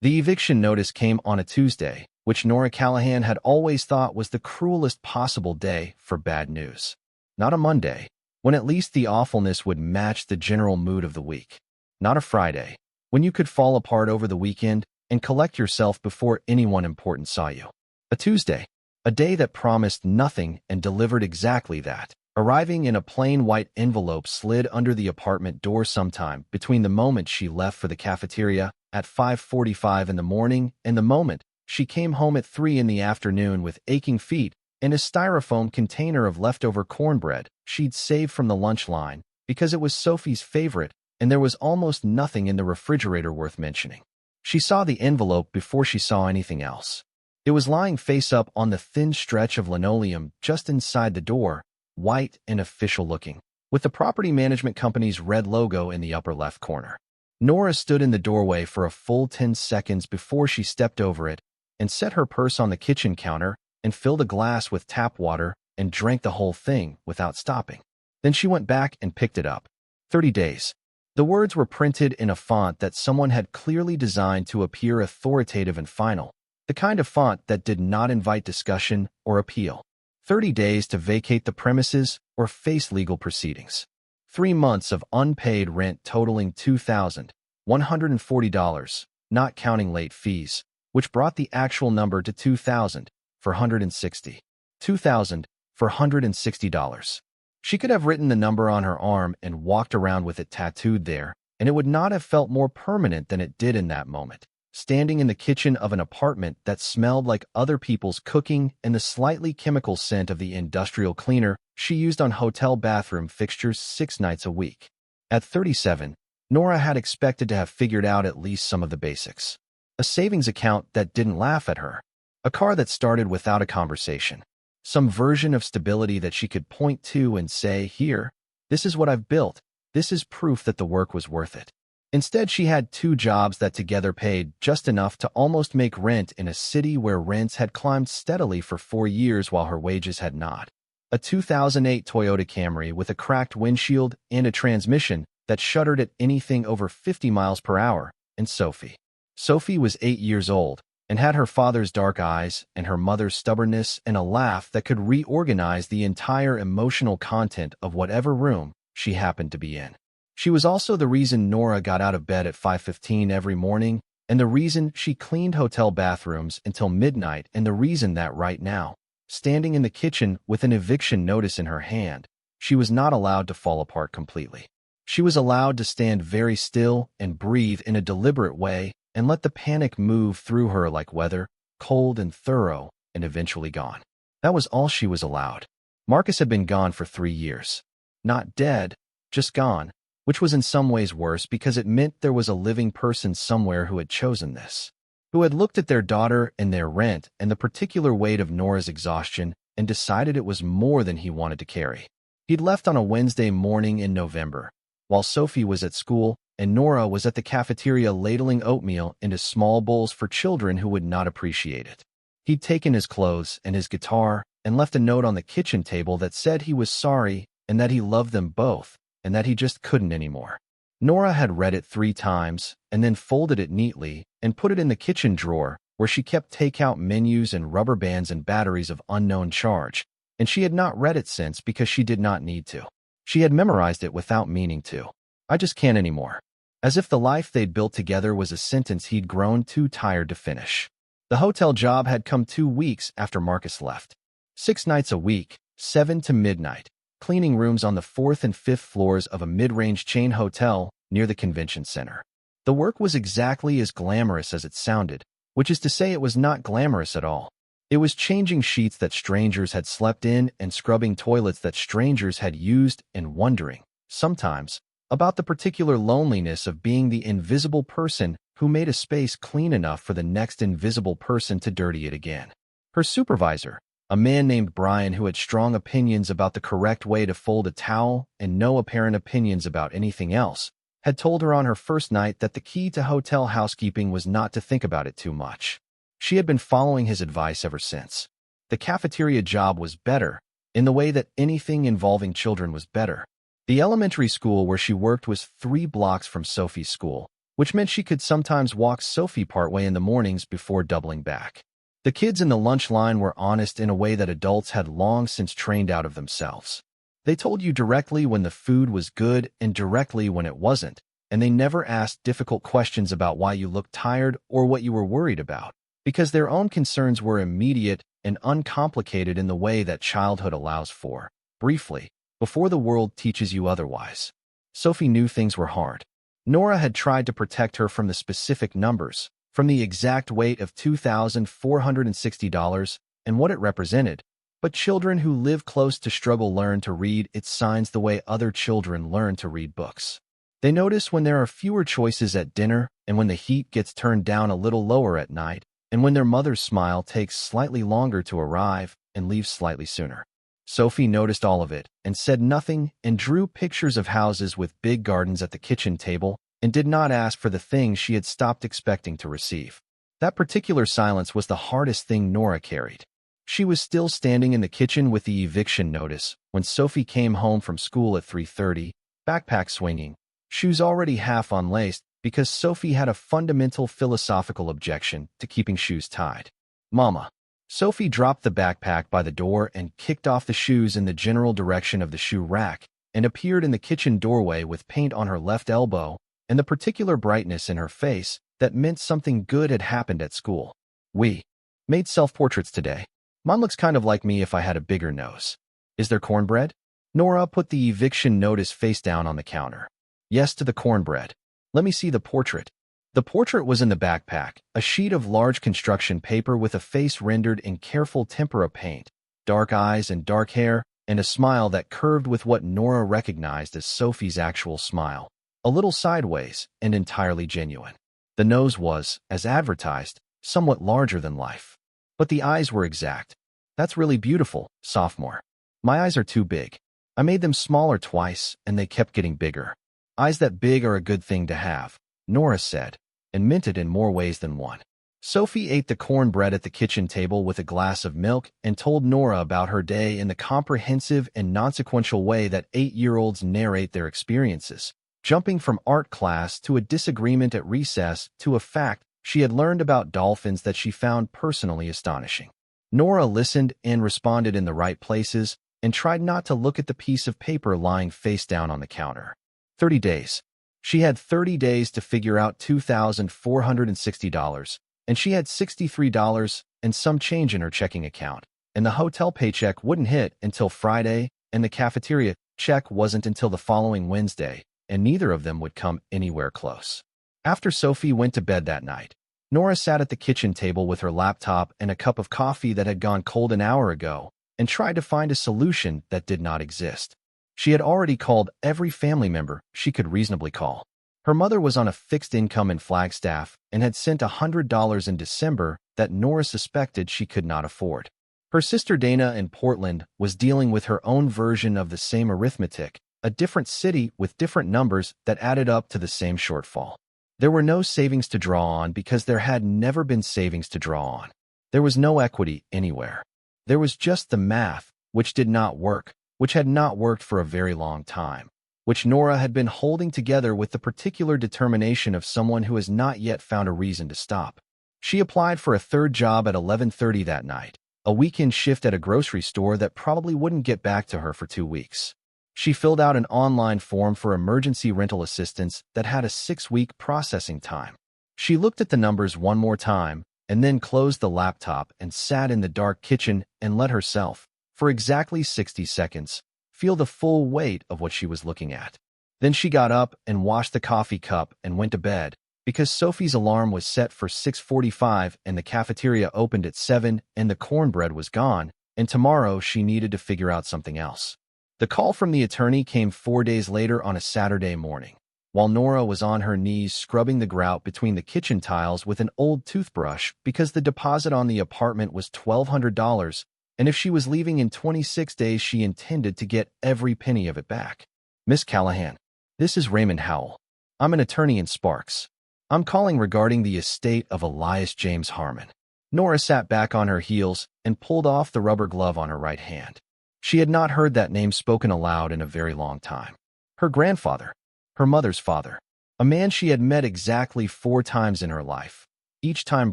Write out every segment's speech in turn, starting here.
The eviction notice came on a Tuesday, which Nora Callahan had always thought was the cruelest possible day for bad news. Not a Monday, when at least the awfulness would match the general mood of the week. Not a Friday, when you could fall apart over the weekend and collect yourself before anyone important saw you. A Tuesday, a day that promised nothing and delivered exactly that, arriving in a plain white envelope slid under the apartment door sometime between the moment she left for the cafeteria at 5:45 in the morning and the moment she came home at 3 in the afternoon with aching feet and a styrofoam container of leftover cornbread she'd saved from the lunch line because it was Sophie's favorite and there was almost nothing in the refrigerator worth mentioning. She saw the envelope before she saw anything else. It was lying face up on the thin stretch of linoleum just inside the door, white and official-looking, with the property management company's red logo in the upper left corner. Nora stood in the doorway for a full 10 seconds before she stepped over it and set her purse on the kitchen counter and filled a glass with tap water and drank the whole thing without stopping. Then she went back and picked it up. 30 days. The words were printed in a font that someone had clearly designed to appear authoritative and final, the kind of font that did not invite discussion or appeal. 30 days to vacate the premises or face legal proceedings. 3 months of unpaid rent totaling $2,140, not counting late fees, which brought the actual number to $2,460. $2,460. She could have written the number on her arm and walked around with it tattooed there, and it would not have felt more permanent than it did in that moment, standing in the kitchen of an apartment that smelled like other people's cooking and the slightly chemical scent of the industrial cleaner she used on hotel bathroom fixtures 6 nights a week. At 37, Nora had expected to have figured out at least some of the basics. A savings account that didn't laugh at her. A car that started without a conversation. Some version of stability that she could point to and say, here, this is what I've built. This is proof that the work was worth it. Instead, she had 2 jobs that together paid just enough to almost make rent in a city where rents had climbed steadily for 4 years while her wages had not. A 2008 Toyota Camry with a cracked windshield and a transmission that shuddered at anything over 50 miles per hour, and Sophie. Sophie was 8 years old and had her father's dark eyes and her mother's stubbornness and a laugh that could reorganize the entire emotional content of whatever room she happened to be in. She was also the reason Nora got out of bed at 5:15 every morning, and the reason she cleaned hotel bathrooms until midnight, and the reason that right now, standing in the kitchen with an eviction notice in her hand, she was not allowed to fall apart completely. She was allowed to stand very still and breathe in a deliberate way and let the panic move through her like weather, cold and thorough, and eventually gone. That was all she was allowed. Marcus had been gone for 3 years. Not dead, just gone, which was in some ways worse because it meant there was a living person somewhere who had chosen this, who had looked at their daughter and their rent and the particular weight of Nora's exhaustion and decided it was more than he wanted to carry. He'd left on a Wednesday morning in November, while Sophie was at school and Nora was at the cafeteria ladling oatmeal into small bowls for children who would not appreciate it. He'd taken his clothes and his guitar and left a note on the kitchen table that said he was sorry and that he loved them both and that he just couldn't anymore. Nora had read it 3 times and then folded it neatly and put it in the kitchen drawer where she kept takeout menus and rubber bands and batteries of unknown charge, and she had not read it since because she did not need to. She had memorized it without meaning to. I just can't anymore. As if the life they'd built together was a sentence he'd grown too tired to finish. The hotel job had come 2 weeks after Marcus left. 6 nights a week, 7 to midnight, cleaning rooms on the 4th and 5th floors of a mid-range chain hotel near the convention center. The work was exactly as glamorous as it sounded, which is to say it was not glamorous at all. It was changing sheets that strangers had slept in and scrubbing toilets that strangers had used and wondering, sometimes, about the particular loneliness of being the invisible person who made a space clean enough for the next invisible person to dirty it again. Her supervisor, a man named Brian who had strong opinions about the correct way to fold a towel and no apparent opinions about anything else, had told her on her first night that the key to hotel housekeeping was not to think about it too much. She had been following his advice ever since. The cafeteria job was better, in the way that anything involving children was better. The elementary school where she worked was 3 blocks from Sophie's school, which meant she could sometimes walk Sophie partway in the mornings before doubling back. The kids in the lunch line were honest in a way that adults had long since trained out of themselves. They told you directly when the food was good and directly when it wasn't, and they never asked difficult questions about why you looked tired or what you were worried about, because their own concerns were immediate and uncomplicated in the way that childhood allows for. Briefly, before the world teaches you otherwise. Sophie knew things were hard. Nora had tried to protect her from the specific numbers, from the exact weight of $2,460 and what it represented. But children who live close to struggle learn to read its signs the way other children learn to read books. They notice when there are fewer choices at dinner and when the heat gets turned down a little lower at night, and when their mother's smile takes slightly longer to arrive and leaves slightly sooner. Sophie noticed all of it and said nothing and drew pictures of houses with big gardens at the kitchen table and did not ask for the things she had stopped expecting to receive. That particular silence was the hardest thing Nora carried. She was still standing in the kitchen with the eviction notice when Sophie came home from school at 3:30, backpack swinging, shoes already half unlaced because Sophie had a fundamental philosophical objection to keeping shoes tied. "Mama." Sophie dropped the backpack by the door and kicked off the shoes in the general direction of the shoe rack and appeared in the kitchen doorway with paint on her left elbow and the particular brightness in her face that meant something good had happened at school. "We made self-portraits today. Mom looks kind of like me if I had a bigger nose. Is there cornbread?" Nora put the eviction notice face down on the counter. "Yes to the cornbread. Let me see the portrait." The portrait was in the backpack, a sheet of large construction paper with a face rendered in careful tempera paint, dark eyes and dark hair, and a smile that curved with what Nora recognized as Sophie's actual smile, a little sideways and entirely genuine. The nose was, as advertised, somewhat larger than life. But the eyes were exact. "That's really beautiful, sophomore. My eyes are too big. I made them smaller twice, and they kept getting bigger." "Eyes that big are a good thing to have," Nora said, and meant it in more ways than one. Sophie ate the cornbread at the kitchen table with a glass of milk and told Nora about her day in the comprehensive and non-sequential way that 8-year-olds narrate their experiences, jumping from art class to a disagreement at recess to a fact she had learned about dolphins that she found personally astonishing. Nora listened and responded in the right places and tried not to look at the piece of paper lying face down on the counter. 30 days. She had 30 days to figure out $2,460, and she had $63 and some change in her checking account, and the hotel paycheck wouldn't hit until Friday, and the cafeteria check wasn't until the following Wednesday, and neither of them would come anywhere close. After Sophie went to bed that night, Nora sat at the kitchen table with her laptop and a cup of coffee that had gone cold an hour ago and tried to find a solution that did not exist. She had already called every family member she could reasonably call. Her mother was on a fixed income in Flagstaff and had sent $100 in December that Nora suspected she could not afford. Her sister Dana in Portland was dealing with her own version of the same arithmetic, a different city with different numbers that added up to the same shortfall. There were no savings to draw on because there had never been savings to draw on. There was no equity anywhere. There was just the math, which did not work, which had not worked for a very long time, which Nora had been holding together with the particular determination of someone who has not yet found a reason to stop. She applied for a third job at 11:30 that night, a weekend shift at a grocery store that probably wouldn't get back to her for 2 weeks. She filled out an online form for emergency rental assistance that had a 6-week processing time. She looked at the numbers one more time and then closed the laptop and sat in the dark kitchen and let herself, for exactly 60 seconds, feel the full weight of what she was looking at. Then she got up and washed the coffee cup and went to bed, because Sophie's alarm was set for 6:45 and the cafeteria opened at 7 and the cornbread was gone, and tomorrow she needed to figure out something else. The call from the attorney came 4 days later on a Saturday morning, while Nora was on her knees scrubbing the grout between the kitchen tiles with an old toothbrush because the deposit on the apartment was $1,200, and if she was leaving in 26 days she intended to get every penny of it back. "Miss Callahan, this is Raymond Howell. I'm an attorney in Sparks. I'm calling regarding the estate of Elias James Harmon." Nora sat back on her heels and pulled off the rubber glove on her right hand. She had not heard that name spoken aloud in a very long time. Her grandfather, her mother's father. A man she had met exactly 4 times in her life, each time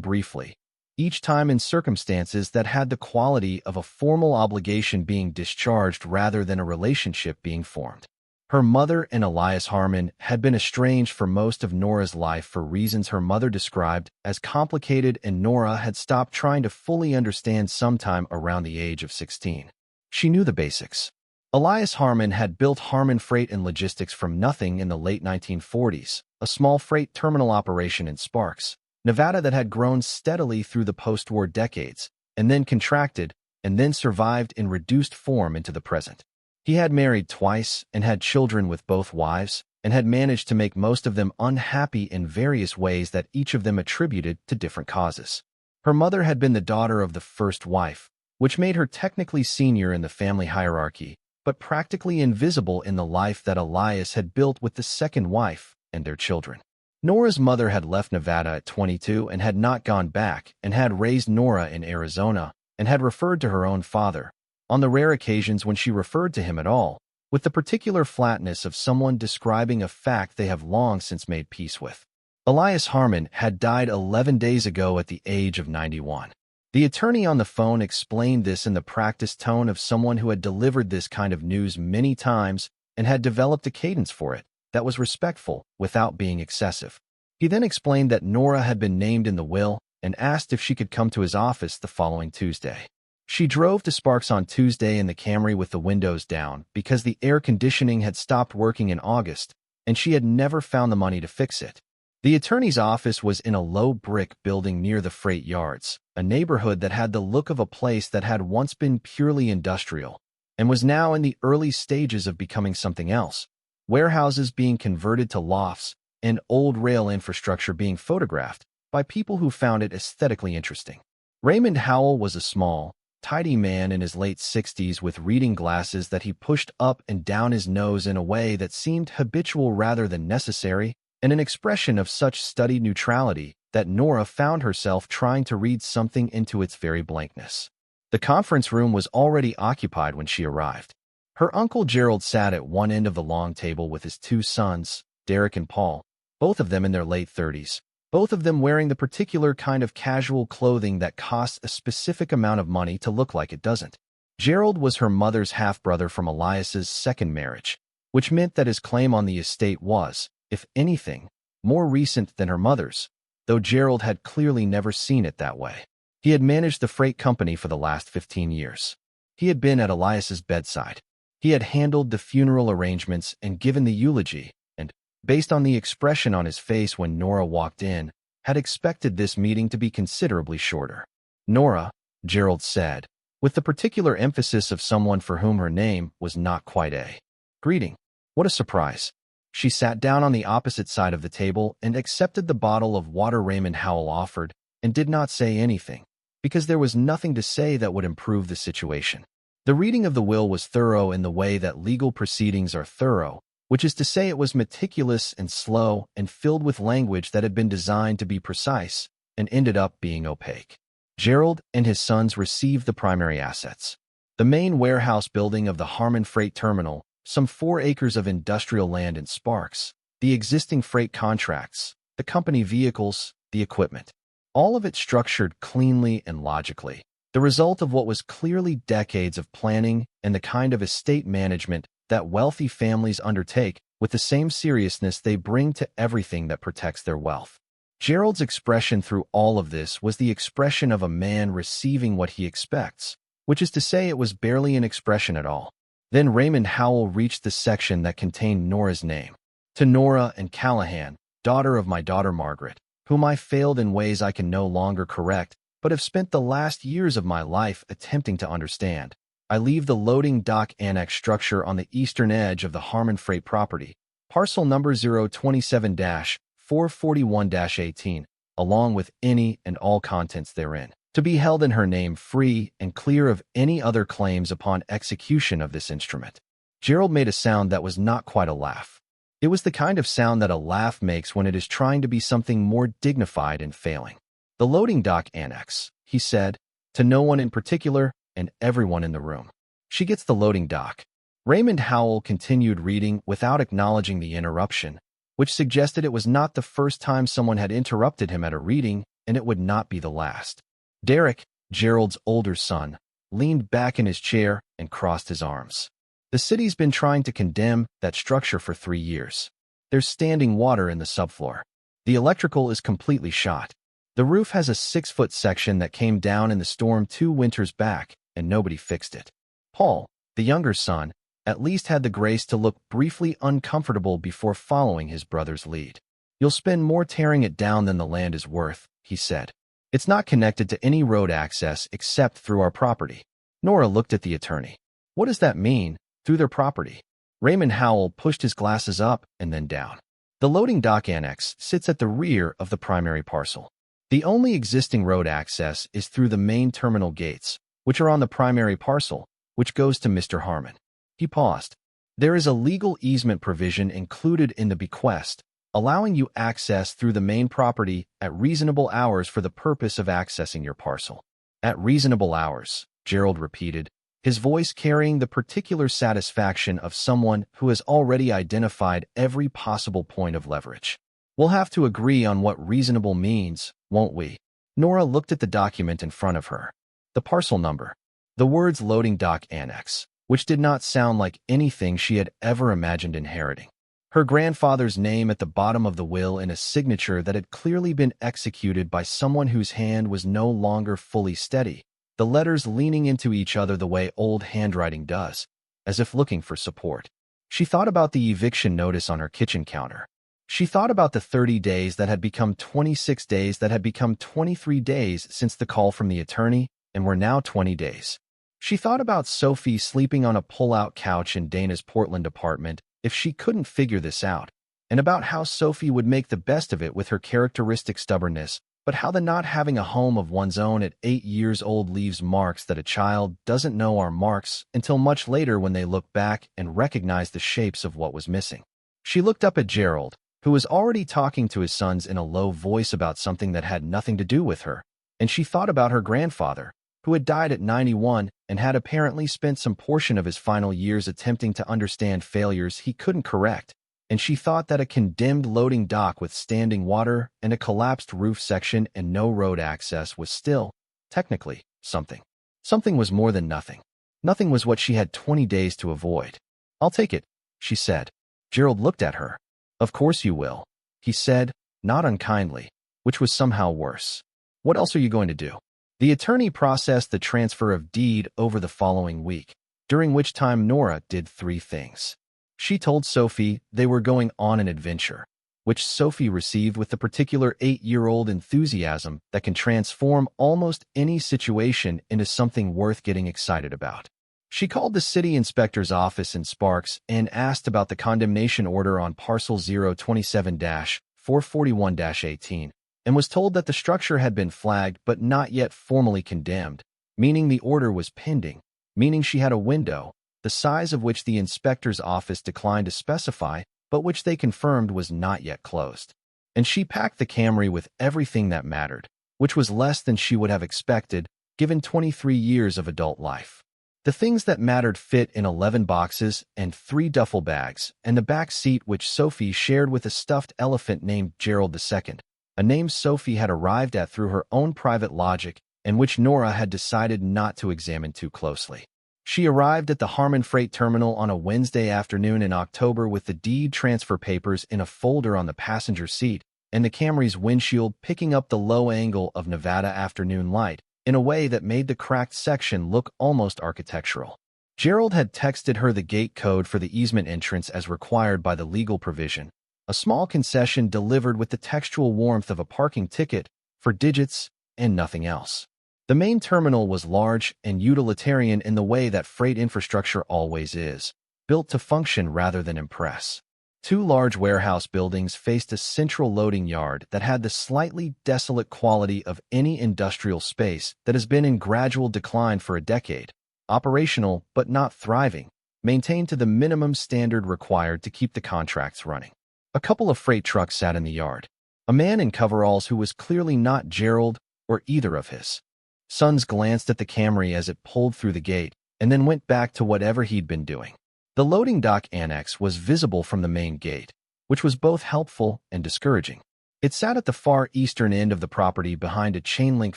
briefly, each time in circumstances that had the quality of a formal obligation being discharged rather than a relationship being formed. Her mother and Elias Harmon had been estranged for most of Nora's life for reasons her mother described as complicated, and Nora had stopped trying to fully understand sometime around the age of 16. She knew the basics. Elias Harmon had built Harmon Freight and Logistics from nothing in the late 1940s, a small freight terminal operation in Sparks, Nevada that had grown steadily through the post-war decades, and then contracted, and then survived in reduced form into the present. He had married twice and had children with both wives, and had managed to make most of them unhappy in various ways that each of them attributed to different causes. Her mother had been the daughter of the first wife, which made her technically senior in the family hierarchy, but practically invisible in the life that Elias had built with the second wife and their children. Nora's mother had left Nevada at 22 and had not gone back, and had raised Nora in Arizona, and had referred to her own father, on the rare occasions when she referred to him at all, with the particular flatness of someone describing a fact they have long since made peace with. Elias Harmon had died 11 days ago at the age of 91. The attorney on the phone explained this in the practiced tone of someone who had delivered this kind of news many times and had developed a cadence for it that was respectful without being excessive. He then explained that Nora had been named in the will and asked if she could come to his office the following Tuesday. She drove to Sparks on Tuesday in the Camry with the windows down because the air conditioning had stopped working in August, and she had never found the money to fix it. The attorney's office was in a low brick building near the freight yards, a neighborhood that had the look of a place that had once been purely industrial and was now in the early stages of becoming something else, warehouses being converted to lofts and old rail infrastructure being photographed by people who found it aesthetically interesting. Raymond Howell was a small, tidy man in his late 60s with reading glasses that he pushed up and down his nose in a way that seemed habitual rather than necessary, and an expression of such studied neutrality that Nora found herself trying to read something into its very blankness. The conference room was already occupied when she arrived. Her Uncle Gerald sat at one end of the long table with his 2 sons, Derek and Paul, both of them in their late 30s, both of them wearing the particular kind of casual clothing that costs a specific amount of money to look like it doesn't. Gerald was her mother's half-brother from Elias's second marriage, which meant that his claim on the estate was, if anything, more recent than her mother's, though Gerald had clearly never seen it that way. He had managed the freight company for the last 15 years. He had been at Elias's bedside. He had handled the funeral arrangements and given the eulogy, and, based on the expression on his face when Nora walked in, had expected this meeting to be considerably shorter. Nora, Gerald said, with the particular emphasis of someone for whom her name was not quite a greeting. What a surprise. She sat down on the opposite side of the table and accepted the bottle of water Raymond Howell offered and did not say anything, because there was nothing to say that would improve the situation. The reading of the will was thorough in the way that legal proceedings are thorough, which is to say it was meticulous and slow and filled with language that had been designed to be precise and ended up being opaque. Gerald and his sons received the primary assets: the main warehouse building of the Harmon Freight Terminal, some 4 acres of industrial land in Sparks, the existing freight contracts, the company vehicles, the equipment. All of it structured cleanly and logically, the result of what was clearly decades of planning and the kind of estate management that wealthy families undertake with the same seriousness they bring to everything that protects their wealth. Gerald's expression through all of this was the expression of a man receiving what he expects, which is to say it was barely an expression at all. Then Raymond Howell reached the section that contained Nora's name. To Nora and Callahan, daughter of my daughter Margaret, whom I failed in ways I can no longer correct, but have spent the last years of my life attempting to understand, I leave the loading dock annex structure on the eastern edge of the Harmon Freight property, parcel number 027-441-18, along with any and all contents therein, to be held in her name free and clear of any other claims upon execution of this instrument. Gerald made a sound that was not quite a laugh. It was the kind of sound that a laugh makes when it is trying to be something more dignified and failing. The loading dock annex, he said, to no one in particular and everyone in the room. She gets the loading dock. Raymond Howell continued reading without acknowledging the interruption, which suggested it was not the first time someone had interrupted him at a reading, and it would not be the last. Derek, Gerald's older son, leaned back in his chair and crossed his arms. The city's been trying to condemn that structure for 3 years. There's standing water in the subfloor. The electrical is completely shot. The roof has a 6-foot section that came down in the storm 2 winters back, and nobody fixed it. Paul, the younger son, at least had the grace to look briefly uncomfortable before following his brother's lead. "You'll spend more tearing it down than the land is worth," he said. "It's not connected to any road access except through our property." Nora looked at the attorney. "What does that mean, through their property?" Raymond Howell pushed his glasses up and then down. "The loading dock annex sits at the rear of the primary parcel. The only existing road access is through the main terminal gates, which are on the primary parcel, which goes to Mr. Harmon." He paused. "There is a legal easement provision included in the bequest, allowing you access through the main property at reasonable hours for the purpose of accessing your parcel." "At reasonable hours," Gerald repeated, his voice carrying the particular satisfaction of someone who has already identified every possible point of leverage. "We'll have to agree on what reasonable means, won't we?" Nora looked at the document in front of her. The parcel number. The words loading dock annex, which did not sound like anything she had ever imagined inheriting. Her grandfather's name at the bottom of the will in a signature that had clearly been executed by someone whose hand was no longer fully steady, the letters leaning into each other the way old handwriting does, as if looking for support. She thought about the eviction notice on her kitchen counter. She thought about the 30 days that had become 26 days that had become 23 days since the call from the attorney and were now 20 days. She thought about Sophie sleeping on a pull-out couch in Dana's Portland apartment if she couldn't figure this out, and about how Sophie would make the best of it with her characteristic stubbornness, but how the not having a home of one's own at 8 years old leaves marks that a child doesn't know are marks until much later when they look back and recognize the shapes of what was missing. She looked up at Gerald, who was already talking to his sons in a low voice about something that had nothing to do with her, and she thought about her grandfather, who had died at 91 and had apparently spent some portion of his final years attempting to understand failures he couldn't correct, and she thought that a condemned loading dock with standing water and a collapsed roof section and no road access was still, technically, something. Something was more than nothing. Nothing was what she had 20 days to avoid. "I'll take it," she said. Gerald looked at her. "Of course you will," he said, not unkindly, which was somehow worse. "What else are you going to do?" The attorney processed the transfer of deed over the following week, during which time Nora did 3 things. She told Sophie they were going on an adventure, which Sophie received with the particular 8-year-old enthusiasm that can transform almost any situation into something worth getting excited about. She called the city inspector's office in Sparks and asked about the condemnation order on parcel 027-441-18. And was told that the structure had been flagged but not yet formally condemned, meaning the order was pending, meaning she had a window, the size of which the inspector's office declined to specify, but which they confirmed was not yet closed. And she packed the Camry with everything that mattered, which was less than she would have expected, given 23 years of adult life. The things that mattered fit in 11 boxes and 3 duffel bags, and the back seat which Sophie shared with a stuffed elephant named Gerald II. A name Sophie had arrived at through her own private logic and which Nora had decided not to examine too closely. She arrived at the Harmon Freight Terminal on a Wednesday afternoon in October with the deed transfer papers in a folder on the passenger seat and the Camry's windshield picking up the low angle of Nevada afternoon light in a way that made the cracked section look almost architectural. Gerald had texted her the gate code for the easement entrance as required by the legal provision, a small concession delivered with the textual warmth of a parking ticket for digits and nothing else. The main terminal was large and utilitarian in the way that freight infrastructure always is, built to function rather than impress. 2 large warehouse buildings faced a central loading yard that had the slightly desolate quality of any industrial space that has been in gradual decline for a decade, operational but not thriving, maintained to the minimum standard required to keep the contracts running. A couple of freight trucks sat in the yard. A man in coveralls who was clearly not Gerald or either of his sons glanced at the Camry as it pulled through the gate and then went back to whatever he'd been doing. The loading dock annex was visible from the main gate, which was both helpful and discouraging. It sat at the far eastern end of the property behind a chain-link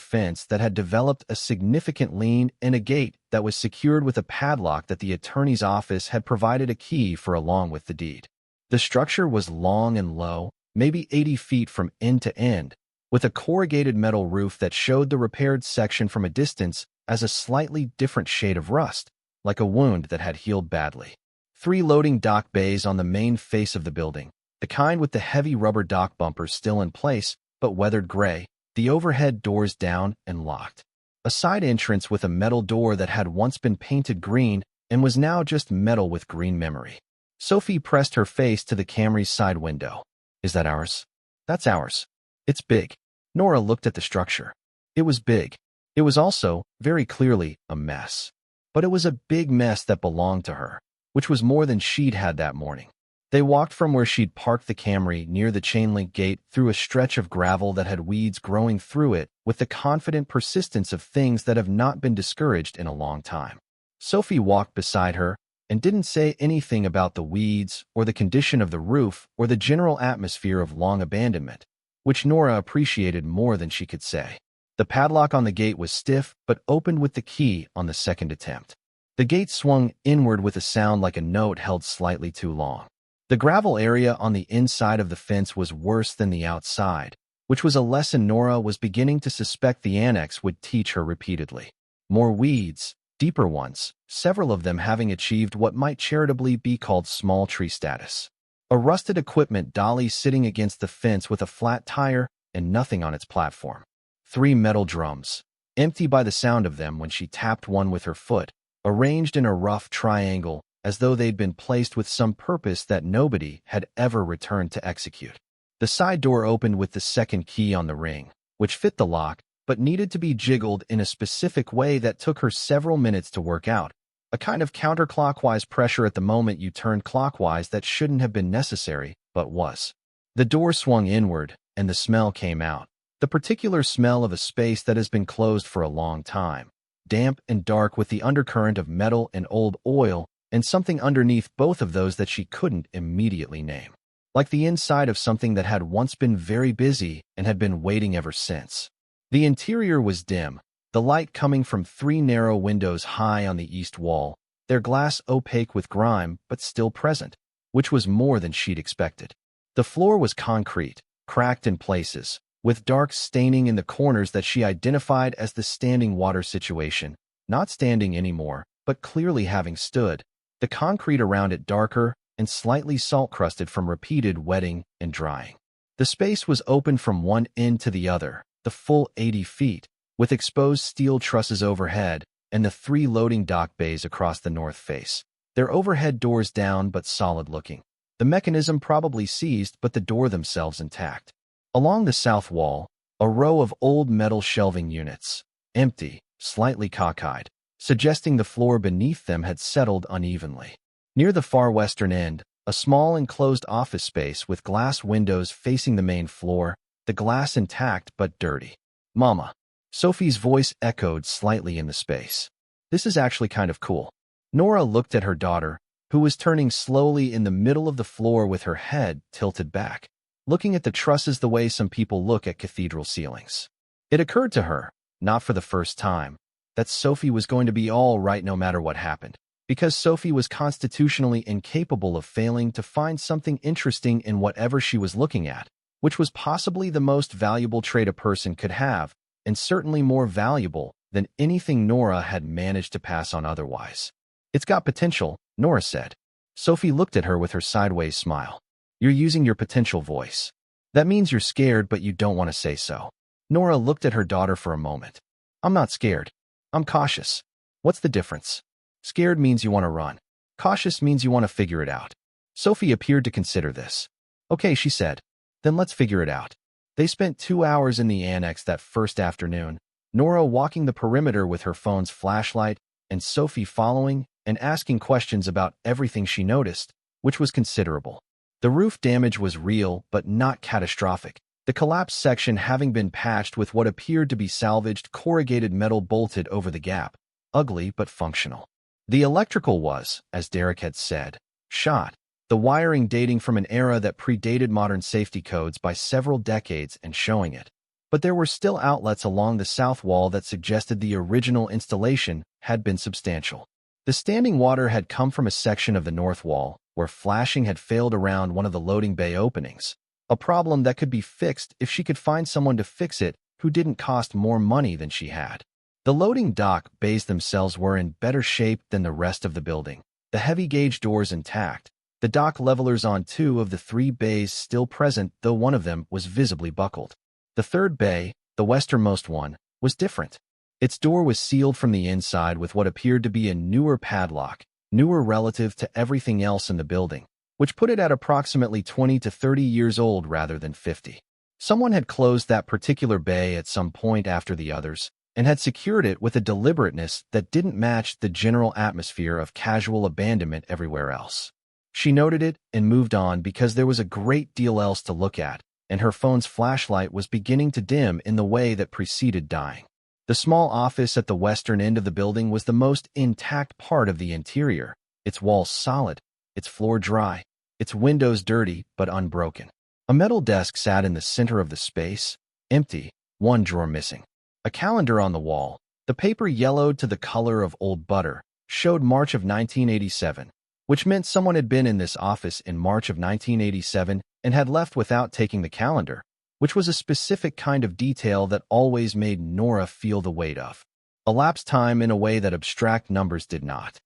fence that had developed a significant lean and a gate that was secured with a padlock that the attorney's office had provided a key for along with the deed. The structure was long and low, maybe 80 feet from end to end, with a corrugated metal roof that showed the repaired section from a distance as a slightly different shade of rust, like a wound that had healed badly. 3 loading dock bays on the main face of the building, the kind with the heavy rubber dock bumpers still in place, but weathered gray, the overhead doors down and locked. A side entrance with a metal door that had once been painted green and was now just metal with green memory. Sophie pressed her face to the Camry's side window. Is that ours? That's ours. It's big. Nora looked at the structure. It was big. It was also, very clearly, a mess. But it was a big mess that belonged to her, which was more than she'd had that morning. They walked from where she'd parked the Camry near the chain-link gate through a stretch of gravel that had weeds growing through it with the confident persistence of things that have not been discouraged in a long time. Sophie walked beside her and didn't say anything about the weeds or the condition of the roof or the general atmosphere of long abandonment, which Nora appreciated more than she could say. The padlock on the gate was stiff but opened with the key on the second attempt. The gate swung inward with a sound like a note held slightly too long. The gravel area on the inside of the fence was worse than the outside, which was a lesson Nora was beginning to suspect the annex would teach her repeatedly. More weeds, deeper ones, several of them having achieved what might charitably be called small tree status. A rusted equipment dolly sitting against the fence with a flat tire and nothing on its platform. 3 metal drums, empty by the sound of them when she tapped one with her foot, arranged in a rough triangle as though they'd been placed with some purpose that nobody had ever returned to execute. The side door opened with the second key on the ring, which fit the lock, but needed to be jiggled in a specific way that took her several minutes to work out, a kind of counterclockwise pressure at the moment you turned clockwise that shouldn't have been necessary, but was. The door swung inward, and the smell came out, the particular smell of a space that has been closed for a long time, damp and dark with the undercurrent of metal and old oil, and something underneath both of those that she couldn't immediately name. Like the inside of something that had once been very busy and had been waiting ever since. The interior was dim, the light coming from 3 narrow windows high on the east wall, their glass opaque with grime but still present, which was more than she'd expected. The floor was concrete, cracked in places, with dark staining in the corners that she identified as the standing water situation, not standing anymore, but clearly having stood. The concrete around it darker and slightly salt-crusted from repeated wetting and drying. The space was open from one end to the other, the full 80 feet, with exposed steel trusses overhead and the 3 loading dock bays across the north face. Their overhead doors down but solid-looking. The mechanism probably seized but the door themselves intact. Along the south wall, a row of old metal shelving units, empty, slightly cockeyed, suggesting the floor beneath them had settled unevenly. Near the far western end, a small enclosed office space with glass windows facing the main floor, the glass intact but dirty. "Mama." Sophie's voice echoed slightly in the space. "This is actually kind of cool." Nora looked at her daughter, who was turning slowly in the middle of the floor with her head tilted back, looking at the trusses the way some people look at cathedral ceilings. It occurred to her, not for the first time, that Sophie was going to be all right no matter what happened, because Sophie was constitutionally incapable of failing to find something interesting in whatever she was looking at, which was possibly the most valuable trait a person could have, and certainly more valuable than anything Nora had managed to pass on otherwise. "It's got potential," Nora said. Sophie looked at her with her sideways smile. "You're using your potential voice. That means you're scared but you don't want to say so." Nora looked at her daughter for a moment. "I'm not scared. I'm cautious." "What's the difference?" "Scared means you want to run. Cautious means you want to figure it out." Sophie appeared to consider this. "Okay," she said. "Then let's figure it out." They spent 2 hours in the annex that first afternoon, Nora walking the perimeter with her phone's flashlight and Sophie following and asking questions about everything she noticed, which was considerable. The roof damage was real but not catastrophic, the collapsed section having been patched with what appeared to be salvaged corrugated metal bolted over the gap, ugly but functional. The electrical was, as Derek had said, shot. the wiring dating from an era that predated modern safety codes by several decades and showing it. But there were still outlets along the south wall that suggested the original installation had been substantial. The standing water had come from a section of the north wall, where flashing had failed around one of the loading bay openings, a problem that could be fixed if she could find someone to fix it who didn't cost more money than she had. The loading dock bays themselves were in better shape than the rest of the building, the heavy gauge doors intact, the dock levelers on 2 of the 3 bays still present, though one of them was visibly buckled. The third bay, the westernmost one, was different. Its door was sealed from the inside with what appeared to be a newer padlock, newer relative to everything else in the building, which put it at approximately 20 to 30 years old rather than 50. Someone had closed that particular bay at some point after the others, and had secured it with a deliberateness that didn't match the general atmosphere of casual abandonment everywhere else. She noted it and moved on because there was a great deal else to look at, and her phone's flashlight was beginning to dim in the way that preceded dying. The small office at the western end of the building was the most intact part of the interior, its walls solid, its floor dry, its windows dirty but unbroken. A metal desk sat in the center of the space, empty, one drawer missing. A calendar on the wall, the paper yellowed to the color of old butter, showed March of 1987, which meant someone had been in this office in March of 1987 and had left without taking the calendar, which was a specific kind of detail that always made Nora feel the weight of elapsed time in a way that abstract numbers did not.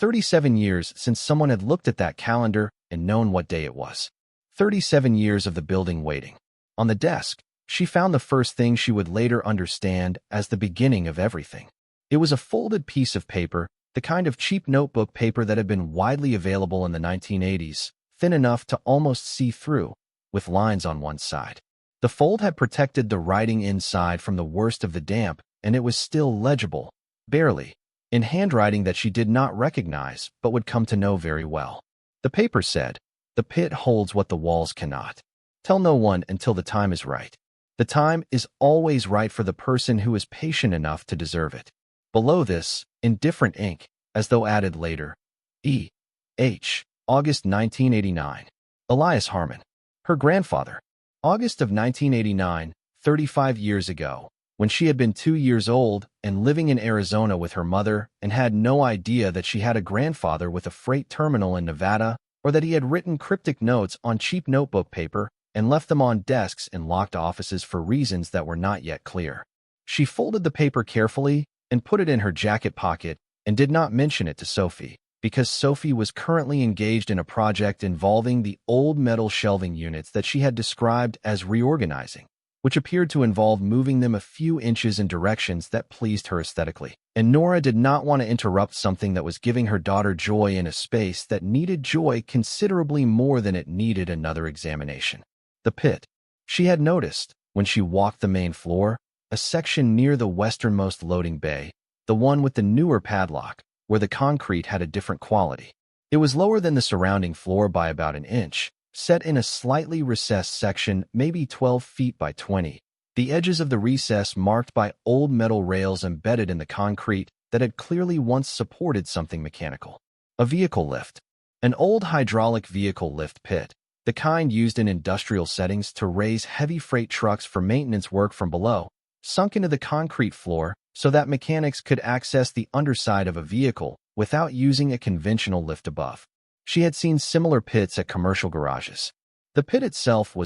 37 years since someone had looked at that calendar and known what day it was. 37 years of the building waiting. On the desk, she found the first thing she would later understand as the beginning of everything. It was a folded piece of paper, the kind of cheap notebook paper that had been widely available in the 1980s, thin enough to almost see through, with lines on one side. The fold had protected the writing inside from the worst of the damp, and it was still legible, barely, in handwriting that she did not recognize but would come to know very well. The paper said, "The pit holds what the walls cannot. Tell no one until the time is right. The time is always right for the person who is patient enough to deserve it." Below this, in different ink, as though added later, E.H. August 1989. Elias Harmon. Her grandfather. August of 1989, 35 years ago, when she had been 2 years old and living in Arizona with her mother and had no idea that she had a grandfather with a freight terminal in Nevada or that he had written cryptic notes on cheap notebook paper and left them on desks in locked offices for reasons that were not yet clear. She folded the paper carefully and put it in her jacket pocket and did not mention it to Sophie, because Sophie was currently engaged in a project involving the old metal shelving units that she had described as reorganizing, which appeared to involve moving them a few inches in directions that pleased her aesthetically. And Nora did not want to interrupt something that was giving her daughter joy in a space that needed joy considerably more than it needed another examination. The pit. She had noticed, when she walked the main floor, a section near the westernmost loading bay, the one with the newer padlock, where the concrete had a different quality. It was lower than the surrounding floor by about an inch, set in a slightly recessed section, maybe 12 feet by 20, the edges of the recess marked by old metal rails embedded in the concrete that had clearly once supported something mechanical. A vehicle lift. An old hydraulic vehicle lift pit, the kind used in industrial settings to raise heavy freight trucks for maintenance work from below, sunk into the concrete floor so that mechanics could access the underside of a vehicle without using a conventional lift above. She had seen similar pits at commercial garages. The pit itself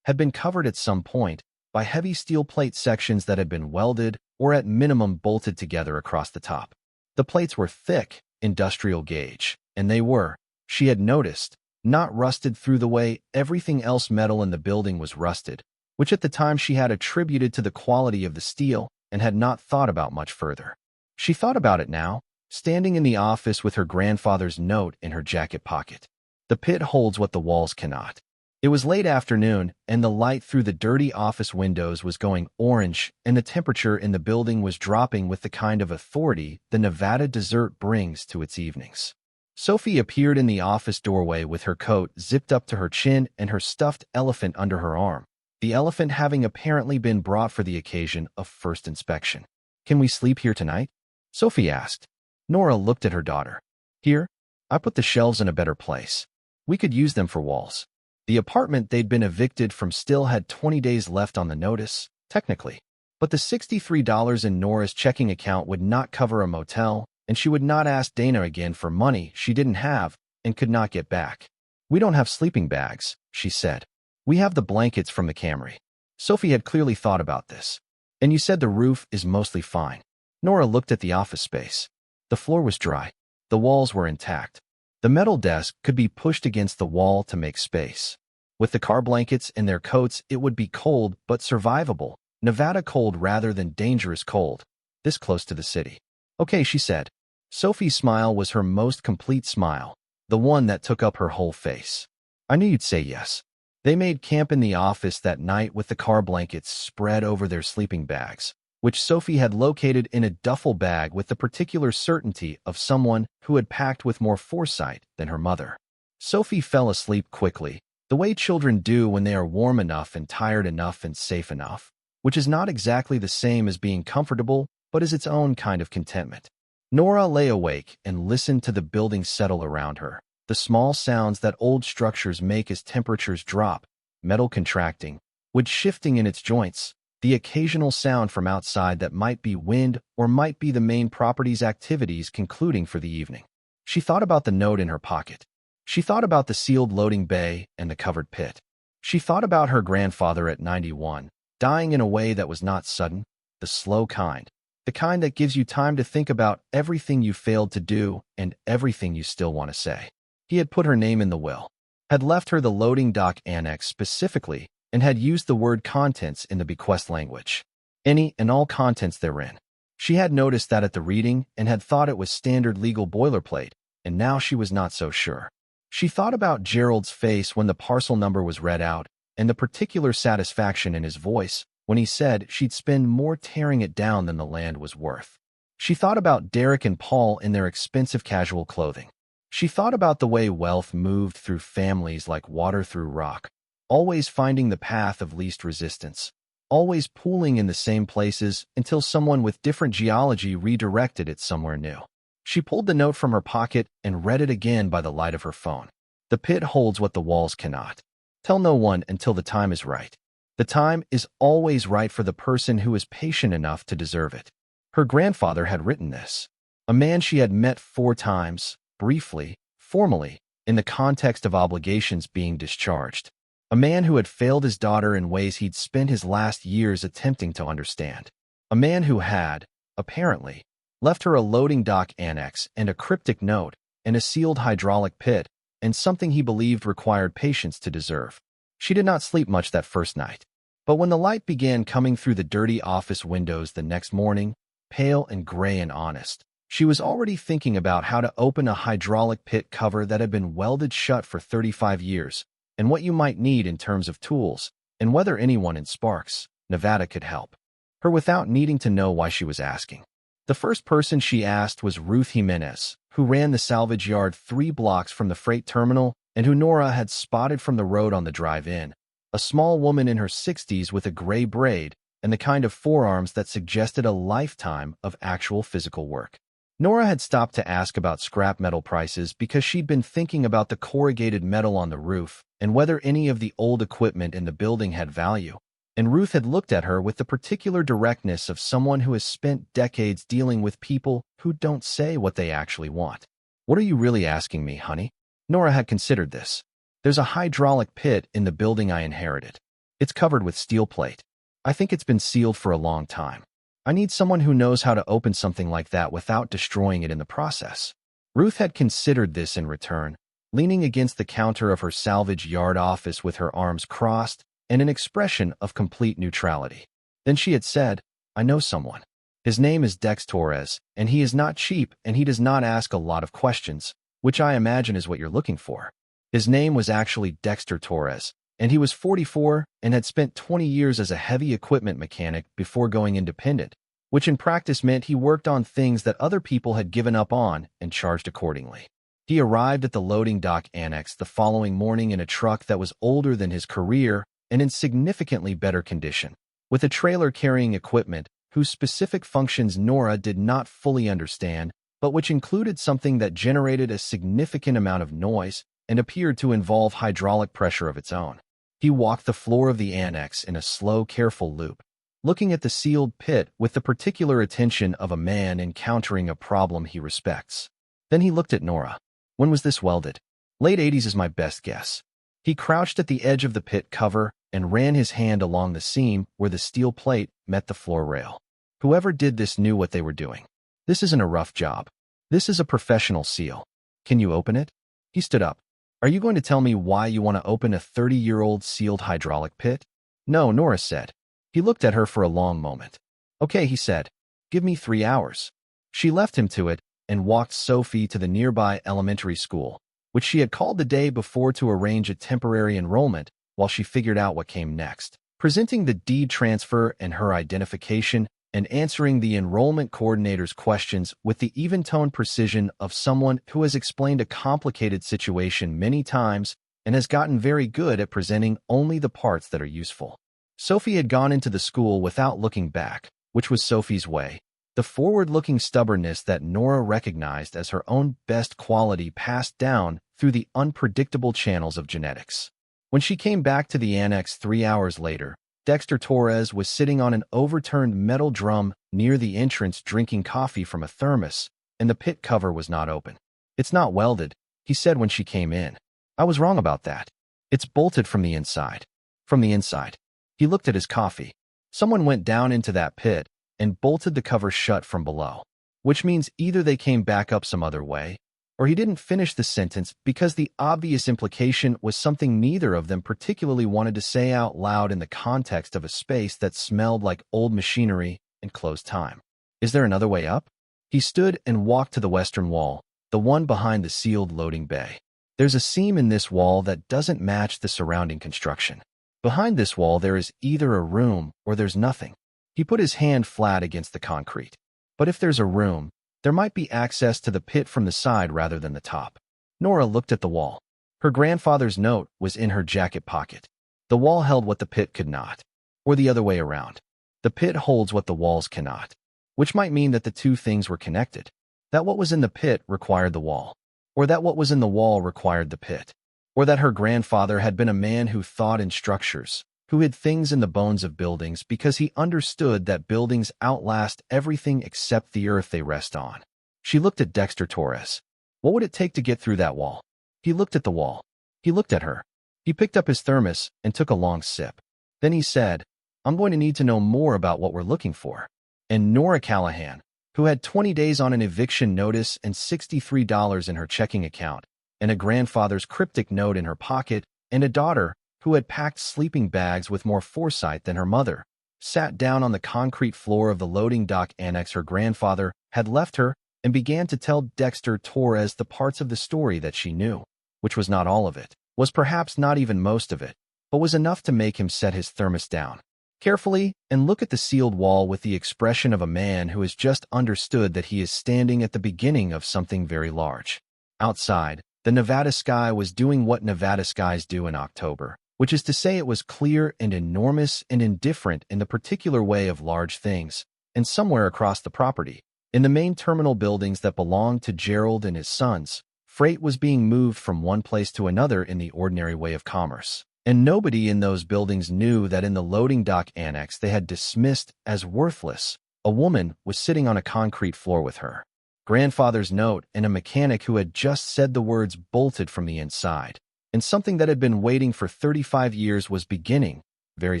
had been covered at some point, by heavy steel plate sections that had been welded or at minimum bolted together across the top. The plates were thick, industrial gauge, and they were, she had noticed, not rusted through the way everything else metal in the building was rusted, which at the time she had attributed to the quality of the steel and had not thought about much further. She thought about it now, standing in the office with her grandfather's note in her jacket pocket. The pit holds what the walls cannot. It was late afternoon, and the light through the dirty office windows was going orange, and the temperature in the building was dropping with the kind of authority the Nevada desert brings to its evenings. Sophie appeared in the office doorway with her coat zipped up to her chin and her stuffed elephant under her arm, the elephant having apparently been brought for the occasion of first inspection. "Can we sleep here tonight?" Sophie asked. Nora looked at her daughter. "Here? I put the shelves in a better place. We could use them for walls. The apartment they'd been evicted from still had 20 days left on the notice, technically. But the $63 in Nora's checking account would not cover a motel, and she would not ask Dana again for money she didn't have and could not get back. We don't have sleeping bags, she said. We have the blankets from the Camry. Sophie had clearly thought about this. And you said the roof is mostly fine. Nora looked at the office space. The floor was dry. The walls were intact. The metal desk could be pushed against the wall to make space. With the car blankets and their coats, it would be cold but survivable. Nevada cold rather than dangerous cold. This close to the city. Okay, she said. Sophie's smile was her most complete smile, the one that took up her whole face. I knew you'd say yes. They made camp in the office that night with the car blankets spread over their sleeping bags, which Sophie had located in a duffel bag with the particular certainty of someone who had packed with more foresight than her mother. Sophie fell asleep quickly, the way children do when they are warm enough and tired enough and safe enough, which is not exactly the same as being comfortable, but is its own kind of contentment. Nora lay awake and listened to the building settle around her, the small sounds that old structures make as temperatures drop, metal contracting, wood shifting in its joints, the occasional sound from outside that might be wind or might be the main property's activities concluding for the evening. She thought about the note in her pocket. She thought about the sealed loading bay and the covered pit. She thought about her grandfather at 91, dying in a way that was not sudden, the slow kind, the kind that gives you time to think about everything you failed to do and everything you still want to say. He had put her name in the will, had left her the loading dock annex specifically, and had used the word contents in the bequest language. Any and all contents therein. She had noticed that at the reading and had thought it was standard legal boilerplate, and now she was not so sure. She thought about Gerald's face when the parcel number was read out, and the particular satisfaction in his voice when he said she'd spend more tearing it down than the land was worth. She thought about Derek and Paul in their expensive casual clothing. She thought about the way wealth moved through families like water through rock, always finding the path of least resistance, always pooling in the same places until someone with different geology redirected it somewhere new. She pulled the note from her pocket and read it again by the light of her phone. The pit holds what the walls cannot. Tell no one until the time is right. The time is always right for the person who is patient enough to deserve it. Her grandfather had written this. A man she had met 4 times, briefly, formally, in the context of obligations being discharged. A man who had failed his daughter in ways he'd spent his last years attempting to understand. A man who had, apparently, left her a loading dock annex and a cryptic note and a sealed hydraulic pit and something he believed required patience to deserve. She did not sleep much that first night. But when the light began coming through the dirty office windows the next morning, pale and gray and honest, she was already thinking about how to open a hydraulic pit cover that had been welded shut for 35 years, and what you might need in terms of tools, and whether anyone in Sparks, Nevada could help her without needing to know why she was asking. The first person she asked was Ruth Jimenez, who ran the salvage yard 3 blocks from the freight terminal and who Nora had spotted from the road on the drive-in, a small woman in her 60s with a gray braid and the kind of forearms that suggested a lifetime of actual physical work. Nora had stopped to ask about scrap metal prices because she'd been thinking about the corrugated metal on the roof and whether any of the old equipment in the building had value, and Ruth had looked at her with the particular directness of someone who has spent decades dealing with people who don't say what they actually want. What are you really asking me, honey? Nora had considered this. There's a hydraulic pit in the building I inherited. It's covered with steel plate. I think it's been sealed for a long time. I need someone who knows how to open something like that without destroying it in the process. Ruth had considered this in return, leaning against the counter of her salvage yard office with her arms crossed and an expression of complete neutrality. Then she had said, I know someone. His name is Dex Torres, and he is not cheap and he does not ask a lot of questions, which I imagine is what you're looking for. His name was actually Dexter Torres, and he was 44 and had spent 20 years as a heavy equipment mechanic before going independent, which in practice meant he worked on things that other people had given up on and charged accordingly. He arrived at the loading dock annex the following morning in a truck that was older than his career and in significantly better condition, with a trailer carrying equipment whose specific functions Nora did not fully understand, but which included something that generated a significant amount of noise and appeared to involve hydraulic pressure of its own. He walked the floor of the annex in a slow, careful loop, looking at the sealed pit with the particular attention of a man encountering a problem he respects. Then he looked at Nora. When was this welded? Late 80s is my best guess. He crouched at the edge of the pit cover and ran his hand along the seam where the steel plate met the floor rail. Whoever did this knew what they were doing. This isn't a rough job. This is a professional seal. Can you open it? He stood up. Are you going to tell me why you want to open a 30-year-old sealed hydraulic pit? No, Nora said. He looked at her for a long moment. Okay, he said. Give me 3 hours. She left him to it and walked Sophie to the nearby elementary school, which she had called the day before to arrange a temporary enrollment while she figured out what came next. Presenting the deed transfer and her identification and answering the enrollment coordinator's questions with the even-toned precision of someone who has explained a complicated situation many times and has gotten very good at presenting only the parts that are useful. Sophie had gone into the school without looking back, which was Sophie's way. The forward-looking stubbornness that Nora recognized as her own best quality passed down through the unpredictable channels of genetics. When she came back to the annex 3 hours later, Dexter Torres was sitting on an overturned metal drum near the entrance drinking coffee from a thermos, and the pit cover was not open. It's not welded, he said when she came in. I was wrong about that. It's bolted from the inside. From the inside. He looked at his coffee. Someone went down into that pit and bolted the cover shut from below, which means either they came back up some other way, or he didn't finish the sentence because the obvious implication was something neither of them particularly wanted to say out loud in the context of a space that smelled like old machinery and closed time. Is there another way up? He stood and walked to the western wall, the one behind the sealed loading bay. There's a seam in this wall that doesn't match the surrounding construction. Behind this wall there is either a room or there's nothing. He put his hand flat against the concrete. But if there's a room, there might be access to the pit from the side rather than the top. Nora looked at the wall. Her grandfather's note was in her jacket pocket. The wall held what the pit could not. Or the other way around. The pit holds what the walls cannot. Which might mean that the two things were connected. That what was in the pit required the wall. Or that what was in the wall required the pit. Or that her grandfather had been a man who thought in structures, who hid things in the bones of buildings because he understood that buildings outlast everything except the earth they rest on. She looked at Dexter Torres. What would it take to get through that wall? He looked at the wall. He looked at her. He picked up his thermos and took a long sip. Then he said, I'm going to need to know more about what we're looking for. And Nora Callahan, who had 20 days on an eviction notice and $63 in her checking account, and a grandfather's cryptic note in her pocket, and a daughter who had packed sleeping bags with more foresight than her mother, sat down on the concrete floor of the loading dock annex her grandfather had left her and began to tell Dexter Torres the parts of the story that she knew, which was not all of it, was perhaps not even most of it, but was enough to make him set his thermos down carefully and look at the sealed wall with the expression of a man who has just understood that he is standing at the beginning of something very large. Outside, the Nevada sky was doing what Nevada skies do in October, which is to say it was clear and enormous and indifferent in the particular way of large things, and somewhere across the property, in the main terminal buildings that belonged to Gerald and his sons, freight was being moved from one place to another in the ordinary way of commerce. And nobody in those buildings knew that in the loading dock annex they had dismissed as worthless, a woman was sitting on a concrete floor with her grandfather's note and a mechanic who had just said the words bolted from the inside. And something that had been waiting for 35 years was beginning, very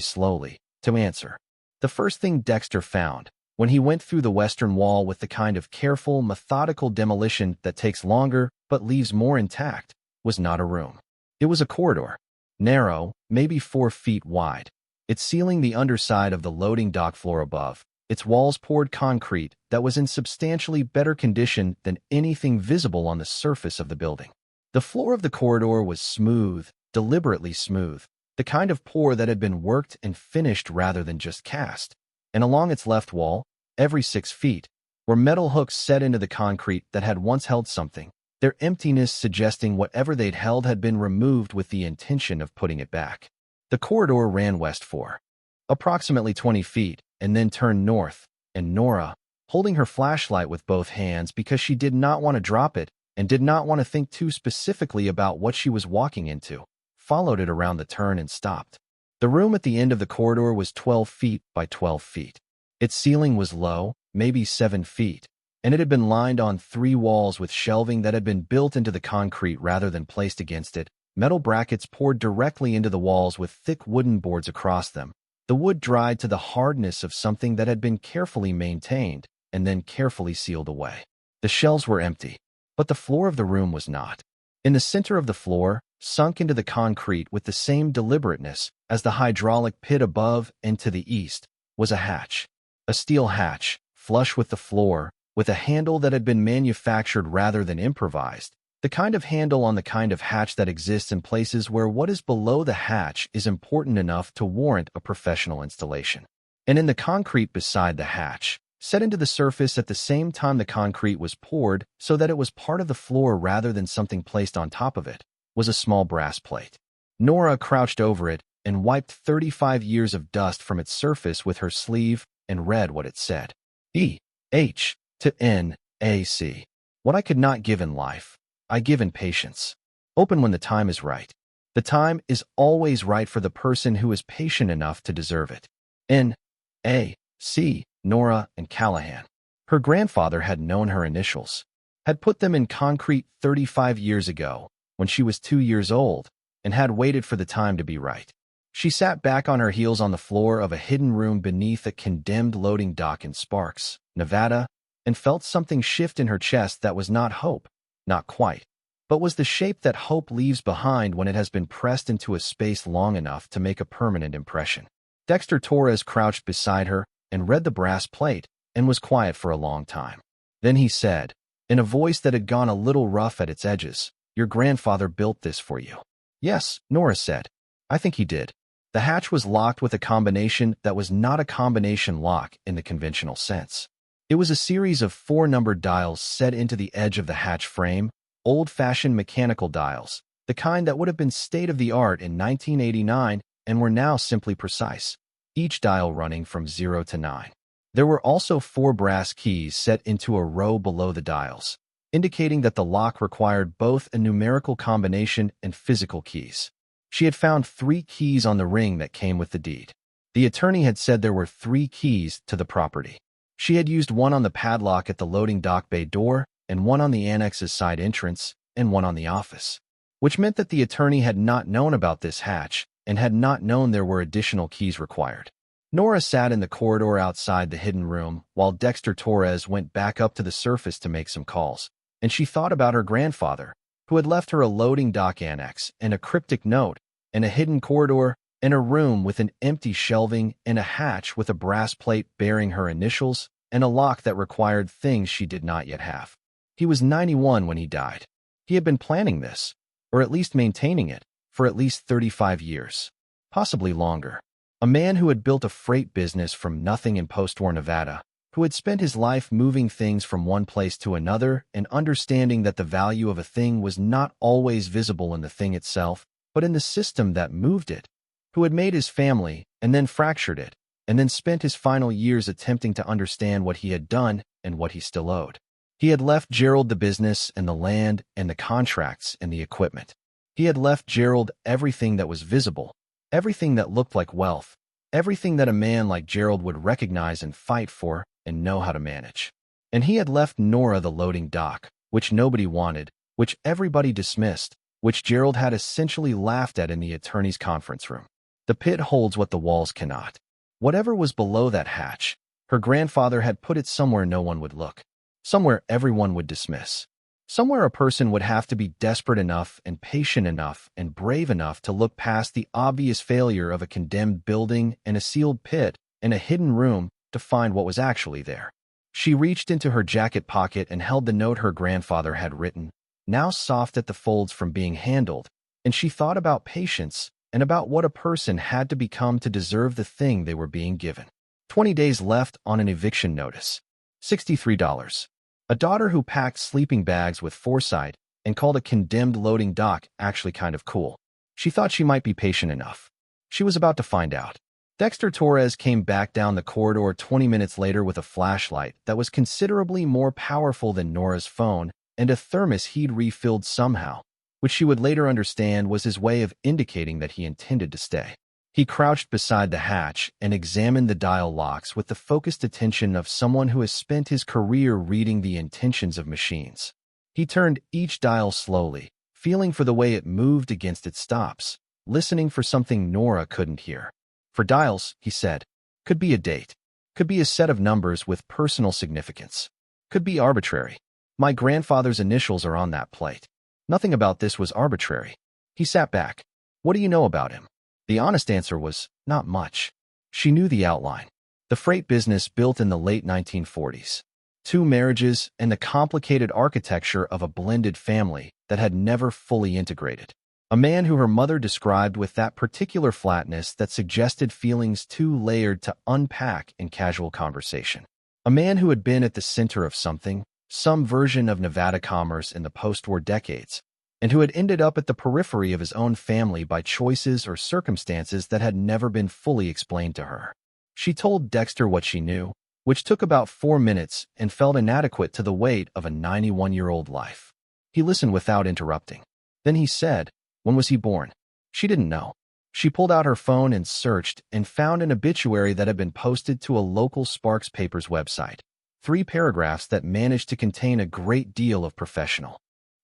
slowly, to answer. The first thing Dexter found, when he went through the western wall with the kind of careful, methodical demolition that takes longer but leaves more intact, was not a room. It was a corridor, narrow, maybe 4 feet wide, its ceiling the underside of the loading dock floor above, its walls poured concrete that was in substantially better condition than anything visible on the surface of the building. The floor of the corridor was smooth, deliberately smooth, the kind of pour that had been worked and finished rather than just cast. And along its left wall, every 6 feet, were metal hooks set into the concrete that had once held something, their emptiness suggesting whatever they'd held had been removed with the intention of putting it back. The corridor ran west for approximately 20 feet, and then turned north, and Nora, holding her flashlight with both hands because she did not want to drop it, and did not want to think too specifically about what she was walking into, followed it around the turn and stopped. The room at the end of the corridor was 12 feet by 12 feet. Its ceiling was low, maybe 7 feet, and it had been lined on 3 walls with shelving that had been built into the concrete rather than placed against it. Metal brackets poured directly into the walls with thick wooden boards across them. The wood dried to the hardness of something that had been carefully maintained and then carefully sealed away. The shelves were empty, but the floor of the room was not. In the center of the floor, sunk into the concrete with the same deliberateness as the hydraulic pit above and to the east, was a hatch. A steel hatch, flush with the floor, with a handle that had been manufactured rather than improvised. The kind of handle on the kind of hatch that exists in places where what is below the hatch is important enough to warrant a professional installation. And in the concrete beside the hatch, set into the surface at the same time the concrete was poured so that it was part of the floor rather than something placed on top of it, was a small brass plate. Nora crouched over it and wiped 35 years of dust from its surface with her sleeve and read what it said. E.H. to N.A.C. What I could not give in life, I give in patience. Open when the time is right. The time is always right for the person who is patient enough to deserve it. N.A.C. Nora and Callahan. Her grandfather had known her initials, had put them in concrete 35 years ago when she was 2 years old, and had waited for the time to be right. She sat back on her heels on the floor of a hidden room beneath a condemned loading dock in Sparks, Nevada, and felt something shift in her chest that was not hope, not quite, but was the shape that hope leaves behind when it has been pressed into a space long enough to make a permanent impression. Dexter Torres crouched beside her and read the brass plate and was quiet for a long time. Then he said, in a voice that had gone a little rough at its edges, "Your grandfather built this for you." "Yes," Nora said. "I think he did." The hatch was locked with a combination that was not a combination lock in the conventional sense. It was a series of 4 numbered dials set into the edge of the hatch frame, old-fashioned mechanical dials, the kind that would have been state-of-the-art in 1989 and were now simply precise, each dial running from 0 to 9. There were also 4 brass keys set into a row below the dials, indicating that the lock required both a numerical combination and physical keys. She had found 3 keys on the ring that came with the deed. The attorney had said there were 3 keys to the property. She had used one on the padlock at the loading dock bay door, and one on the annex's side entrance, and one on the office, which meant that the attorney had not known about this hatch and had not known there were additional keys required. Nora sat in the corridor outside the hidden room while Dexter Torres went back up to the surface to make some calls, and she thought about her grandfather, who had left her a loading dock annex and a cryptic note and a hidden corridor and a room with an empty shelving and a hatch with a brass plate bearing her initials and a lock that required things she did not yet have. He was 91 when he died. He had been planning this, or at least maintaining it, for at least 35 years, possibly longer. A man who had built a freight business from nothing in post-war Nevada, who had spent his life moving things from one place to another and understanding that the value of a thing was not always visible in the thing itself, but in the system that moved it, who had made his family and then fractured it, and then spent his final years attempting to understand what he had done and what he still owed. He had left Gerald the business and the land and the contracts and the equipment. He had left Gerald everything that was visible, everything that looked like wealth, everything that a man like Gerald would recognize and fight for and know how to manage. And he had left Nora the loading dock, which nobody wanted, which everybody dismissed, which Gerald had essentially laughed at in the attorney's conference room. The pit holds what the walls cannot. Whatever was below that hatch, her grandfather had put it somewhere no one would look, somewhere everyone would dismiss, somewhere a person would have to be desperate enough and patient enough and brave enough to look past the obvious failure of a condemned building and a sealed pit and a hidden room to find what was actually there. She reached into her jacket pocket and held the note her grandfather had written, now soft at the folds from being handled, and she thought about patience and about what a person had to become to deserve the thing they were being given. 20 days left on an eviction notice. $63. A daughter who packed sleeping bags with foresight and called a condemned loading dock actually kind of cool. She thought she might be patient enough. She was about to find out. Dexter Torres came back down the corridor 20 minutes later with a flashlight that was considerably more powerful than Nora's phone and a thermos he'd refilled somehow, which she would later understand was his way of indicating that he intended to stay. He crouched beside the hatch and examined the dial locks with the focused attention of someone who has spent his career reading the intentions of machines. He turned each dial slowly, feeling for the way it moved against its stops, listening for something Nora couldn't hear. For dials, he said, could be a date, could be a set of numbers with personal significance, could be arbitrary. My grandfather's initials are on that plate. Nothing about this was arbitrary. He sat back. What do you know about him? The honest answer was, not much. She knew the outline. The freight business built in the late 1940s. 2 marriages and the complicated architecture of a blended family that had never fully integrated. A man who her mother described with that particular flatness that suggested feelings too layered to unpack in casual conversation. A man who had been at the center of something, some version of Nevada commerce in the post-war decades, and who had ended up at the periphery of his own family by choices or circumstances that had never been fully explained to her. She told Dexter what she knew, which took about 4 minutes and felt inadequate to the weight of a 91-year-old life. He listened without interrupting. Then he said, when was he born? She didn't know. She pulled out her phone and searched and found an obituary that had been posted to a local Sparks Papers website. 3 paragraphs that managed to contain a great deal of professional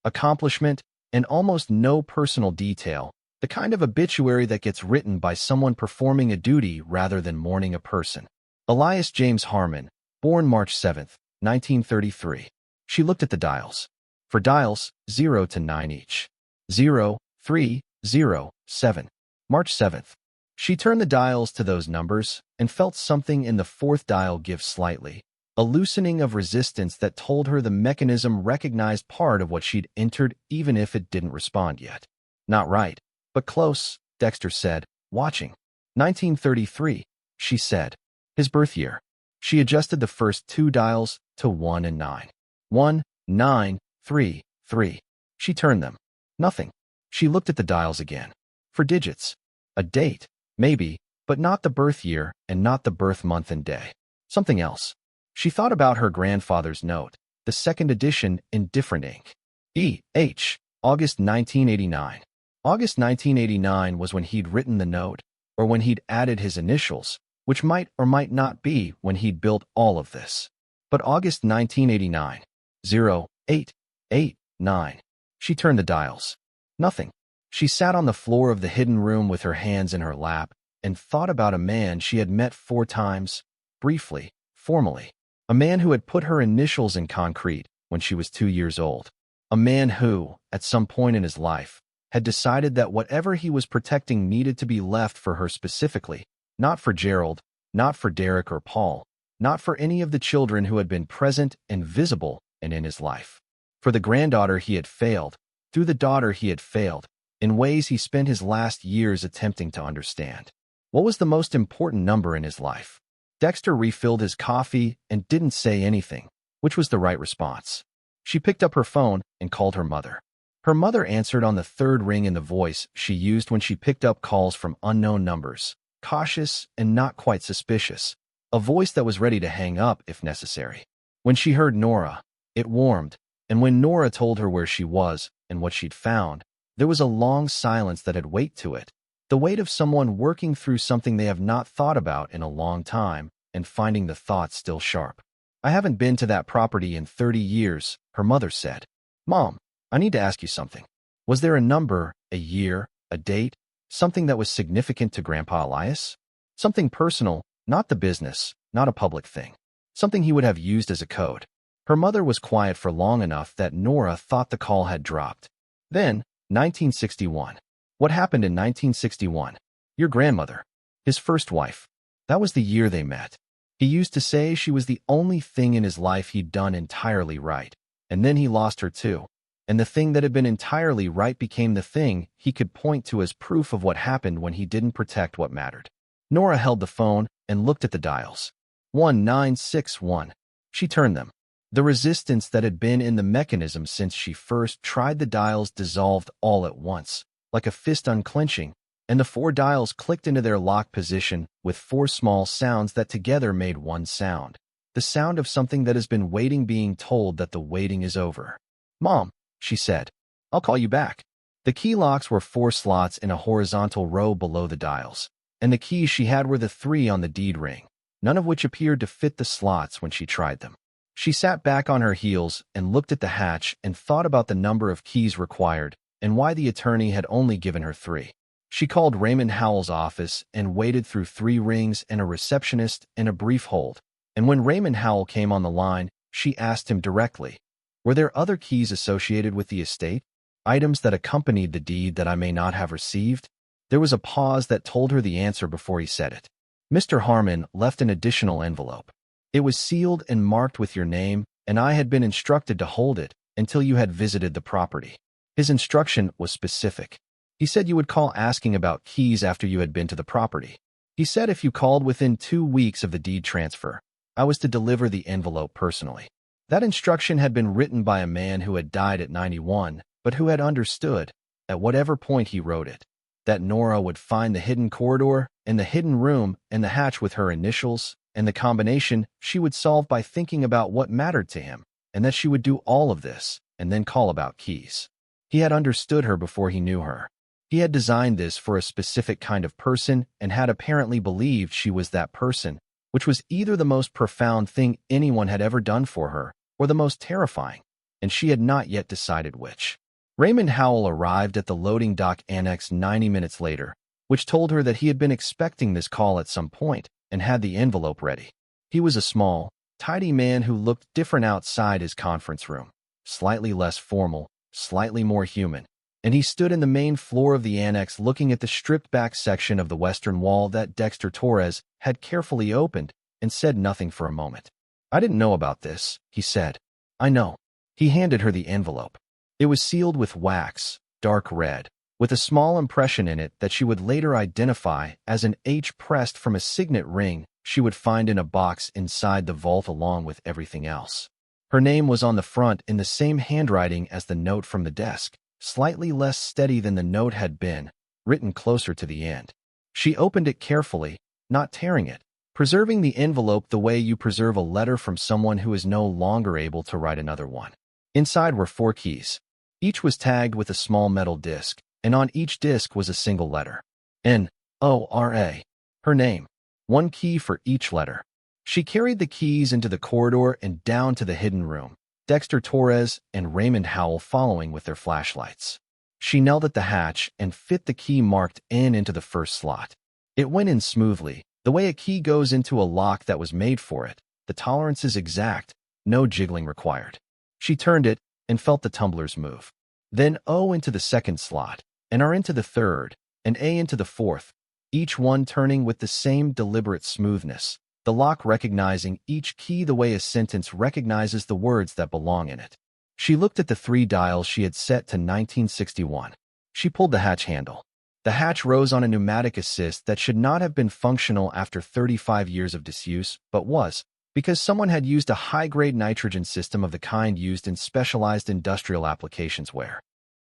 accomplishment and almost no personal detail, the kind of obituary that gets written by someone performing a duty rather than mourning a person. Elias James Harmon, born March 7, 1933. She looked at the dials. For dials, 0 to 9 each. 0, 3, 0, 7. March 7th. She turned the dials to those numbers and felt something in the 4th dial give slightly, a loosening of resistance that told her the mechanism recognized part of what she'd entered even if it didn't respond yet. Not right, but close, Dexter said, watching. 1933, she said. His birth year. She adjusted the first 2 dials to 1 and 9. 1, 9, 3, 3. She turned them. Nothing. She looked at the dials again. For digits. A date, maybe, but not the birth year and not the birth month and day. Something else. She thought about her grandfather's note, the 2nd edition in different ink. E.H. August 1989. August 1989 was when he'd written the note, or when he'd added his initials, which might or might not be when he'd built all of this. But August 1989. 0, 8, 8, 9. She turned the dials. Nothing. She sat on the floor of the hidden room with her hands in her lap and thought about a man she had met 4 times, briefly, formally. A man who had put her initials in concrete when she was 2 years old. A man who, at some point in his life, had decided that whatever he was protecting needed to be left for her specifically, not for Gerald, not for Derek or Paul, not for any of the children who had been present and visible and in his life. For the granddaughter he had failed, through the daughter he had failed, in ways he spent his last years attempting to understand. What was the most important number in his life? Dexter refilled his coffee and didn't say anything, which was the right response. She picked up her phone and called her mother. Her mother answered on the 3rd ring in the voice she used when she picked up calls from unknown numbers, cautious and not quite suspicious, a voice that was ready to hang up if necessary. When she heard Nora, it warmed, and when Nora told her where she was and what she'd found, there was a long silence that had weight to it, the weight of someone working through something they have not thought about in a long time and finding the thoughts still sharp. I haven't been to that property in 30 years, her mother said. Mom, I need to ask you something. Was there a number, a year, a date, something that was significant to Grandpa Elias? Something personal, not the business, not a public thing. Something he would have used as a code. Her mother was quiet for long enough that Nora thought the call had dropped. Then, 1961. What happened in 1961? Your grandmother. His first wife. That was the year they met. He used to say she was the only thing in his life he'd done entirely right. And then he lost her too. And the thing that had been entirely right became the thing he could point to as proof of what happened when he didn't protect what mattered. Nora held the phone and looked at the dials. 1961. She turned them. The resistance that had been in the mechanism since she first tried the dials dissolved all at once, like a fist unclenching, and the 4 dials clicked into their lock position with 4 small sounds that together made one sound. The sound of something that has been waiting, being told that the waiting is over. "Mom," she said, "I'll call you back." The key locks were 4 slots in a horizontal row below the dials, and the keys she had were the 3 on the deed ring, none of which appeared to fit the slots when she tried them. She sat back on her heels and looked at the hatch and thought about the number of keys required and why the attorney had only given her 3. She called Raymond Howell's office and waited through 3 rings and a receptionist and a brief hold. And when Raymond Howell came on the line, she asked him directly, "Were there other keys associated with the estate? Items that accompanied the deed that I may not have received?" There was a pause that told her the answer before he said it. "Mr. Harmon left an additional envelope. It was sealed and marked with your name, and I had been instructed to hold it until you had visited the property." His instruction was specific. He said you would call asking about keys after you had been to the property. He said if you called within 2 weeks of the deed transfer, I was to deliver the envelope personally. That instruction had been written by a man who had died at 91, but who had understood, at whatever point he wrote it, that Nora would find the hidden corridor and the hidden room and the hatch with her initials, and the combination she would solve by thinking about what mattered to him, and that she would do all of this and then call about keys. He had understood her before he knew her. He had designed this for a specific kind of person and had apparently believed she was that person, which was either the most profound thing anyone had ever done for her or the most terrifying, and she had not yet decided which. Raymond Howell arrived at the loading dock annex 90 minutes later, which told her that he had been expecting this call at some point and had the envelope ready. He was a small, tidy man who looked different outside his conference room, slightly less formal, slightly more human, and he stood in the main floor of the annex looking at the stripped-back section of the western wall that Dexter Torres had carefully opened and said nothing for a moment. "I didn't know about this," he said. "I know." He handed her the envelope. It was sealed with wax, dark red, with a small impression in it that she would later identify as an H pressed from a signet ring she would find in a box inside the vault along with everything else. Her name was on the front in the same handwriting as the note from the desk, slightly less steady than the note had been, written closer to the end. She opened it carefully, not tearing it, preserving the envelope the way you preserve a letter from someone who is no longer able to write another one. Inside were 4 keys. Each was tagged with a small metal disc, and on each disc was a single letter. N-O-R-A. Her name. 1 key for each letter. She carried the keys into the corridor and down to the hidden room, Dexter Torres and Raymond Howell following with their flashlights. She knelt at the hatch and fit the key marked N into the first slot. It went in smoothly, the way a key goes into a lock that was made for it. The tolerance is exact, no jiggling required. She turned it and felt the tumblers move. Then O into the second slot, and R into the third, and A into the fourth, each one turning with the same deliberate smoothness, the lock recognizing each key the way a sentence recognizes the words that belong in it. She looked at the 3 dials she had set to 1961. She pulled the hatch handle. The hatch rose on a pneumatic assist that should not have been functional after 35 years of disuse, but was, because someone had used a high-grade nitrogen system of the kind used in specialized industrial applications where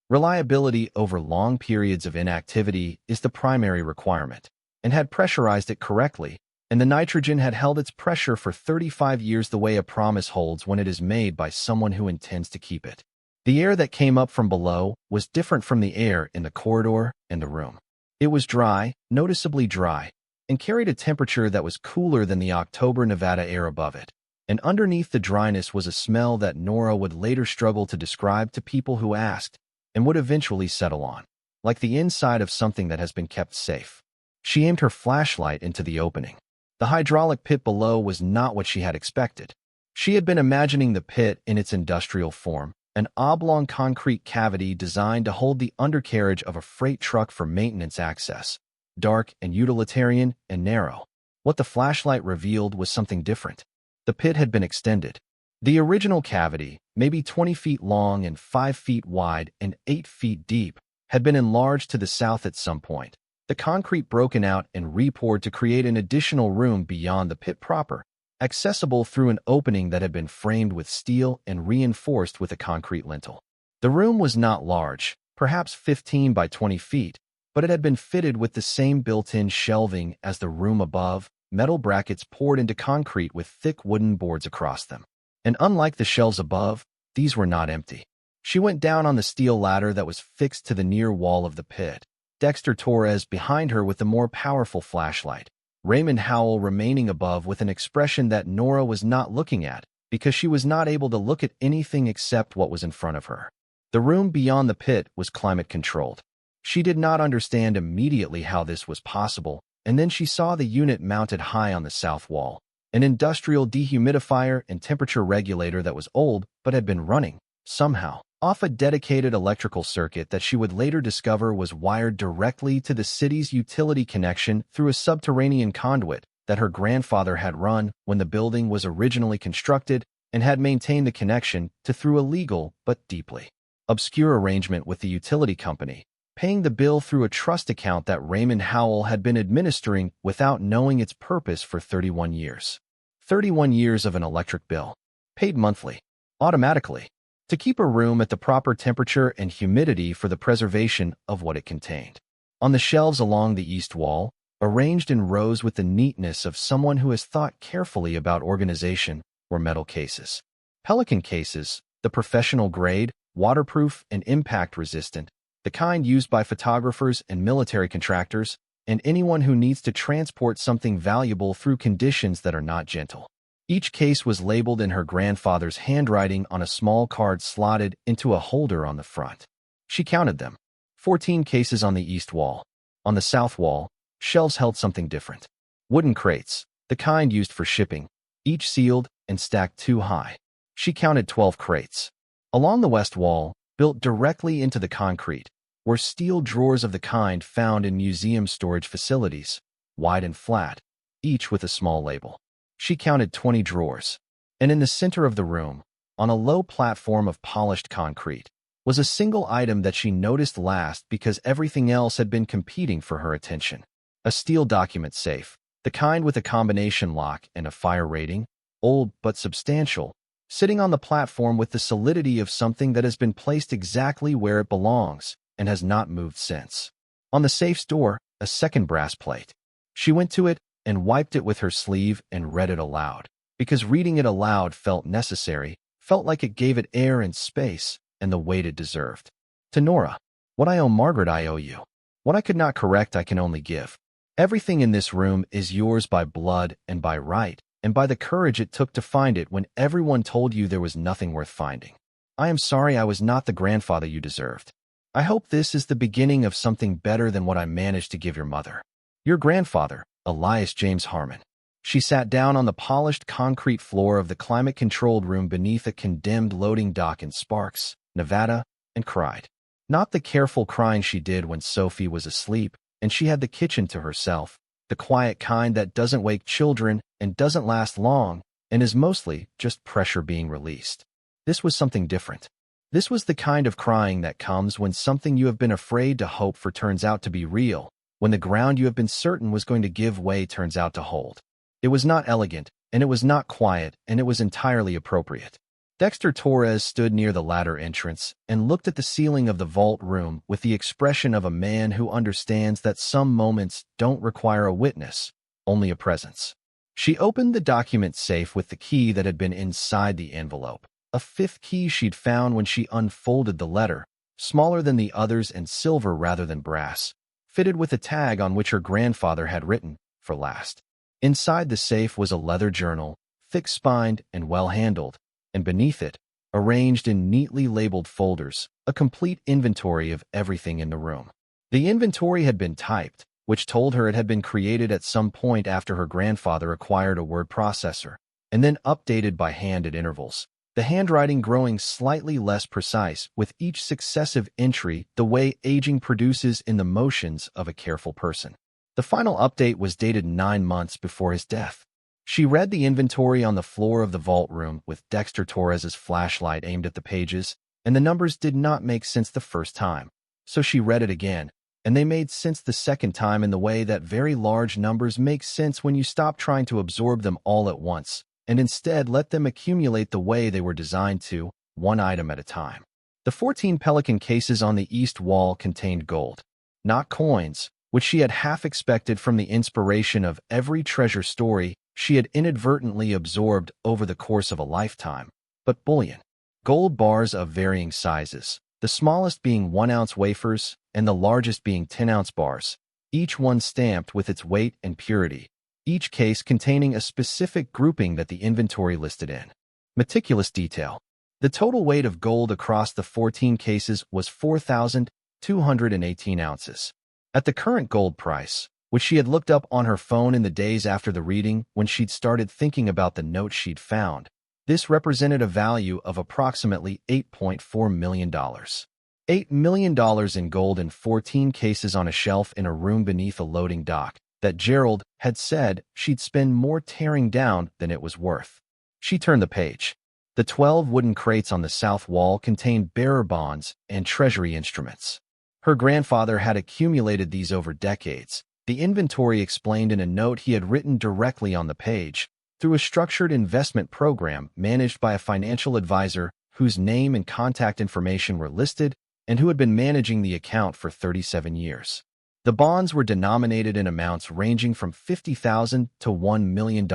reliability over long periods of inactivity is the primary requirement, and had pressurized it correctly, and the nitrogen had held its pressure for 35 years the way a promise holds when it is made by someone who intends to keep it. The air that came up from below was different from the air in the corridor and the room. It was dry, noticeably dry, and carried a temperature that was cooler than the October Nevada air above it. And underneath the dryness was a smell that Nora would later struggle to describe to people who asked, and would eventually settle on, like the inside of something that has been kept safe. She aimed her flashlight into the opening. The hydraulic pit below was not what she had expected. She had been imagining the pit in its industrial form, an oblong concrete cavity designed to hold the undercarriage of a freight truck for maintenance access, dark and utilitarian and narrow. What the flashlight revealed was something different. The pit had been extended. The original cavity, maybe 20 feet long and 5 feet wide and 8 feet deep, had been enlarged to the south at some point. The concrete broken out and repoured to create an additional room beyond the pit proper, accessible through an opening that had been framed with steel and reinforced with a concrete lintel. The room was not large, perhaps 15 by 20 feet, but it had been fitted with the same built-in shelving as the room above, metal brackets poured into concrete with thick wooden boards across them. And unlike the shelves above, these were not empty. She went down on the steel ladder that was fixed to the near wall of the pit, Dexter Torres behind her with the more powerful flashlight, Raymond Howell remaining above with an expression that Nora was not looking at because she was not able to look at anything except what was in front of her. The room beyond the pit was climate-controlled. She did not understand immediately how this was possible, and then she saw the unit mounted high on the south wall, an industrial dehumidifier and temperature regulator that was old but had been running, somehow, off a dedicated electrical circuit that she would later discover was wired directly to the city's utility connection through a subterranean conduit that her grandfather had run when the building was originally constructed and had maintained the connection to through a legal but deeply obscure arrangement with the utility company, paying the bill through a trust account that Raymond Howell had been administering without knowing its purpose for 31 years. 31 years of an electric bill, paid monthly, automatically, to keep a room at the proper temperature and humidity for the preservation of what it contained. On the shelves along the east wall, arranged in rows with the neatness of someone who has thought carefully about organization, were metal cases. Pelican cases, the professional grade, waterproof and impact-resistant, the kind used by photographers and military contractors, and anyone who needs to transport something valuable through conditions that are not gentle. Each case was labeled in her grandfather's handwriting on a small card slotted into a holder on the front. She counted them. 14 cases on the east wall. On the south wall, shelves held something different. Wooden crates, the kind used for shipping, each sealed and stacked too high. She counted 12 crates. Along the west wall, built directly into the concrete, were steel drawers of the kind found in museum storage facilities, wide and flat, each with a small label. She counted 20 drawers, and in the center of the room, on a low platform of polished concrete, was a single item that she noticed last because everything else had been competing for her attention. A steel document safe, the kind with a combination lock and a fire rating, old but substantial, sitting on the platform with the solidity of something that has been placed exactly where it belongs and has not moved since. On the safe's door, a second brass plate. She went to it and wiped it with her sleeve and read it aloud, because reading it aloud felt necessary, felt like it gave it air and space and the weight it deserved. To Nora, what I owe Margaret I owe you. What I could not correct I can only give. Everything in this room is yours by blood and by right, and by the courage it took to find it when everyone told you there was nothing worth finding. I am sorry I was not the grandfather you deserved. I hope this is the beginning of something better than what I managed to give your mother. Your grandfather, Elias James Harmon. She sat down on the polished concrete floor of the climate-controlled room beneath a condemned loading dock in Sparks, Nevada, and cried. Not the careful crying she did when Sophie was asleep and she had the kitchen to herself, the quiet kind that doesn't wake children and doesn't last long and is mostly just pressure being released. This was something different. This was the kind of crying that comes when something you have been afraid to hope for turns out to be real, when the ground you have been certain was going to give way turns out to hold. It was not elegant, and it was not quiet, and it was entirely appropriate. Dexter Torres stood near the ladder entrance and looked at the ceiling of the vault room with the expression of a man who understands that some moments don't require a witness, only a presence. She opened the document safe with the key that had been inside the envelope, a fifth key she'd found when she unfolded the letter, smaller than the others and silver rather than brass, fitted with a tag on which her grandfather had written, "For last." Inside the safe was a leather journal, thick-spined and well-handled, and beneath it, arranged in neatly labeled folders, a complete inventory of everything in the room. The inventory had been typed, which told her it had been created at some point after her grandfather acquired a word processor, and then updated by hand at intervals, the handwriting growing slightly less precise with each successive entry the way aging produces in the motions of a careful person. The final update was dated 9 months before his death. She read the inventory on the floor of the vault room with Dexter Torres's flashlight aimed at the pages, and the numbers did not make sense the first time. So she read it again, and they made sense the second time in the way that very large numbers make sense when you stop trying to absorb them all at once, and instead let them accumulate the way they were designed to, one item at a time. The 14 pelican cases on the east wall contained gold, not coins, which she had half expected from the inspiration of every treasure story she had inadvertently absorbed over the course of a lifetime, but bullion. Gold bars of varying sizes, the smallest being 1-ounce wafers and the largest being 10-ounce bars, each one stamped with its weight and purity, each case containing a specific grouping that the inventory listed in. Meticulous detail. The total weight of gold across the 14 cases was 4,218 ounces. At the current gold price, which she had looked up on her phone in the days after the reading when she'd started thinking about the note she'd found, this represented a value of approximately $8.4 million. $8 million in gold in 14 cases on a shelf in a room beneath a loading dock that Gerald had said she'd spend more tearing down than it was worth. She turned the page. The 12 wooden crates on the south wall contained bearer bonds and treasury instruments. Her grandfather had accumulated these over decades, the inventory explained in a note he had written directly on the page, through a structured investment program managed by a financial advisor whose name and contact information were listed and who had been managing the account for 37 years. The bonds were denominated in amounts ranging from $50,000 to $1 million,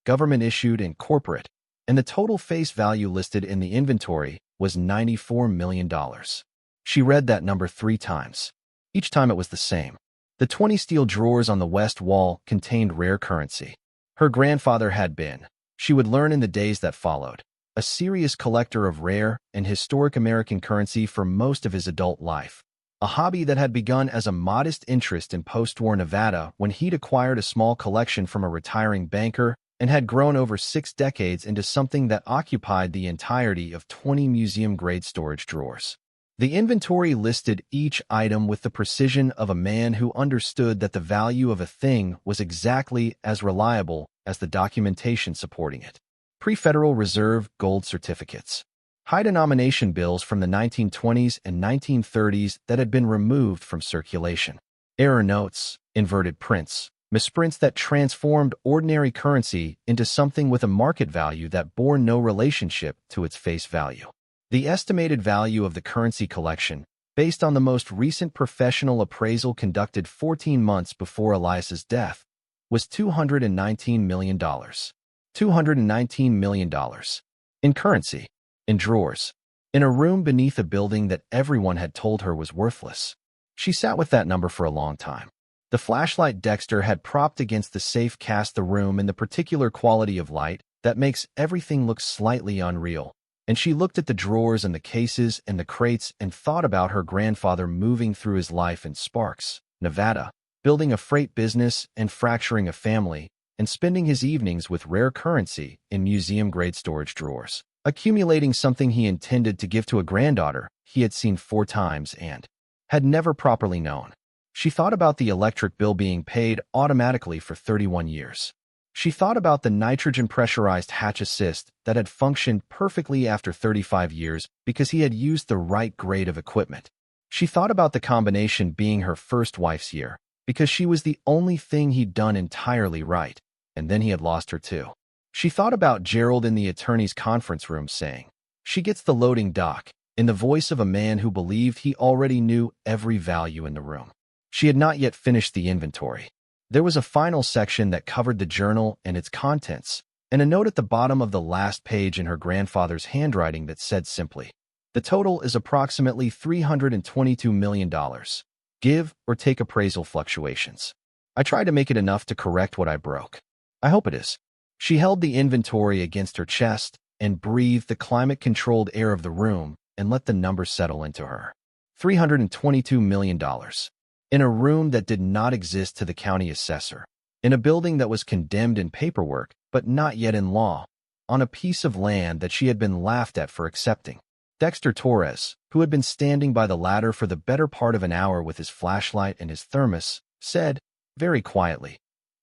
government-issued and corporate, and the total face value listed in the inventory was $94 million. She read that number 3 times. Each time it was the same. The 20 steel drawers on the west wall contained rare currency. Her grandfather had been, she would learn in the days that followed, a serious collector of rare and historic American currency for most of his adult life, a hobby that had begun as a modest interest in post-war Nevada when he'd acquired a small collection from a retiring banker and had grown over 6 decades into something that occupied the entirety of 20 museum-grade storage drawers. The inventory listed each item with the precision of a man who understood that the value of a thing was exactly as reliable as the documentation supporting it. Pre-Federal Reserve gold certificates. High-denomination bills from the 1920s and 1930s that had been removed from circulation. Error notes, inverted prints, misprints that transformed ordinary currency into something with a market value that bore no relationship to its face value. The estimated value of the currency collection, based on the most recent professional appraisal conducted 14 months before Elias's death, was $219 million. $219 million. In currency. In drawers. In a room beneath a building that everyone had told her was worthless. She sat with that number for a long time. The flashlight Dexter had propped against the safe cast the room in the particular quality of light that makes everything look slightly unreal. And she looked at the drawers and the cases and the crates and thought about her grandfather moving through his life in Sparks, Nevada, building a freight business and fracturing a family, and spending his evenings with rare currency in museum-grade storage drawers, accumulating something he intended to give to a granddaughter he had seen 4 times and had never properly known. She thought about the electric bill being paid automatically for 31 years. She thought about the nitrogen-pressurized hatch assist that had functioned perfectly after 35 years because he had used the right grade of equipment. She thought about the combination being her first wife's year because she was the only thing he'd done entirely right, and then he had lost her too. She thought about Gerald in the attorney's conference room saying, "She gets the loading dock," in the voice of a man who believed he already knew every value in the room. She had not yet finished the inventory. There was a final section that covered the journal and its contents, and a note at the bottom of the last page in her grandfather's handwriting that said simply, "The total is approximately $322 million. Give or take appraisal fluctuations. I tried to make it enough to correct what I broke. I hope it is." She held the inventory against her chest and breathed the climate-controlled air of the room and let the number settle into her. $322 million. In a room that did not exist to the county assessor, in a building that was condemned in paperwork but not yet in law, on a piece of land that she had been laughed at for accepting. Dexter Torres, who had been standing by the ladder for the better part of an hour with his flashlight and his thermos, said, very quietly,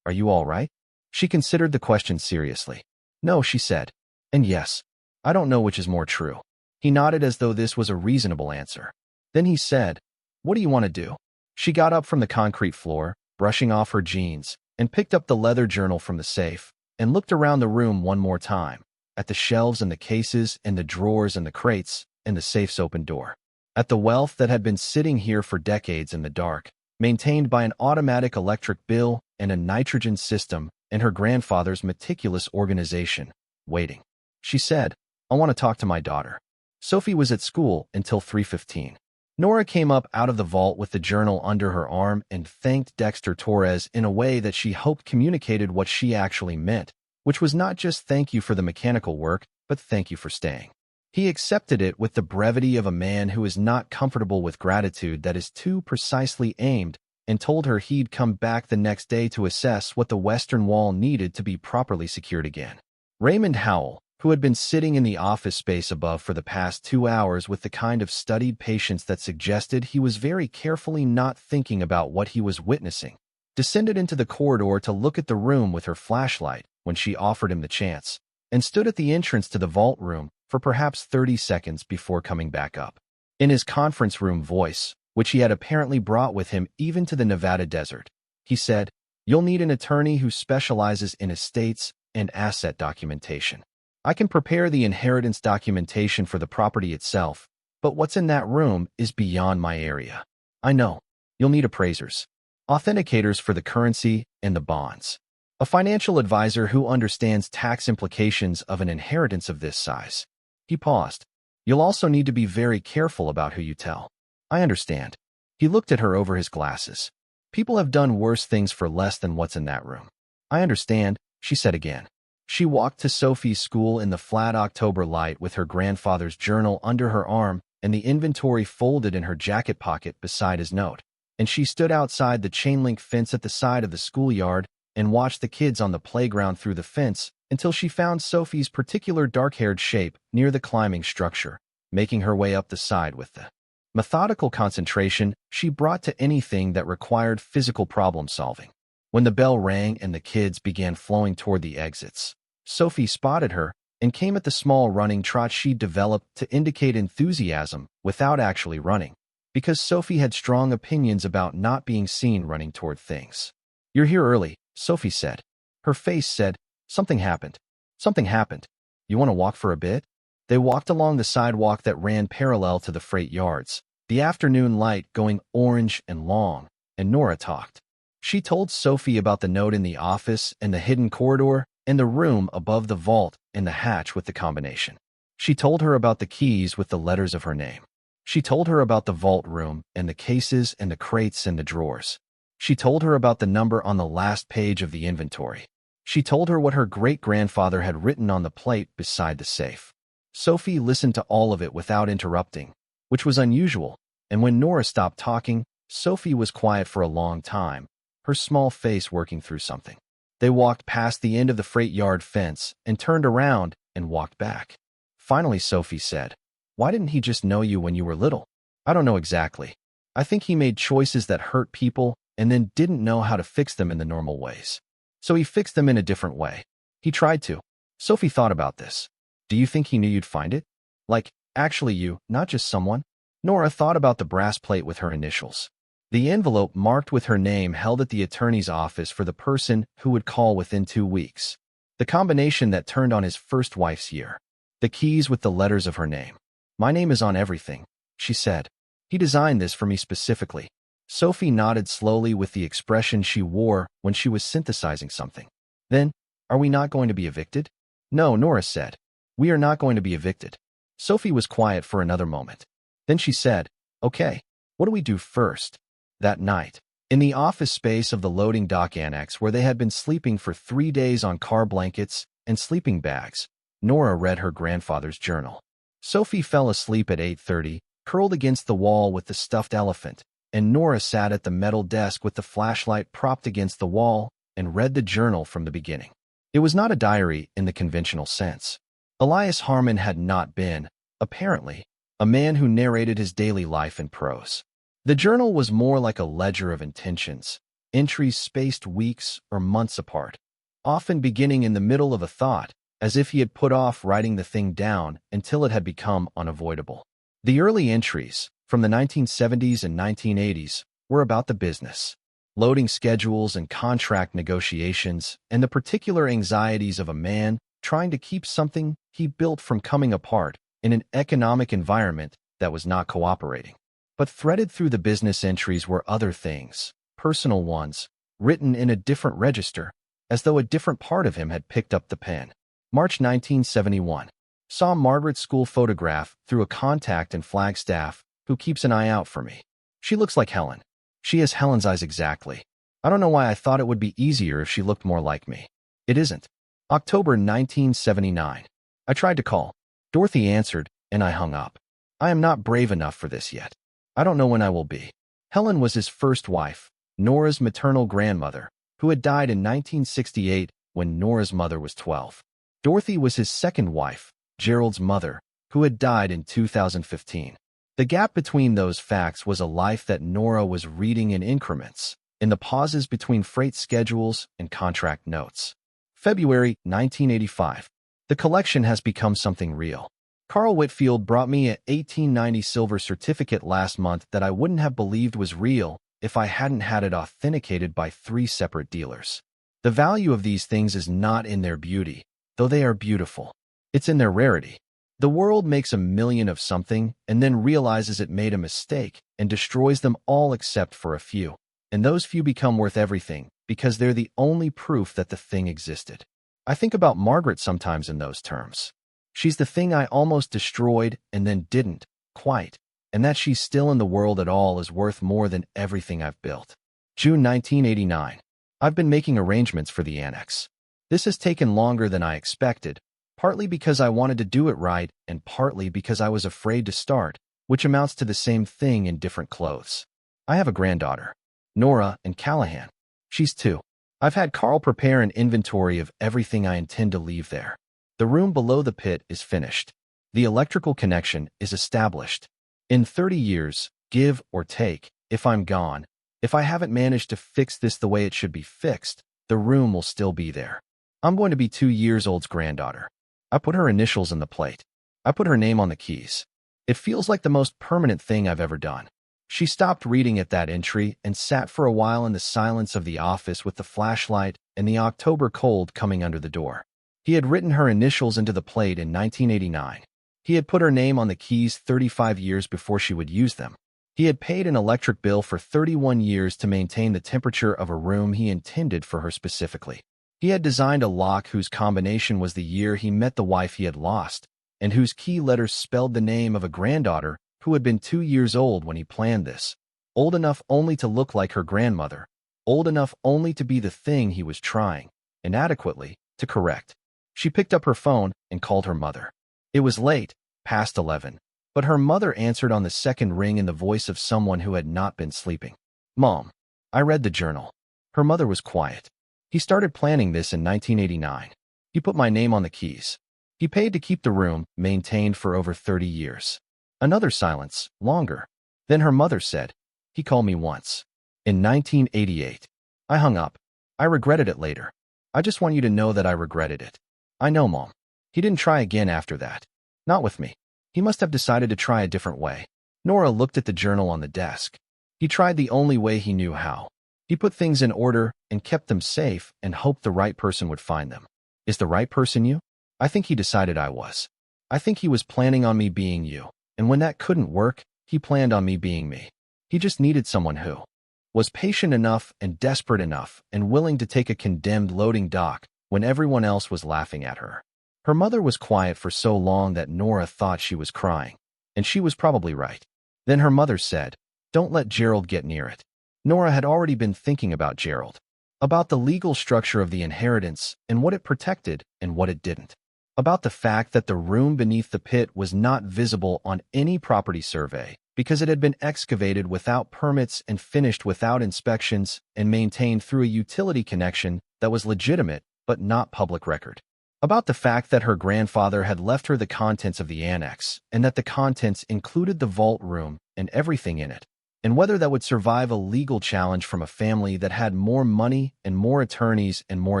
"Are you all right?" She considered the question seriously. "No," she said. "And yes. I don't know which is more true." He nodded as though this was a reasonable answer. Then he said, "What do you want to do?" She got up from the concrete floor, brushing off her jeans, and picked up the leather journal from the safe, and looked around the room one more time, at the shelves and the cases and the drawers and the crates and the safe's open door. At the wealth that had been sitting here for decades in the dark, maintained by an automatic electric bill and a nitrogen system and her grandfather's meticulous organization, waiting. She said, "I want to talk to my daughter." Sophie was at school until 3:15. Nora came up out of the vault with the journal under her arm and thanked Dexter Torres in a way that she hoped communicated what she actually meant, which was not just thank you for the mechanical work, but thank you for staying. He accepted it with the brevity of a man who is not comfortable with gratitude that is too precisely aimed, and told her he'd come back the next day to assess what the western wall needed to be properly secured again. Raymond Howell, who had been sitting in the office space above for the past 2 hours with the kind of studied patience that suggested he was very carefully not thinking about what he was witnessing, descended into the corridor to look at the room with her flashlight when she offered him the chance, and stood at the entrance to the vault room for perhaps 30 seconds before coming back up. In his conference room voice, which he had apparently brought with him even to the Nevada desert, he said, "You'll need an attorney who specializes in estates and asset documentation. I can prepare the inheritance documentation for the property itself, but what's in that room is beyond my area. I know. You'll need appraisers, authenticators for the currency and the bonds, a financial advisor who understands tax implications of an inheritance of this size." He paused. "You'll also need to be very careful about who you tell." "I understand." He looked at her over his glasses. "People have done worse things for less than what's in that room." "I understand," she said again. She walked to Sophie's school in the flat October light with her grandfather's journal under her arm and the inventory folded in her jacket pocket beside his note, and she stood outside the chain-link fence at the side of the schoolyard and watched the kids on the playground through the fence until she found Sophie's particular dark-haired shape near the climbing structure, making her way up the side with the methodical concentration she brought to anything that required physical problem-solving. When the bell rang and the kids began flowing toward the exits, Sophie spotted her and came at the small running trot she'd developed to indicate enthusiasm without actually running, because Sophie had strong opinions about not being seen running toward things. "You're here early," Sophie said. Her face said, "Something happened. Something happened. You want to walk for a bit?" They walked along the sidewalk that ran parallel to the freight yards, the afternoon light going orange and long, and Nora talked. She told Sophie about the note in the office and the hidden corridor and the room above the vault and the hatch with the combination. She told her about the keys with the letters of her name. She told her about the vault room and the cases and the crates and the drawers. She told her about the number on the last page of the inventory. She told her what her great-grandfather had written on the plate beside the safe. Sophie listened to all of it without interrupting, which was unusual, and when Nora stopped talking, Sophie was quiet for a long time, her small face working through something. They walked past the end of the freight yard fence and turned around and walked back. Finally, Sophie said, "Why didn't he just know you when you were little?" "I don't know exactly. I think he made choices that hurt people and then didn't know how to fix them in the normal ways. So he fixed them in a different way. He tried to." Sophie thought about this. "Do you think he knew you'd find it? Like, actually you, not just someone?" Nora thought about the brass plate with her initials. The envelope marked with her name held at the attorney's office for the person who would call within 2 weeks. The combination that turned on his first wife's year. The keys with the letters of her name. "My name is on everything," she said. "He designed this for me specifically." Sophie nodded slowly with the expression she wore when she was synthesizing something. "Then, are we not going to be evicted?" "No," Nora said. "We are not going to be evicted." Sophie was quiet for another moment. Then she said, "Okay, what do we do first?" That night, in the office space of the loading dock annex where they had been sleeping for 3 days on car blankets and sleeping bags, Nora read her grandfather's journal. Sophie fell asleep at 8:30, curled against the wall with the stuffed elephant, and Nora sat at the metal desk with the flashlight propped against the wall and read the journal from the beginning. It was not a diary in the conventional sense. Elias Harmon had not been, apparently, a man who narrated his daily life in prose. The journal was more like a ledger of intentions, entries spaced weeks or months apart, often beginning in the middle of a thought, as if he had put off writing the thing down until it had become unavoidable. The early entries, from the 1970s and 1980s, were about the business, loading schedules and contract negotiations, and the particular anxieties of a man trying to keep something he built from coming apart in an economic environment that was not cooperating. But threaded through the business entries were other things, personal ones, written in a different register, as though a different part of him had picked up the pen. March 1971. Saw Margaret's school photograph through a contact in Flagstaff who keeps an eye out for me. She looks like Helen. She has Helen's eyes exactly. I don't know why I thought it would be easier if she looked more like me. It isn't. October 1979. I tried to call. Dorothy answered, and I hung up. I am not brave enough for this yet. I don't know when I will be. Helen was his first wife, Nora's maternal grandmother, who had died in 1968 when Nora's mother was 12. Dorothy was his second wife, Gerald's mother, who had died in 2015. The gap between those facts was a life that Nora was reading in increments, in the pauses between freight schedules and contract notes. February 1985. The collection has become something real. Carl Whitfield brought me an 1890 silver certificate last month that I wouldn't have believed was real if I hadn't had it authenticated by 3 separate dealers. The value of these things is not in their beauty, though they are beautiful. It's in their rarity. The world makes a million of something and then realizes it made a mistake and destroys them all except for a few. And those few become worth everything because they're the only proof that the thing existed. I think about Margaret sometimes in those terms. She's the thing I almost destroyed and then didn't, quite, and that she's still in the world at all is worth more than everything I've built. June 1989. I've been making arrangements for the annex. This has taken longer than I expected, partly because I wanted to do it right and partly because I was afraid to start, which amounts to the same thing in different clothes. I have a granddaughter, Nora Callahan. She's 2. I've had Carl prepare an inventory of everything I intend to leave there. The room below the pit is finished. The electrical connection is established. In 30 years, give or take, if I'm gone, if I haven't managed to fix this the way it should be fixed, the room will still be there. I'm going to be 2 years old's granddaughter. I put her initials in the plate. I put her name on the keys. It feels like the most permanent thing I've ever done. She stopped reading at that entry and sat for a while in the silence of the office with the flashlight and the October cold coming under the door. He had written her initials into the plate in 1989. He had put her name on the keys 35 years before she would use them. He had paid an electric bill for 31 years to maintain the temperature of a room he intended for her specifically. He had designed a lock whose combination was the year he met the wife he had lost, and whose key letters spelled the name of a granddaughter who had been 2 years old when he planned this, old enough only to look like her grandmother, old enough only to be the thing he was trying, inadequately, to correct. She picked up her phone and called her mother. It was late, past 11, but her mother answered on the second ring in the voice of someone who had not been sleeping. Mom. I read the journal. Her mother was quiet. He started planning this in 1989. He put my name on the keys. He paid to keep the room maintained for over 30 years. Another silence, longer. Then her mother said, he called me once. In 1988. I hung up. I regretted it later. I just want you to know that I regretted it. I know, Mom. He didn't try again after that. Not with me. He must have decided to try a different way. Nora looked at the journal on the desk. He tried the only way he knew how. He put things in order and kept them safe and hoped the right person would find them. Is the right person you? I think he decided I was. I think he was planning on me being you. And when that couldn't work, he planned on me being me. He just needed someone who was patient enough and desperate enough and willing to take a condemned loading dock when everyone else was laughing at her. Her mother was quiet for so long that Nora thought she was crying, and she was probably right. Then her mother said, don't let Gerald get near it. Nora had already been thinking about Gerald, about the legal structure of the inheritance and what it protected and what it didn't, about the fact that the room beneath the pit was not visible on any property survey because it had been excavated without permits and finished without inspections and maintained through a utility connection that was legitimate but not public record, about the fact that her grandfather had left her the contents of the annex and that the contents included the vault room and everything in it, and whether that would survive a legal challenge from a family that had more money and more attorneys and more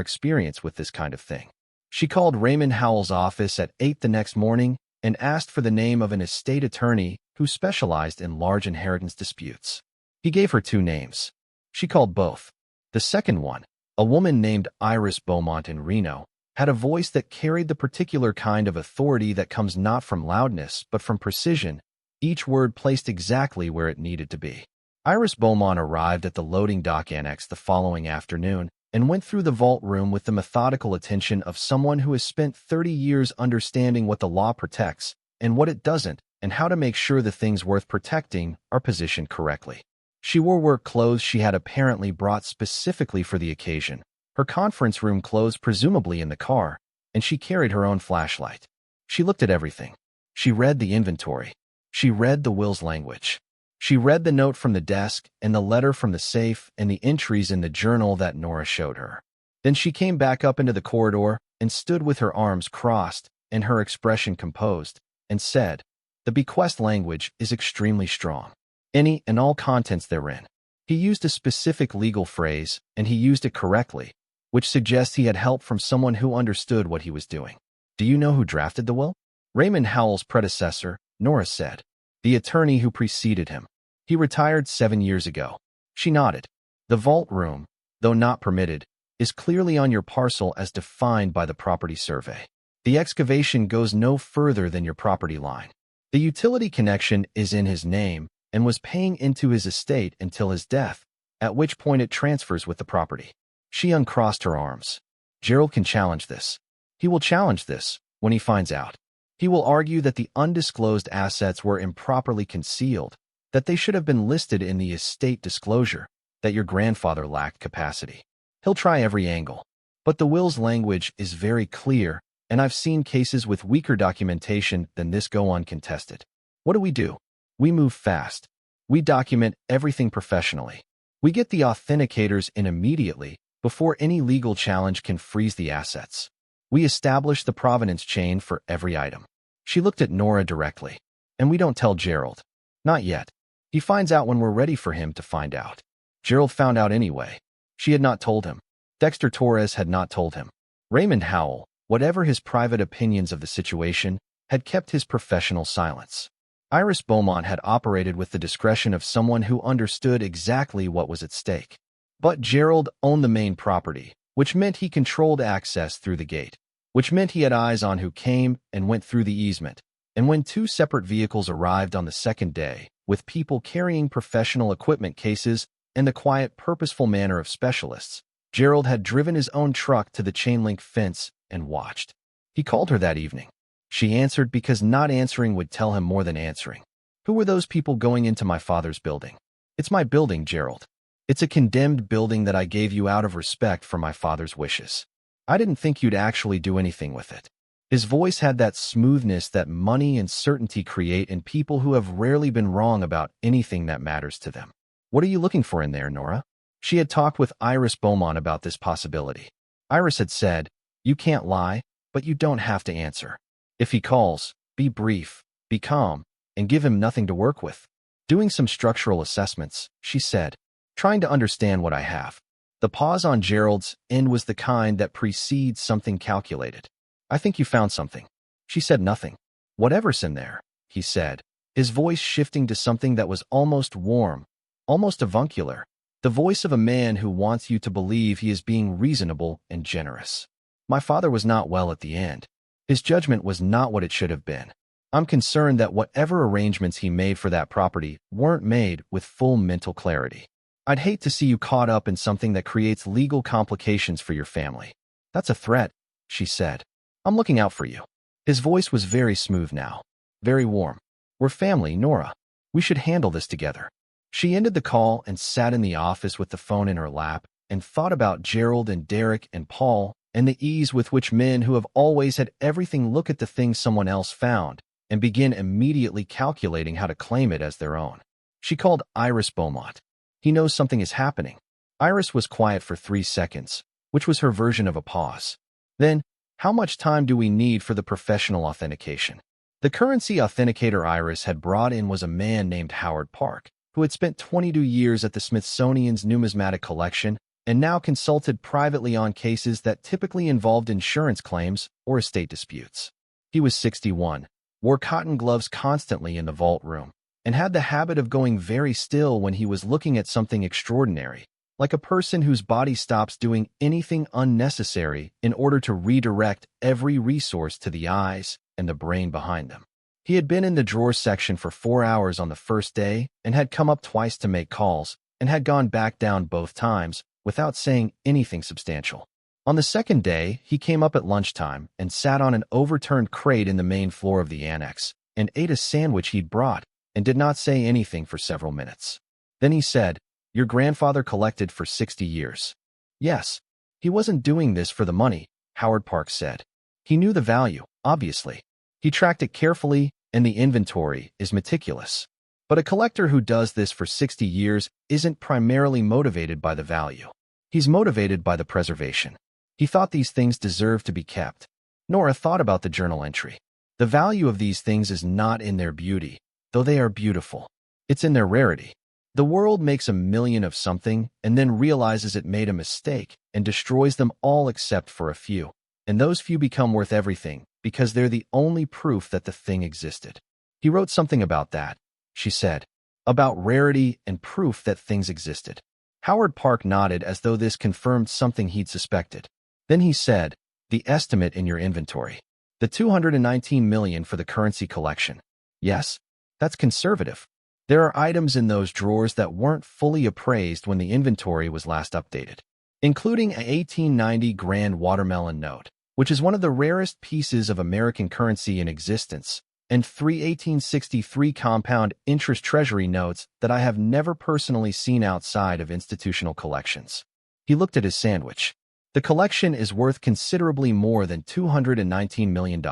experience with this kind of thing. She called Raymond Howell's office at 8 the next morning and asked for the name of an estate attorney who specialized in large inheritance disputes. He gave her 2 names. She called both. The second one, a woman named Iris Beaumont in Reno, had a voice that carried the particular kind of authority that comes not from loudness but from precision, each word placed exactly where it needed to be. Iris Beaumont arrived at the loading dock annex the following afternoon and went through the vault room with the methodical attention of someone who has spent 30 years understanding what the law protects and what it doesn't, and how to make sure the things worth protecting are positioned correctly. She wore work clothes she had apparently brought specifically for the occasion, her conference room clothes presumably in the car, and she carried her own flashlight. She looked at everything. She read the inventory. She read the will's language. She read the note from the desk and the letter from the safe and the entries in the journal that Nora showed her. Then she came back up into the corridor and stood with her arms crossed and her expression composed, and said, "The bequest language is extremely strong. Any and all contents therein." He used a specific legal phrase, and he used it correctly, which suggests he had help from someone who understood what he was doing. "Do you know who drafted the will?" "Raymond Howell's predecessor," Nora said. "The attorney who preceded him. He retired 7 years ago." She nodded. "The vault room, though not permitted, is clearly on your parcel as defined by the property survey. The excavation goes no further than your property line. The utility connection is in his name and was paying into his estate until his death, at which point it transfers with the property." She uncrossed her arms. "Gerald can challenge this. He will challenge this when he finds out. He will argue that the undisclosed assets were improperly concealed, that they should have been listed in the estate disclosure, that your grandfather lacked capacity. He'll try every angle. But the will's language is very clear, and I've seen cases with weaker documentation than this go uncontested. What do? We move fast. We document everything professionally. We get the authenticators in immediately, before any legal challenge can freeze the assets. We establish the provenance chain for every item." She looked at Nora directly. "And we don't tell Gerald. Not yet. He finds out when we're ready for him to find out." Gerald found out anyway. She had not told him. Dexter Torres had not told him. Raymond Howell, whatever his private opinions of the situation, had kept his professional silence. Iris Beaumont had operated with the discretion of someone who understood exactly what was at stake. But Gerald owned the main property, which meant he controlled access through the gate, which meant he had eyes on who came and went through the easement. And when 2 separate vehicles arrived on the second day, with people carrying professional equipment cases and the quiet, purposeful manner of specialists, Gerald had driven his own truck to the chain-link fence and watched. He called her that evening. She answered because not answering would tell him more than answering. "Who were those people going into my father's building?" "It's my building, Gerald. It's a condemned building that I gave you out of respect for my father's wishes. I didn't think you'd actually do anything with it." His voice had that smoothness that money and certainty create in people who have rarely been wrong about anything that matters to them. "What are you looking for in there, Nora?" She had talked with Iris Beaumont about this possibility. Iris had said, "You can't lie, but you don't have to answer. If he calls, be brief, be calm, and give him nothing to work with." "Doing some structural assessments," she said, "trying to understand what I have." The pause on Gerald's end was the kind that precedes something calculated. "I think you found something." She said nothing. "Whatever's in there," he said, his voice shifting to something that was almost warm, almost avuncular, the voice of a man who wants you to believe he is being reasonable and generous. "My father was not well at the end. His judgment was not what it should have been. I'm concerned that whatever arrangements he made for that property weren't made with full mental clarity. I'd hate to see you caught up in something that creates legal complications for your family." "That's a threat," she said. "I'm looking out for you." His voice was very smooth now, very warm. "We're family, Nora. We should handle this together." She ended the call and sat in the office with the phone in her lap and thought about Gerald and Derek and Paul and the ease with which men who have always had everything look at the things someone else found and begin immediately calculating how to claim it as their own. She called Iris Beaumont. "He knows something is happening." Iris was quiet for 3 seconds, which was her version of a pause. Then, "How much time do we need for the professional authentication?" The currency authenticator Iris had brought in was a man named Howard Park, who had spent 22 years at the Smithsonian's numismatic collection and now consulted privately on cases that typically involved insurance claims or estate disputes. He was 61, wore cotton gloves constantly in the vault room, and had the habit of going very still when he was looking at something extraordinary, like a person whose body stops doing anything unnecessary in order to redirect every resource to the eyes and the brain behind them. He had been in the drawer section for 4 hours on the first day and had come up twice to make calls and had gone back down both times, without saying anything substantial. On the second day, he came up at lunchtime and sat on an overturned crate in the main floor of the annex and ate a sandwich he'd brought and did not say anything for several minutes. Then he said, "Your grandfather collected for 60 years. Yes. He wasn't doing this for the money," Howard Parks said. He knew the value, obviously. He tracked it carefully, and the inventory is meticulous. But a collector who does this for 60 years isn't primarily motivated by the value. He's motivated by the preservation. He thought these things deserved to be kept. Nora thought about the journal entry. The value of these things is not in their beauty, though they are beautiful. It's in their rarity. The world makes 1,000,000 of something and then realizes it made a mistake and destroys them all except for a few. And those few become worth everything because they're the only proof that the thing existed. He wrote something about that, she said, about rarity and proof that things existed. Howard Park nodded as though this confirmed something he'd suspected. Then he said, "The estimate in your inventory. The 219 million for the currency collection. Yes, that's conservative. There are items in those drawers that weren't fully appraised when the inventory was last updated, including a 1890 grand watermelon note, which is one of the rarest pieces of American currency in existence, and 3 1863 compound interest treasury notes that I have never personally seen outside of institutional collections." He looked at his sandwich. The collection is worth considerably more than $219 million,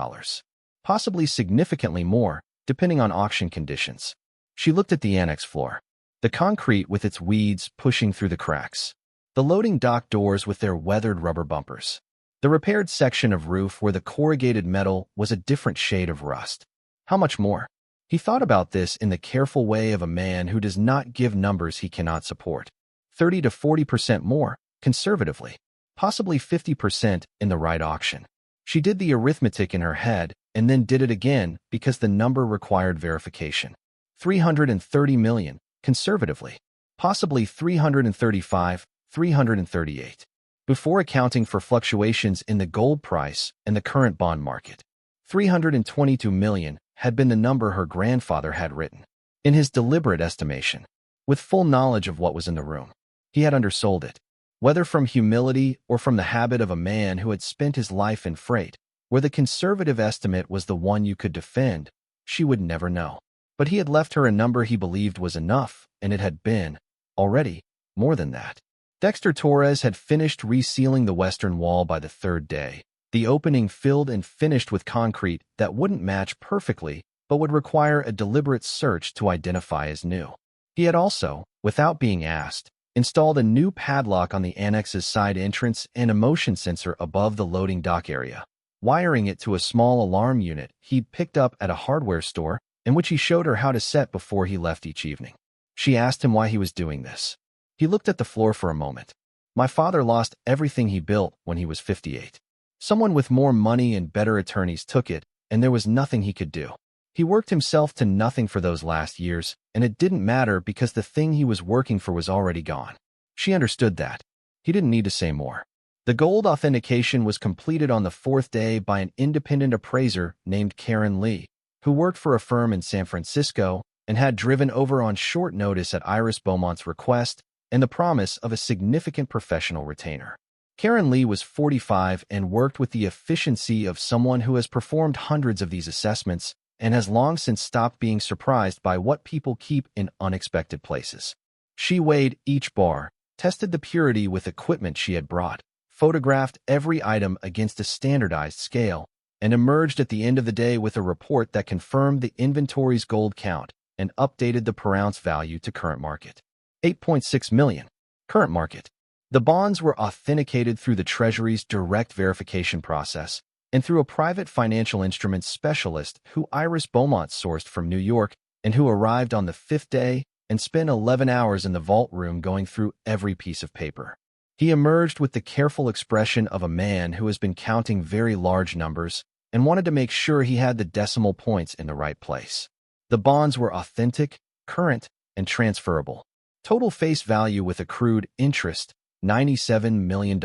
possibly significantly more, depending on auction conditions. She looked at the annex floor, the concrete with its weeds pushing through the cracks, the loading dock doors with their weathered rubber bumpers, the repaired section of roof where the corrugated metal was a different shade of rust. How much more? He thought about this in the careful way of a man who does not give numbers he cannot support. 30 to 40% more, conservatively. Possibly 50% in the right auction. She did the arithmetic in her head and then did it again because the number required verification. 330 million, conservatively. Possibly 335, 338. Before accounting for fluctuations in the gold price and the current bond market. 322 million had been the number her grandfather had written. In his deliberate estimation, with full knowledge of what was in the room, he had undersold it. Whether from humility or from the habit of a man who had spent his life in freight, where the conservative estimate was the one you could defend, she would never know. But he had left her a number he believed was enough, and it had been, already, more than that. Dexter Torres had finished resealing the western wall by the third day, the opening filled and finished with concrete that wouldn't match perfectly, but would require a deliberate search to identify as new. He had also, without being asked, installed a new padlock on the annex's side entrance and a motion sensor above the loading dock area, wiring it to a small alarm unit he'd picked up at a hardware store and which he showed her how to set before he left each evening. She asked him why he was doing this. He looked at the floor for a moment. "My father lost everything he built when he was 58. Someone with more money and better attorneys took it, and there was nothing he could do. He worked himself to nothing for those last years, and it didn't matter because the thing he was working for was already gone." She understood that. He didn't need to say more. The gold authentication was completed on the fourth day by an independent appraiser named Karen Lee, who worked for a firm in San Francisco and had driven over on short notice at Iris Beaumont's request and the promise of a significant professional retainer. Karen Lee was 45 and worked with the efficiency of someone who has performed hundreds of these assessments and has long since stopped being surprised by what people keep in unexpected places. She weighed each bar, tested the purity with equipment she had brought, photographed every item against a standardized scale, and emerged at the end of the day with a report that confirmed the inventory's gold count and updated the per ounce value to current market. 8.6 million. Current market. The bonds were authenticated through the Treasury's direct verification process and through a private financial instruments specialist who Iris Beaumont sourced from New York and who arrived on the fifth day and spent 11 hours in the vault room going through every piece of paper. He emerged with the careful expression of a man who has been counting very large numbers and wanted to make sure he had the decimal points in the right place. The bonds were authentic, current, and transferable. Total face value with accrued interest, $97 million.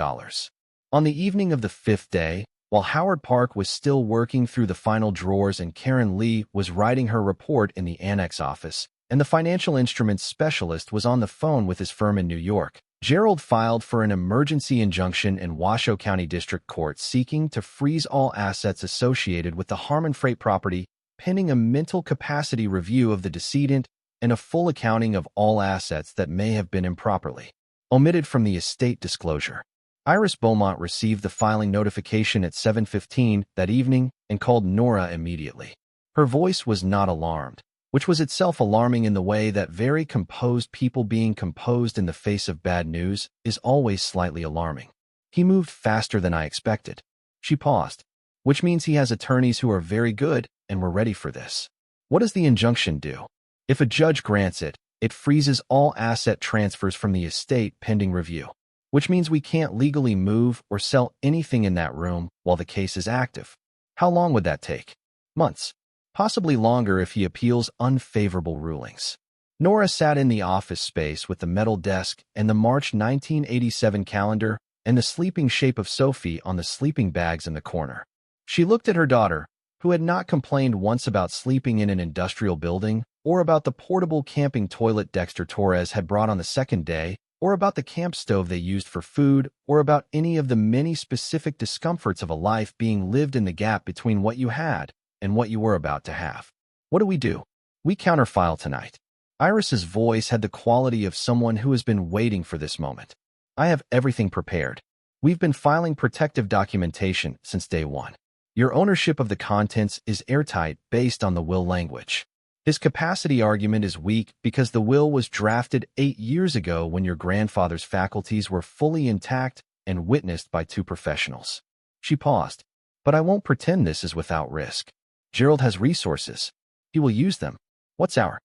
On the evening of the fifth day, while Howard Park was still working through the final drawers and Karen Lee was writing her report in the annex office, and the financial instruments specialist was on the phone with his firm in New York, Gerald filed for an emergency injunction in Washoe County District Court seeking to freeze all assets associated with the Harmon freight property, pending a mental capacity review of the decedent and a full accounting of all assets that may have been improperly omitted from the estate disclosure. Iris Beaumont received the filing notification at 7:15 that evening and called Nora immediately. Her voice was not alarmed, which was itself alarming in the way that very composed people being composed in the face of bad news is always slightly alarming. He moved faster than I expected. She paused, which means he has attorneys who are very good and were ready for this. What does the injunction do? If a judge grants it, it freezes all asset transfers from the estate pending review, which means we can't legally move or sell anything in that room while the case is active. How long would that take? Months. Possibly longer if he appeals unfavorable rulings. Nora sat in the office space with the metal desk and the March 1987 calendar and the sleeping shape of Sophie on the sleeping bags in the corner. She looked at her daughter, who had not complained once about sleeping in an industrial building, or about the portable camping toilet Dexter Torres had brought on the second day, or about the camp stove they used for food, or about any of the many specific discomforts of a life being lived in the gap between what you had and what you were about to have. What do? We counterfile tonight. Iris's voice had the quality of someone who has been waiting for this moment. I have everything prepared. We've been filing protective documentation since day one. Your ownership of the contents is airtight based on the will language. His capacity argument is weak because the will was drafted 8 years ago when your grandfather's faculties were fully intact and witnessed by 2 professionals. She paused. But I won't pretend this is without risk. Gerald has resources. He will use them. What's our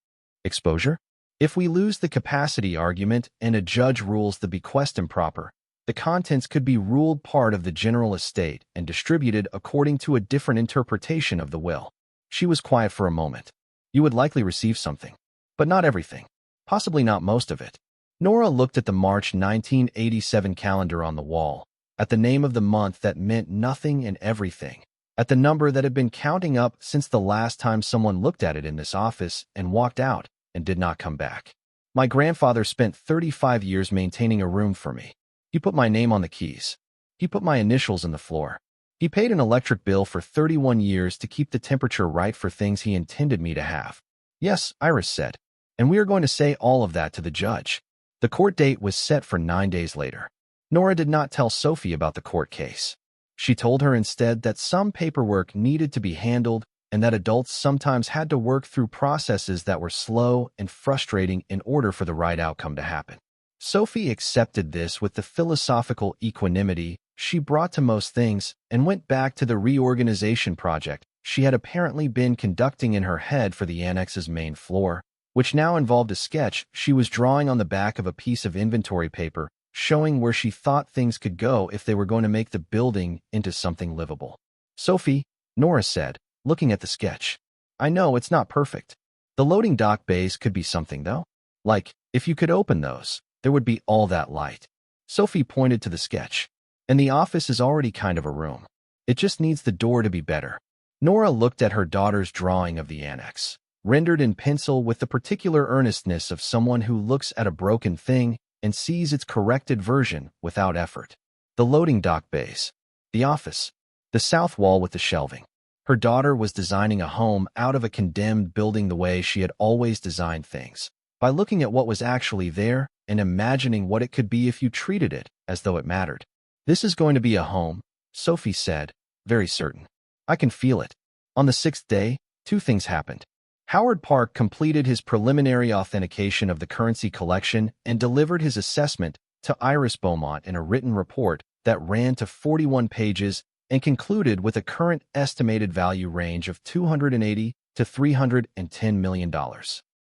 exposure? If we lose the capacity argument and a judge rules the bequest improper, the contents could be ruled part of the general estate and distributed according to a different interpretation of the will. She was quiet for a moment. You would likely receive something, but not everything. Possibly not most of it. Nora looked at the March 1987 calendar on the wall, at the name of the month that meant nothing and everything, at the number that had been counting up since the last time someone looked at it in this office and walked out and did not come back. My grandfather spent 35 years maintaining a room for me. He put my name on the keys. He put my initials in the floor. He paid an electric bill for 31 years to keep the temperature right for things he intended me to have. Yes, Iris said, and we are going to say all of that to the judge. The court date was set for 9 days later. Nora did not tell Sophie about the court case. She told her instead that some paperwork needed to be handled and that adults sometimes had to work through processes that were slow and frustrating in order for the right outcome to happen. Sophie accepted this with the philosophical equanimity she brought to most things and went back to the reorganization project she had apparently been conducting in her head for the annex's main floor, which now involved a sketch she was drawing on the back of a piece of inventory paper showing where she thought things could go if they were going to make the building into something livable. Sophie, Nora said, looking at the sketch. I know it's not perfect. The loading dock bays could be something, though. Like, if you could open those, there would be all that light. Sophie pointed to the sketch. And the office is already kind of a room. It just needs the door to be better. Nora looked at her daughter's drawing of the annex, rendered in pencil with the particular earnestness of someone who looks at a broken thing and sees its corrected version without effort. The loading dock bays, the office, the south wall with the shelving. Her daughter was designing a home out of a condemned building the way she had always designed things, by looking at what was actually there and imagining what it could be if you treated it as though it mattered. This is going to be a home, Sophie said, very certain. I can feel it. On the 6th day, 2 things happened. Howard Park completed his preliminary authentication of the currency collection and delivered his assessment to Iris Beaumont in a written report that ran to 41 pages and concluded with a current estimated value range of $280 to $310 million.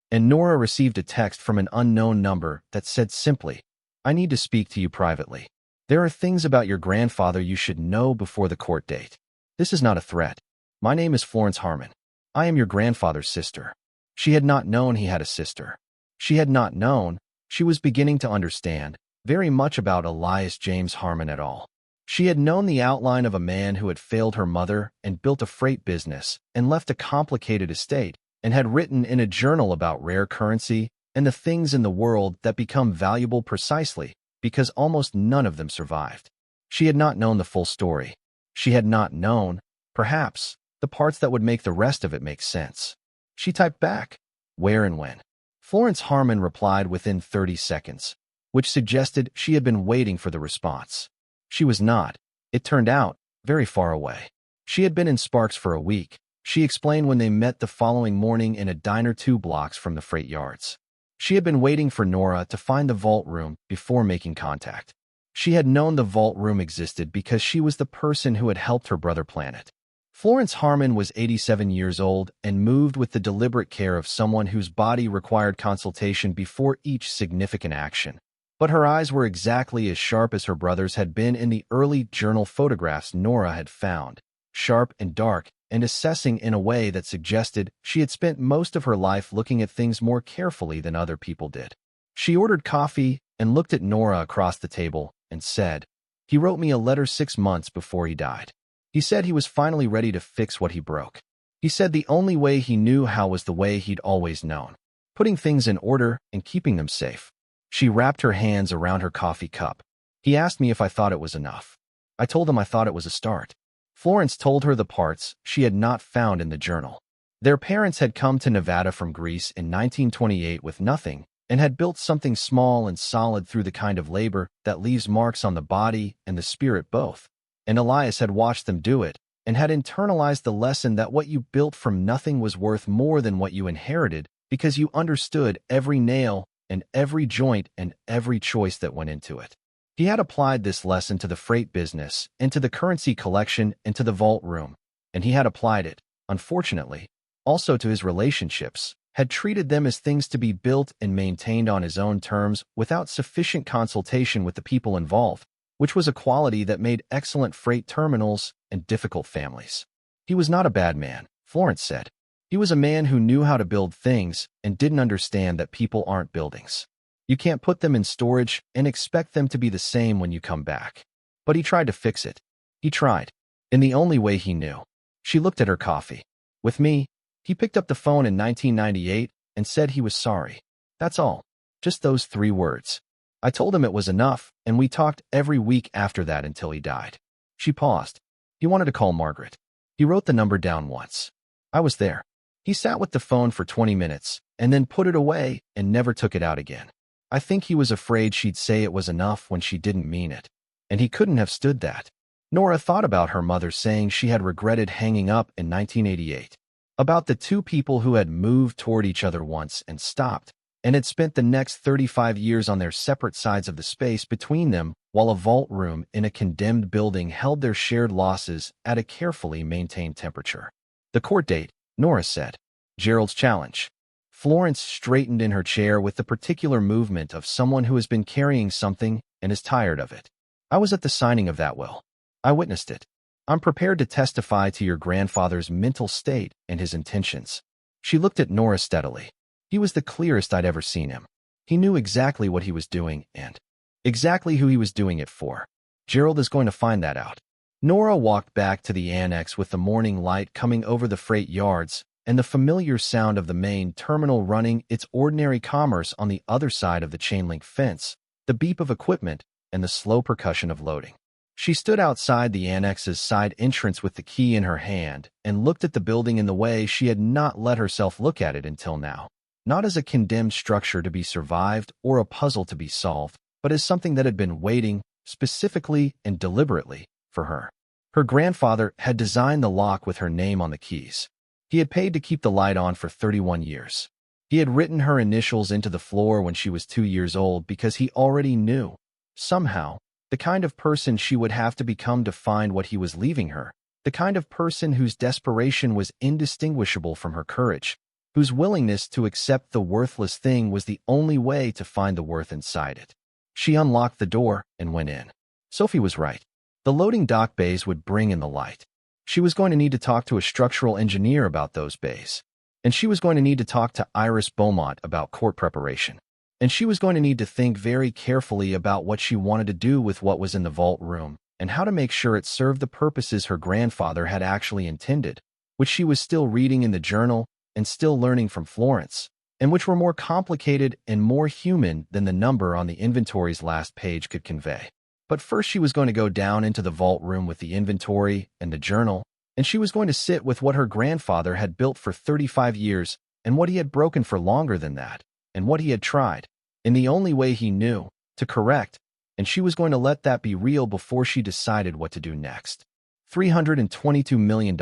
And Nora received a text from an unknown number that said simply, I need to speak to you privately. There are things about your grandfather you should know before the court date. This is not a threat. My name is Florence Harmon. I am your grandfather's sister. She had not known he had a sister. She had not known, she was beginning to understand, very much about Elias James Harmon at all. She had known the outline of a man who had failed her mother and built a freight business and left a complicated estate, and had written in a journal about rare currency and the things in the world that become valuable precisely because almost none of them survived. She had not known the full story. She had not known, perhaps, the parts that would make the rest of it make sense. She typed back, "Where and when?" Florence Harmon replied within 30 seconds, which suggested she had been waiting for the response. She was not, it turned out, very far away. She had been in Sparks for a week, she explained when they met the following morning in a diner 2 blocks from the freight yards. She had been waiting for Nora to find the vault room before making contact. She had known the vault room existed because she was the person who had helped her brother plan it. Florence Harmon was 87 years old and moved with the deliberate care of someone whose body required consultation before each significant action. But her eyes were exactly as sharp as her brother's had been in the early journal photographs Nora had found, sharp and dark, and assessing in a way that suggested she had spent most of her life looking at things more carefully than other people did. She ordered coffee and looked at Nora across the table and said, "He wrote me a letter 6 months before he died. He said he was finally ready to fix what he broke. He said the only way he knew how was the way he'd always known, putting things in order and keeping them safe." She wrapped her hands around her coffee cup. "He asked me if I thought it was enough. I told him I thought it was a start." Florence told her the parts she had not found in the journal. Their parents had come to Nevada from Greece in 1928 with nothing and had built something small and solid through the kind of labor that leaves marks on the body and the spirit both. And Elias had watched them do it and had internalized the lesson that what you built from nothing was worth more than what you inherited because you understood every nail and every joint and every choice that went into it. He had applied this lesson to the freight business and to the currency collection and to the vault room, and he had applied it, unfortunately, also to his relationships, had treated them as things to be built and maintained on his own terms without sufficient consultation with the people involved, which was a quality that made excellent freight terminals and difficult families. He was not a bad man, Florence said. He was a man who knew how to build things and didn't understand that people aren't buildings. You can't put them in storage and expect them to be the same when you come back. But he tried to fix it. He tried. In the only way he knew. She looked at her coffee. With me, he picked up the phone in 1998 and said he was sorry. That's all. Just those 3 words. I told him it was enough, and we talked every week after that until he died. She paused. He wanted to call Margaret. He wrote the number down once. I was there. He sat with the phone for 20 minutes and then put it away and never took it out again. I think he was afraid she'd say it was enough when she didn't mean it, and he couldn't have stood that. Nora thought about her mother saying she had regretted hanging up in 1988, about the 2 people who had moved toward each other once and stopped, and had spent the next 35 years on their separate sides of the space between them while a vault room in a condemned building held their shared losses at a carefully maintained temperature. The court date, Nora said. Gerald's challenge. Florence straightened in her chair with the particular movement of someone who has been carrying something and is tired of it. I was at the signing of that will. I witnessed it. I'm prepared to testify to your grandfather's mental state and his intentions. She looked at Nora steadily. He was the clearest I'd ever seen him. He knew exactly what he was doing and exactly who he was doing it for. Gerald is going to find that out. Nora walked back to the annex with the morning light coming over the freight yards and the familiar sound of the main terminal running its ordinary commerce on the other side of the chain-link fence, the beep of equipment, and the slow percussion of loading. She stood outside the annex's side entrance with the key in her hand and looked at the building in the way she had not let herself look at it until now, not as a condemned structure to be survived or a puzzle to be solved, but as something that had been waiting, specifically and deliberately, for her. Her grandfather had designed the lock with her name on the keys. He had paid to keep the light on for 31 years. He had written her initials into the floor when she was 2 years old because he already knew, somehow, the kind of person she would have to become to find what he was leaving her, the kind of person whose desperation was indistinguishable from her courage, whose willingness to accept the worthless thing was the only way to find the worth inside it. She unlocked the door and went in. Sophie was right. The loading dock bays would bring in the light. She was going to need to talk to a structural engineer about those bays. And she was going to need to talk to Iris Beaumont about court preparation. And she was going to need to think very carefully about what she wanted to do with what was in the vault room and how to make sure it served the purposes her grandfather had actually intended, which she was still reading in the journal and still learning from Florence. and which were more complicated and more human than the number on the inventory's last page could convey. But first she was going to go down into the vault room with the inventory and the journal, and she was going to sit with what her grandfather had built for 35 years and what he had broken for longer than that, and what he had tried, in the only way he knew, to correct, and she was going to let that be real before she decided what to do next. $322 million.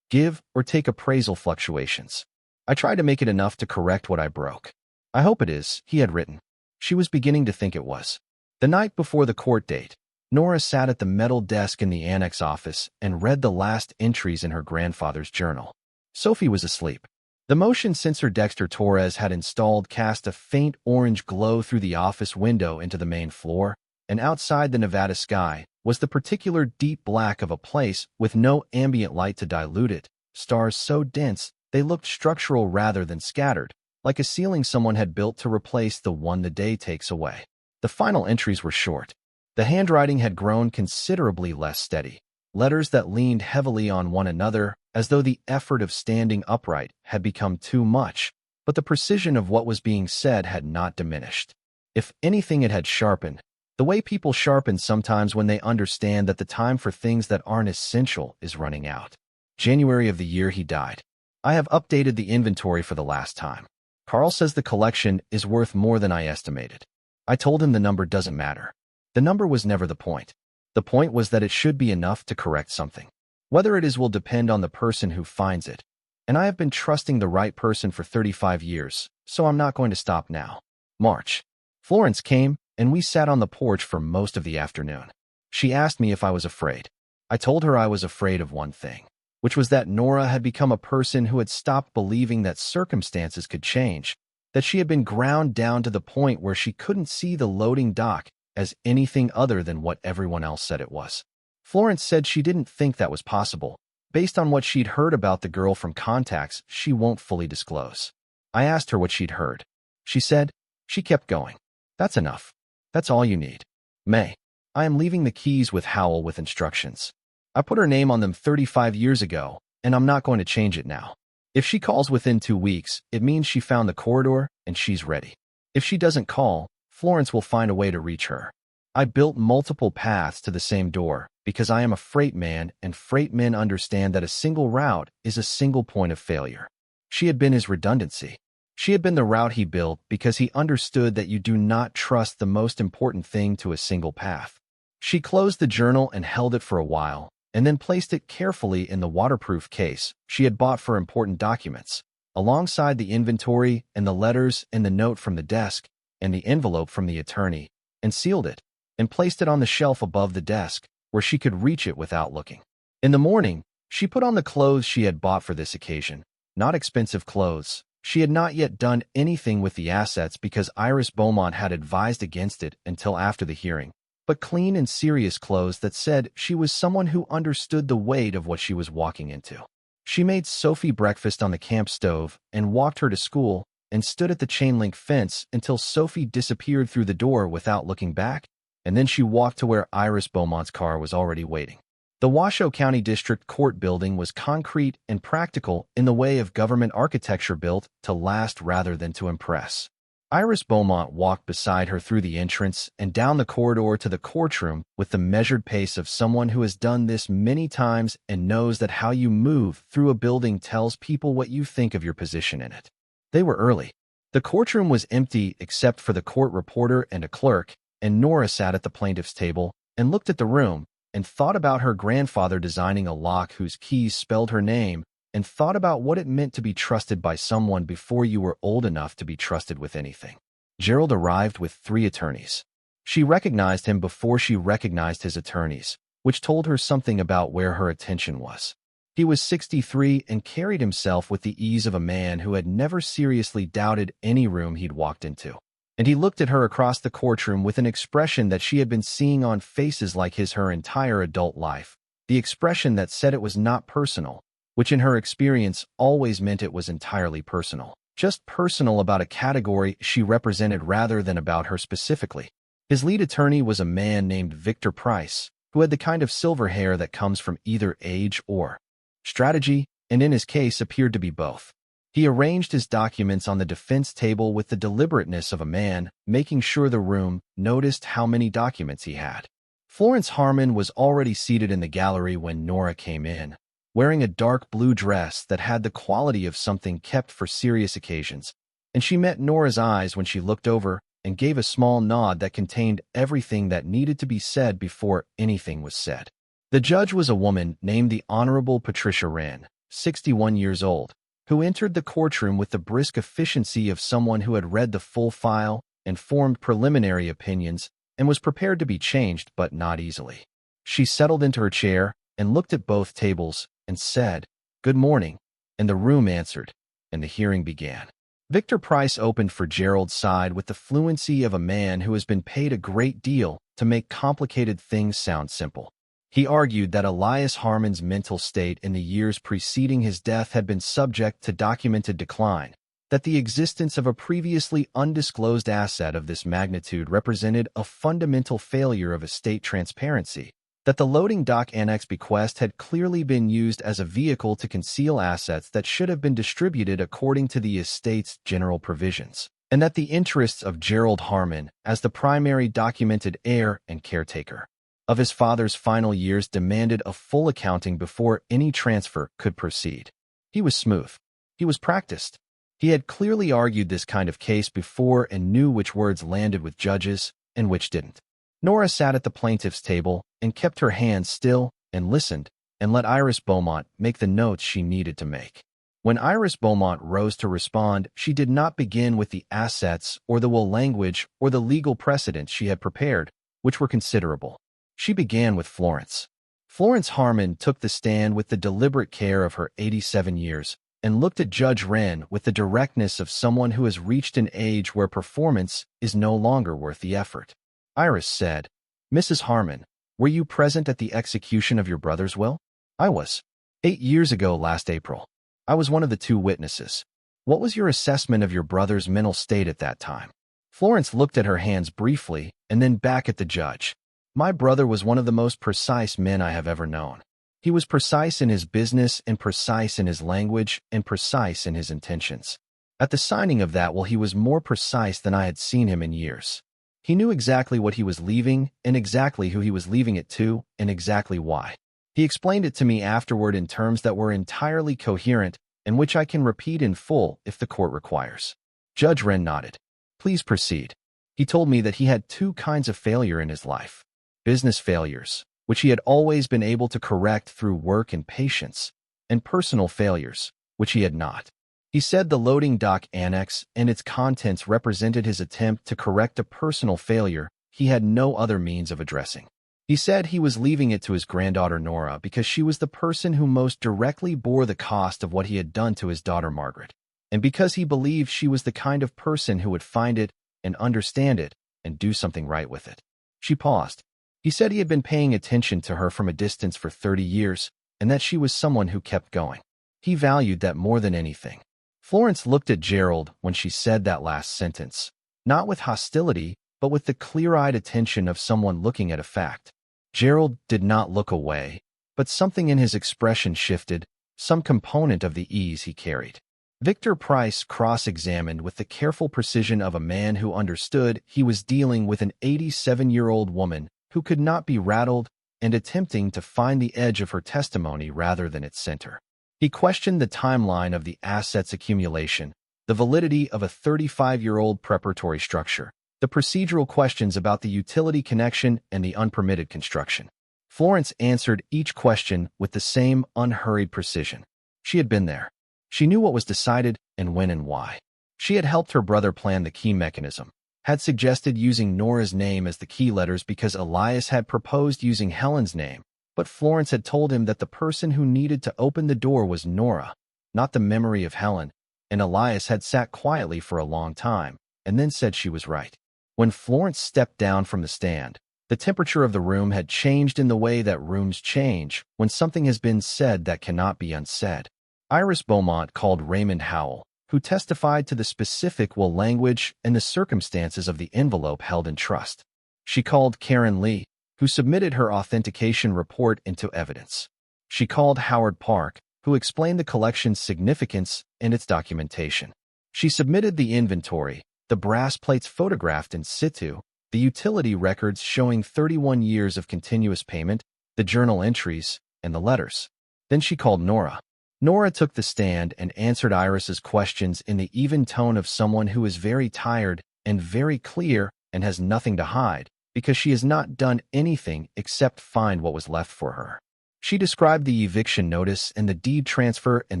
Give or take appraisal fluctuations. I tried to make it enough to correct what I broke. I hope it is, he had written. She was beginning to think it was. The night before the court date, Nora sat at the metal desk in the annex office and read the last entries in her grandfather's journal. Sophie was asleep. The motion sensor Dexter Torres had installed cast a faint orange glow through the office window into the main floor, and outside the Nevada sky was the particular deep black of a place with no ambient light to dilute it, stars so dense they looked structural rather than scattered, like a ceiling someone had built to replace the one the day takes away. The final entries were short. The handwriting had grown considerably less steady, letters that leaned heavily on one another as though the effort of standing upright had become too much, but the precision of what was being said had not diminished. If anything, it had sharpened, the way people sharpen sometimes when they understand that the time for things that aren't essential is running out. January of the year he died. I have updated the inventory for the last time. Carl says the collection is worth more than I estimated. I told him the number doesn't matter. The number was never the point. The point was that it should be enough to correct something. Whether it is will depend on the person who finds it. And I have been trusting the right person for 35 years, so I'm not going to stop now. March. Florence came, and we sat on the porch for most of the afternoon. She asked me if I was afraid. I told her I was afraid of one thing, which was that Nora had become a person who had stopped believing that circumstances could change, that she had been ground down to the point where she couldn't see the loading dock as anything other than what everyone else said it was. Florence said she didn't think that was possible, based on what she'd heard about the girl from contacts she won't fully disclose. I asked her what she'd heard. She said, she kept going. That's enough. That's all you need. May. I am leaving the keys with Howell with instructions. I put her name on them 35 years ago, and I'm not going to change it now. If she calls within 2 weeks, it means she found the corridor and she's ready. If she doesn't call, Florence will find a way to reach her. I built multiple paths to the same door because I am a freight man, and freight men understand that a single route is a single point of failure. She had been his redundancy. She had been the route he built because he understood that you do not trust the most important thing to a single path. She closed the journal and held it for a while, and then placed it carefully in the waterproof case she had bought for important documents, alongside the inventory and the letters and the note from the desk and the envelope from the attorney, and sealed it, and placed it on the shelf above the desk, where she could reach it without looking. In the morning, she put on the clothes she had bought for this occasion, not expensive clothes. She had not yet done anything with the assets because Iris Beaumont had advised against it until after the hearing, but clean and serious clothes that said she was someone who understood the weight of what she was walking into. She made Sophie breakfast on the camp stove and walked her to school and stood at the chain-link fence until Sophie disappeared through the door without looking back, and then she walked to where Iris Beaumont's car was already waiting. The Washoe County District Court building was concrete and practical in the way of government architecture built to last rather than to impress. Iris Beaumont walked beside her through the entrance and down the corridor to the courtroom with the measured pace of someone who has done this many times and knows that how you move through a building tells people what you think of your position in it. They were early. The courtroom was empty except for the court reporter and a clerk, and Nora sat at the plaintiff's table and looked at the room and thought about her grandfather designing a lock whose keys spelled her name, and thought about what it meant to be trusted by someone before you were old enough to be trusted with anything. Gerald arrived with 3 attorneys. She recognized him before she recognized his attorneys, which told her something about where her attention was. He was 63 and carried himself with the ease of a man who had never seriously doubted any room he'd walked into. And he looked at her across the courtroom with an expression that she had been seeing on faces like his her entire adult life, the expression that said it was not personal, which in her experience always meant it was entirely personal, just personal about a category she represented rather than about her specifically. His lead attorney was a man named Victor Price, who had the kind of silver hair that comes from either age or strategy, and in his case appeared to be both. He arranged his documents on the defense table with the deliberateness of a man, making sure the room noticed how many documents he had. Florence Harmon was already seated in the gallery when Nora came in, wearing a dark blue dress that had the quality of something kept for serious occasions, and she met Nora's eyes when she looked over and gave a small nod that contained everything that needed to be said before anything was said. The judge was a woman named the Honorable Patricia Wren, 61 years old, who entered the courtroom with the brisk efficiency of someone who had read the full file and formed preliminary opinions and was prepared to be changed, but not easily. She settled into her chair and looked at both tables and said, "Good morning," and the room answered, and the hearing began. Victor Price opened for Gerald's side with the fluency of a man who has been paid a great deal to make complicated things sound simple. He argued that Elias Harmon's mental state in the years preceding his death had been subject to documented decline, that the existence of a previously undisclosed asset of this magnitude represented a fundamental failure of estate transparency, that the loading dock annex bequest had clearly been used as a vehicle to conceal assets that should have been distributed according to the estate's general provisions, and that the interests of Gerald Harmon, as the primary documented heir and caretaker of his father's final years, demanded a full accounting before any transfer could proceed. He was smooth. He was practiced. He had clearly argued this kind of case before and knew which words landed with judges and which didn't. Nora sat at the plaintiff's table and kept her hands still and listened and let Iris Beaumont make the notes she needed to make. When Iris Beaumont rose to respond, she did not begin with the assets or the will language or the legal precedents she had prepared, which were considerable. She began with Florence. Florence Harmon took the stand with the deliberate care of her 87 years and looked at Judge Wren with the directness of someone who has reached an age where performance is no longer worth the effort. Iris said, "Mrs. Harmon, were you present at the execution of your brother's will?" "I was. 8 years ago last April. I was one of the 2 witnesses." "What was your assessment of your brother's mental state at that time?" Florence looked at her hands briefly and then back at the judge. "My brother was one of the most precise men I have ever known. He was precise in his business and precise in his language and precise in his intentions. At the signing of that will, he was more precise than I had seen him in years. He knew exactly what he was leaving and exactly who he was leaving it to and exactly why. He explained it to me afterward in terms that were entirely coherent and which I can repeat in full if the court requires." Judge Wren nodded. "Please proceed." "He told me that he had 2 kinds of failure in his life. Business failures, which he had always been able to correct through work and patience, and personal failures, which he had not. He said the loading dock annex and its contents represented his attempt to correct a personal failure he had no other means of addressing. He said he was leaving it to his granddaughter Nora because she was the person who most directly bore the cost of what he had done to his daughter Margaret, and because he believed she was the kind of person who would find it and understand it and do something right with it." She paused. He said he had been paying attention to her from a distance for 30 years and that she was someone who kept going. He valued that more than anything. Florence looked at Gerald when she said that last sentence, not with hostility, but with the clear-eyed attention of someone looking at a fact. Gerald did not look away, but something in his expression shifted, some component of the ease he carried. Victor Price cross-examined with the careful precision of a man who understood he was dealing with an 87-year-old woman who could not be rattled and attempting to find the edge of her testimony rather than its center. He questioned the timeline of the assets accumulation, the validity of a 35-year-old preparatory structure, the procedural questions about the utility connection and the unpermitted construction. Florence answered each question with the same unhurried precision. She had been there. She knew what was decided and when and why. She had helped her brother plan the key mechanism, had suggested using Nora's name as the key letters because Elias had proposed using Helen's name, but Florence had told him that the person who needed to open the door was Nora, not the memory of Helen, and Elias had sat quietly for a long time and then said she was right. When Florence stepped down from the stand, the temperature of the room had changed in the way that rooms change when something has been said that cannot be unsaid. Iris Beaumont called Raymond Howell, who testified to the specific will language and the circumstances of the envelope held in trust. She called Karen Lee, who submitted her authentication report into evidence. She called Howard Park, who explained the collection's significance and its documentation. She submitted the inventory, the brass plates photographed in situ, the utility records showing 31 years of continuous payment, the journal entries, and the letters. Then she called Nora. Nora took the stand and answered Iris's questions in the even tone of someone who is very tired and very clear and has nothing to hide, because she has not done anything except find what was left for her. She described the eviction notice and the deed transfer and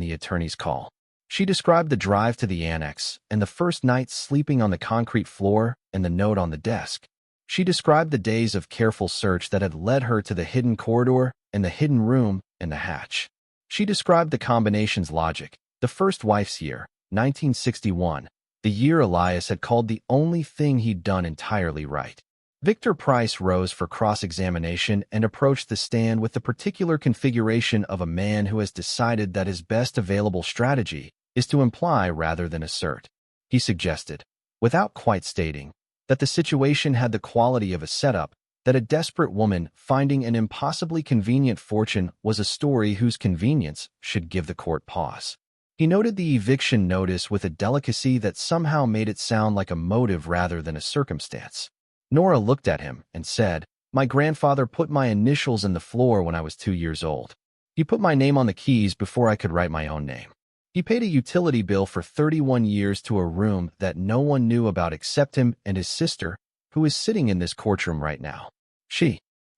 the attorney's call. She described the drive to the annex and the first night sleeping on the concrete floor and the note on the desk. She described the days of careful search that had led her to the hidden corridor and the hidden room and the hatch. She described the combination's logic, the first wife's year, 1961, the year Elias had called the only thing he'd done entirely right. Victor Price rose for cross-examination and approached the stand with the particular configuration of a man who has decided that his best available strategy is to imply rather than assert. He suggested, without quite stating, that the situation had the quality of a setup, that a desperate woman finding an impossibly convenient fortune was a story whose convenience should give the court pause. He noted the eviction notice with a delicacy that somehow made it sound like a motive rather than a circumstance. Nora looked at him and said, "My grandfather put my initials in the floor when I was 2 years old. He put my name on the keys before I could write my own name. He paid a utility bill for 31 years to a room that no one knew about except him and his sister, who is sitting in this courtroom right now.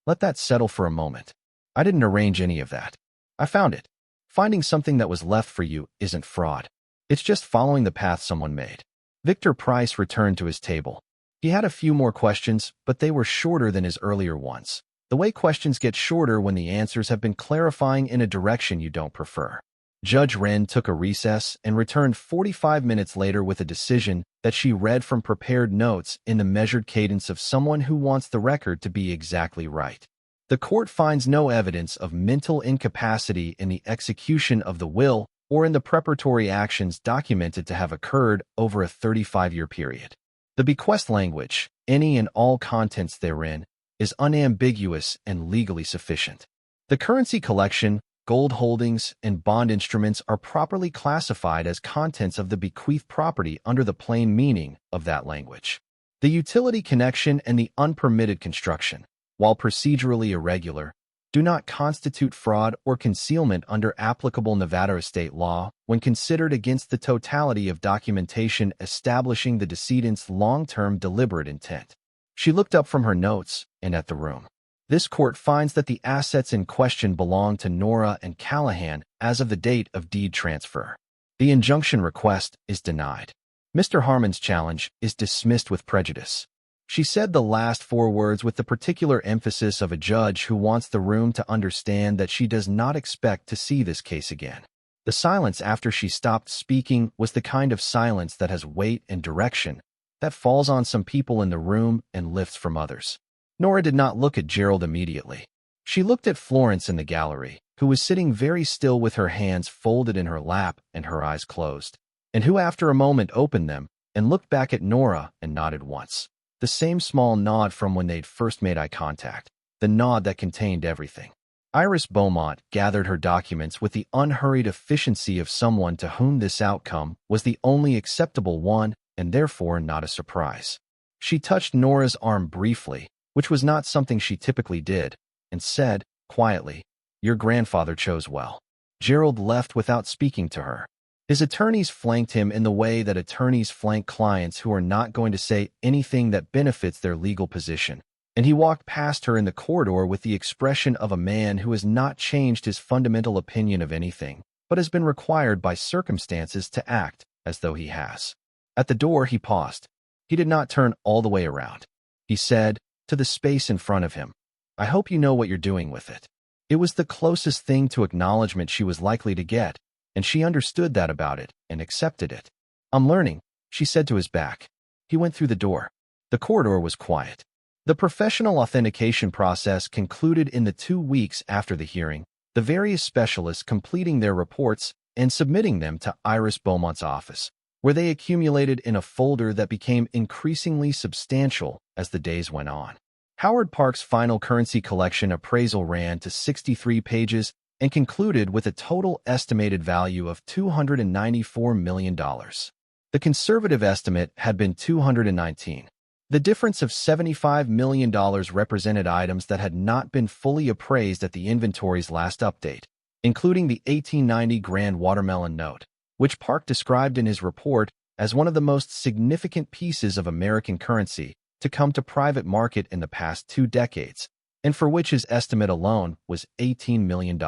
Let that settle for a moment. I didn't arrange any of that. I found it. Finding something that was left for you isn't fraud. It's just following the path someone made." Victor Price returned to his table. He had a few more questions, but they were shorter than his earlier ones. The way questions get shorter when the answers have been clarifying in a direction you don't prefer. Judge Wren took a recess and returned 45 minutes later with a decision that she read from prepared notes in the measured cadence of someone who wants the record to be exactly right. The court finds no evidence of mental incapacity in the execution of the will or in the preparatory actions documented to have occurred over a 35-year period. The bequest language, any and all contents therein, is unambiguous and legally sufficient. The currency collection, gold holdings, and bond instruments are properly classified as contents of the bequeathed property under the plain meaning of that language. The utility connection and the unpermitted construction, while procedurally irregular, do not constitute fraud or concealment under applicable Nevada estate law when considered against the totality of documentation establishing the decedent's long-term deliberate intent. She looked up from her notes and at the room. This court finds that the assets in question belong to Nora and Callahan as of the date of deed transfer. The injunction request is denied. Mr. Harmon's challenge is dismissed with prejudice. She said the last 4 words with the particular emphasis of a judge who wants the room to understand that she does not expect to see this case again. The silence after she stopped speaking was the kind of silence that has weight and direction, that falls on some people in the room and lifts from others. Nora did not look at Gerald immediately. She looked at Florence in the gallery, who was sitting very still with her hands folded in her lap and her eyes closed, and who after a moment opened them and looked back at Nora and nodded once. The same small nod from when they'd first made eye contact, the nod that contained everything. Iris Beaumont gathered her documents with the unhurried efficiency of someone to whom this outcome was the only acceptable one and therefore not a surprise. She touched Nora's arm briefly, which was not something she typically did, and said, quietly, "Your grandfather chose well." Gerald left without speaking to her. His attorneys flanked him in the way that attorneys flank clients who are not going to say anything that benefits their legal position, and he walked past her in the corridor with the expression of a man who has not changed his fundamental opinion of anything, but has been required by circumstances to act as though he has. At the door he paused. He did not turn all the way around. He said, to the space in front of him, "I hope you know what you're doing with it." It was the closest thing to acknowledgement she was likely to get, and she understood that about it and accepted it. "I'm learning," she said to his back. He went through the door. The corridor was quiet. The professional authentication process concluded in the 2 weeks after the hearing, the various specialists completing their reports and submitting them to Iris Beaumont's office, where they accumulated in a folder that became increasingly substantial as the days went on. Howard Park's final currency collection appraisal ran to 63 pages, and concluded with a total estimated value of $294 million. The conservative estimate had been $219. The difference of $75 million represented items that had not been fully appraised at the inventory's last update, including the 1890 grand watermelon note, which Park described in his report as one of the most significant pieces of American currency to come to private market in the past 2 decades, and for which his estimate alone was $18 million.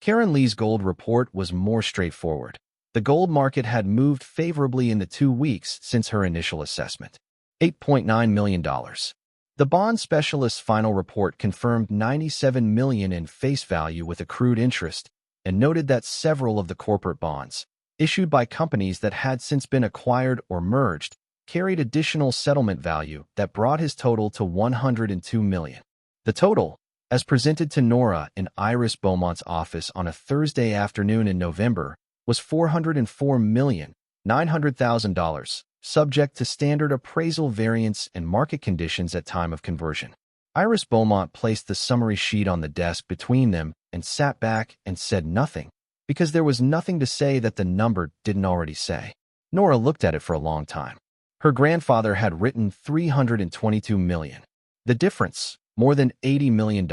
Karen Lee's gold report was more straightforward. The gold market had moved favorably in the 2 weeks since her initial assessment. $8.9 million. The bond specialist's final report confirmed $97 million in face value with accrued interest and noted that several of the corporate bonds, issued by companies that had since been acquired or merged, carried additional settlement value that brought his total to $102 million. The total, as presented to Nora in Iris Beaumont's office on a Thursday afternoon in November, was $404,900,000, subject to standard appraisal variance and market conditions at time of conversion. Iris Beaumont placed the summary sheet on the desk between them and sat back and said nothing, because there was nothing to say that the number didn't already say. Nora looked at it for a long time. Her grandfather had written $322 million. The difference, more than $80 million,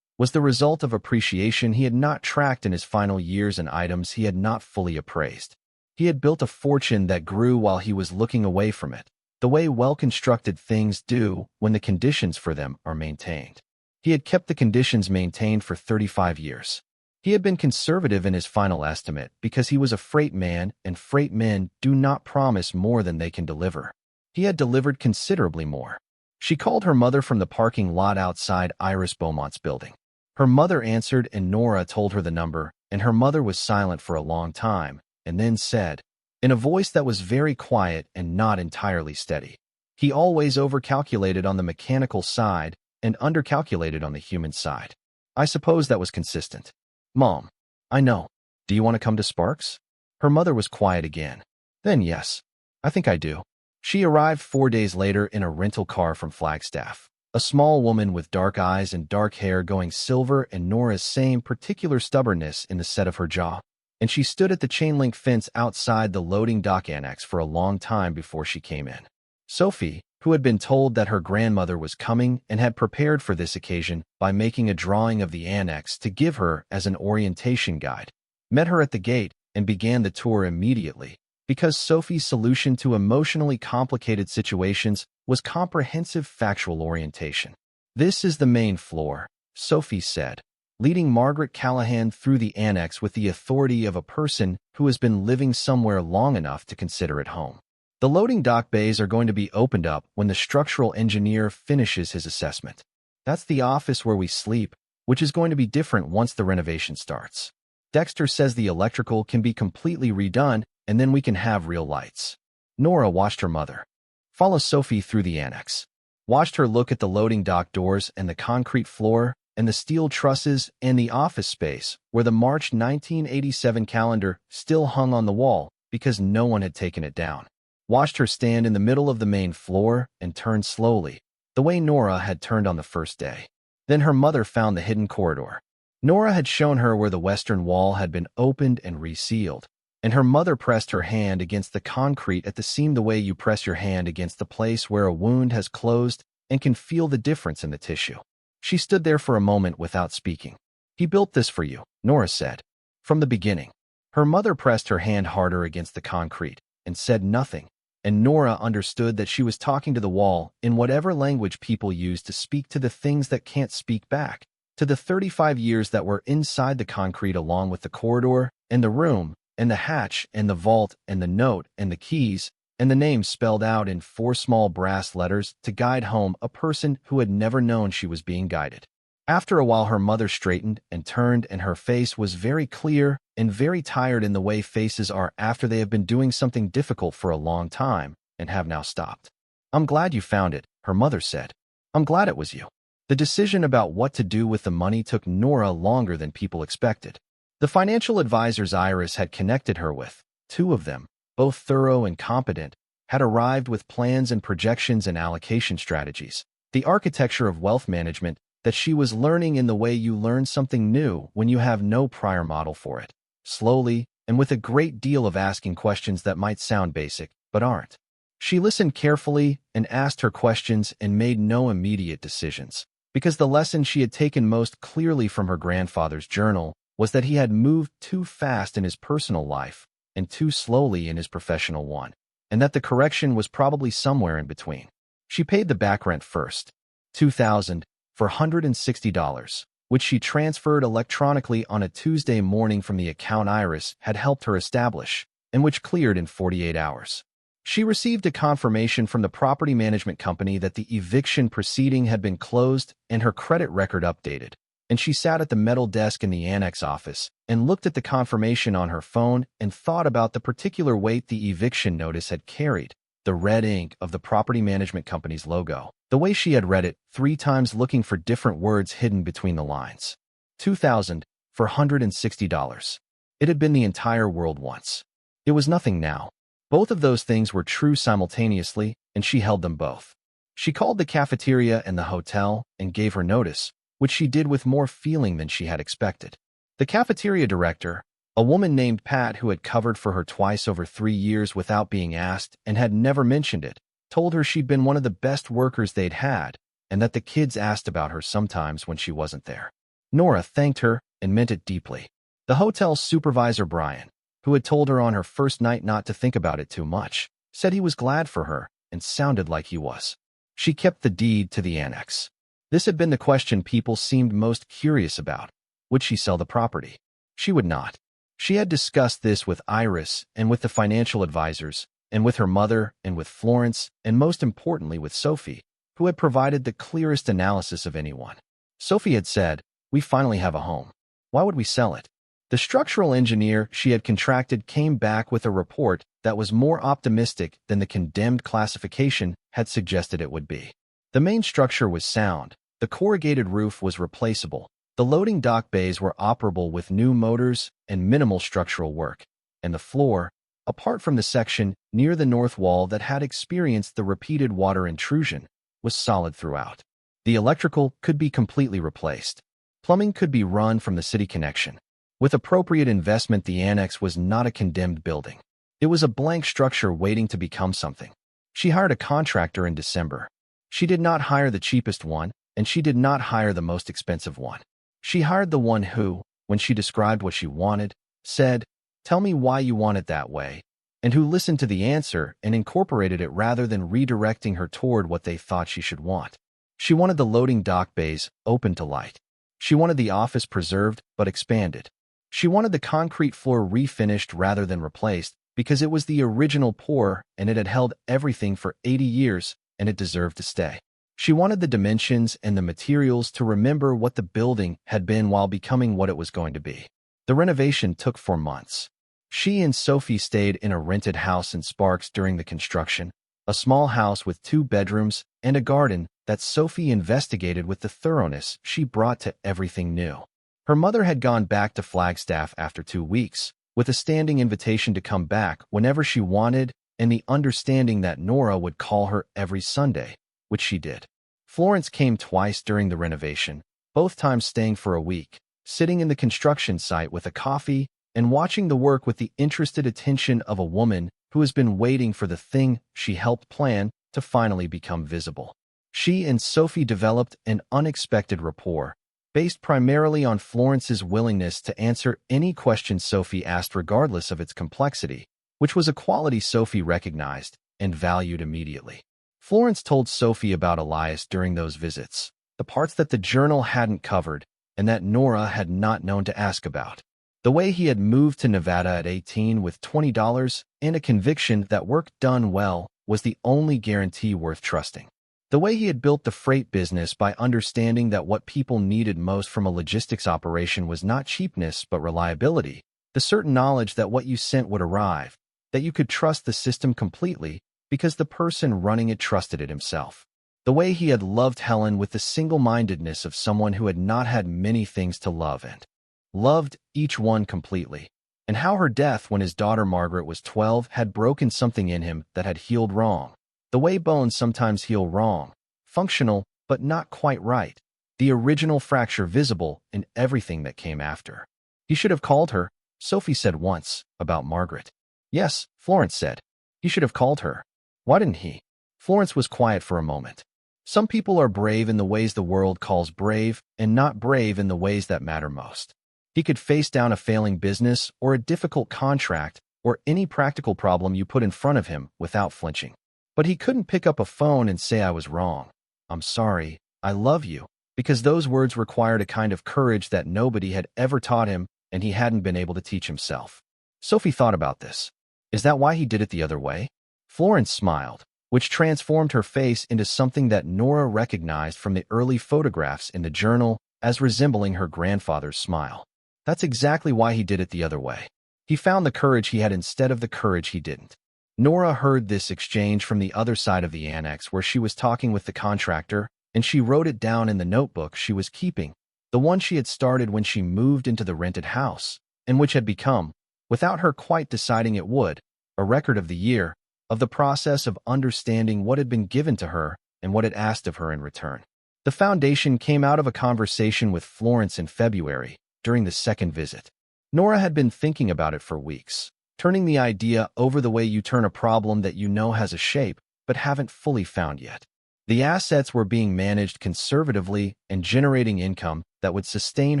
was the result of appreciation he had not tracked in his final years and items he had not fully appraised. He had built a fortune that grew while he was looking away from it, the way well-constructed things do when the conditions for them are maintained. He had kept the conditions maintained for 35 years. He had been conservative in his final estimate because he was a freight man, and freight men do not promise more than they can deliver. He had delivered considerably more. She called her mother from the parking lot outside Iris Beaumont's building. Her mother answered, and Nora told her the number, and her mother was silent for a long time, and then said, in a voice that was very quiet and not entirely steady, "He always overcalculated on the mechanical side and undercalculated on the human side. I suppose that was consistent." "Mom, I know. Do you want to come to Sparks?" Her mother was quiet again. "Then yes, I think I do." She arrived 4 days later in a rental car from Flagstaff, a small woman with dark eyes and dark hair going silver and Nora's same particular stubbornness in the set of her jaw. And she stood at the chain-link fence outside the loading dock annex for a long time before she came in. Sophie, who had been told that her grandmother was coming and had prepared for this occasion by making a drawing of the annex to give her as an orientation guide, met her at the gate and began the tour immediately, because Sophie's solution to emotionally complicated situations was comprehensive factual orientation. "This is the main floor," Sophie said, leading Margaret Callahan through the annex with the authority of a person who has been living somewhere long enough to consider it home. "The loading dock bays are going to be opened up when the structural engineer finishes his assessment. That's the office where we sleep, which is going to be different once the renovation starts. Dexter says the electrical can be completely redone and then we can have real lights." Nora watched her mother follow Sophie through the annex, watched her look at the loading dock doors and the concrete floor and the steel trusses and the office space where the March 1987 calendar still hung on the wall because no one had taken it down. Watched her stand in the middle of the main floor and turn slowly, the way Nora had turned on the first day. Then her mother found the hidden corridor. Nora had shown her where the western wall had been opened and resealed, and her mother pressed her hand against the concrete at the seam the way you press your hand against the place where a wound has closed and can feel the difference in the tissue. She stood there for a moment without speaking. "He built this for you," Nora said. "From the beginning." Her mother pressed her hand harder against the concrete and said nothing, and Nora understood that she was talking to the wall in whatever language people use to speak to the things that can't speak back, to the 35 years that were inside the concrete along with the corridor and the room and the hatch and the vault and the note and the keys and the name spelled out in 4 small brass letters to guide home a person who had never known she was being guided. After a while her mother straightened and turned, and her face was very clear and very tired in the way faces are after they have been doing something difficult for a long time and have now stopped. "I'm glad you found it," her mother said. "I'm glad it was you." The decision about what to do with the money took Nora longer than people expected. The financial advisors Iris had connected her with, 2 of them, both thorough and competent, had arrived with plans and projections and allocation strategies, the architecture of wealth management that she was learning in the way you learn something new when you have no prior model for it. Slowly, and with a great deal of asking questions that might sound basic, but aren't. She listened carefully and asked her questions and made no immediate decisions, because the lesson she had taken most clearly from her grandfather's journal was that he had moved too fast in his personal life and too slowly in his professional one, and that the correction was probably somewhere in between. She paid the back rent first, $2,000 for $160, which she transferred electronically on a Tuesday morning from the account Iris had helped her establish, and which cleared in 48 hours. She received a confirmation from the property management company that the eviction proceeding had been closed and her credit record updated, and she sat at the metal desk in the annex office and looked at the confirmation on her phone and thought about the particular weight the eviction notice had carried, the red ink of the property management company's logo, the way she had read it 3 times looking for different words hidden between the lines. $2,000 for $160. It had been the entire world once. It was nothing now. Both of those things were true simultaneously, and she held them both. She called the cafeteria and the hotel and gave her notice, which she did with more feeling than she had expected. The cafeteria director, a woman named Pat who had covered for her twice over 3 years without being asked and had never mentioned it, told her she'd been one of the best workers they'd had and that the kids asked about her sometimes when she wasn't there. Nora thanked her and meant it deeply. The hotel's supervisor, Brian, who had told her on her first night not to think about it too much, said he was glad for her and sounded like he was. She kept the deed to the annex. This had been the question people seemed most curious about. Would she sell the property? She would not. She had discussed this with Iris and with the financial advisors, and with her mother and with Florence, and most importantly with Sophie, who had provided the clearest analysis of anyone. Sophie had said, "We finally have a home. Why would we sell it?" The structural engineer she had contracted came back with a report that was more optimistic than the condemned classification had suggested it would be. The main structure was sound, the corrugated roof was replaceable, the loading dock bays were operable with new motors and minimal structural work, and the floor, apart from the section near the north wall that had experienced the repeated water intrusion, was solid throughout. The electrical could be completely replaced. Plumbing could be run from the city connection. With appropriate investment, the annex was not a condemned building. It was a blank structure waiting to become something. She hired a contractor in December. She did not hire the cheapest one, and she did not hire the most expensive one. She hired the one who, when she described what she wanted, said, "Tell me why you want it that way," and who listened to the answer and incorporated it rather than redirecting her toward what they thought she should want. She wanted the loading dock bays open to light. She wanted the office preserved but expanded. She wanted the concrete floor refinished rather than replaced because it was the original pour and it had held everything for 80 years and it deserved to stay. She wanted the dimensions and the materials to remember what the building had been while becoming what it was going to be. The renovation took 4 months. She and Sophie stayed in a rented house in Sparks during the construction, a small house with 2 bedrooms and a garden that Sophie investigated with the thoroughness she brought to everything new. Her mother had gone back to Flagstaff after 2 weeks, with a standing invitation to come back whenever she wanted and the understanding that Nora would call her every Sunday, which she did. Florence came twice during the renovation, both times staying for a week, sitting in the construction site with a coffee and watching the work with the interested attention of a woman who has been waiting for the thing she helped plan to finally become visible. She and Sophie developed an unexpected rapport, based primarily on Florence's willingness to answer any question Sophie asked regardless of its complexity, which was a quality Sophie recognized and valued immediately. Florence told Sophie about Elias during those visits, the parts that the journal hadn't covered and that Nora had not known to ask about. The way he had moved to Nevada at 18 with $20 and a conviction that work done well was the only guarantee worth trusting. The way he had built the freight business by understanding that what people needed most from a logistics operation was not cheapness but reliability, the certain knowledge that what you sent would arrive, that you could trust the system completely because the person running it trusted it himself. The way he had loved Helen with the single-mindedness of someone who had not had many things to love and loved each one completely, and how her death when his daughter Margaret was 12 had broken something in him that had healed wrong. The way bones sometimes heal wrong, functional but not quite right, the original fracture visible in everything that came after. He should have called her, Sophie said once, about Margaret. Yes, Florence said. He should have called her. Why didn't he? Florence was quiet for a moment. Some people are brave in the ways the world calls brave, and not brave in the ways that matter most. He could face down a failing business or a difficult contract or any practical problem you put in front of him without flinching. But he couldn't pick up a phone and say I was wrong. I'm sorry, I love you, because those words required a kind of courage that nobody had ever taught him and he hadn't been able to teach himself. Sophie thought about this. Is that why he did it the other way? Florence smiled, which transformed her face into something that Nora recognized from the early photographs in the journal as resembling her grandfather's smile. That's exactly why he did it the other way. He found the courage he had instead of the courage he didn't. Nora heard this exchange from the other side of the annex where she was talking with the contractor, and she wrote it down in the notebook she was keeping, the one she had started when she moved into the rented house, and which had become, without her quite deciding it would, a record of the year, of the process of understanding what had been given to her and what it asked of her in return. The foundation came out of a conversation with Florence in February, during the second visit. Nora had been thinking about it for weeks, turning the idea over the way you turn a problem that you know has a shape, but haven't fully found yet. The assets were being managed conservatively and generating income that would sustain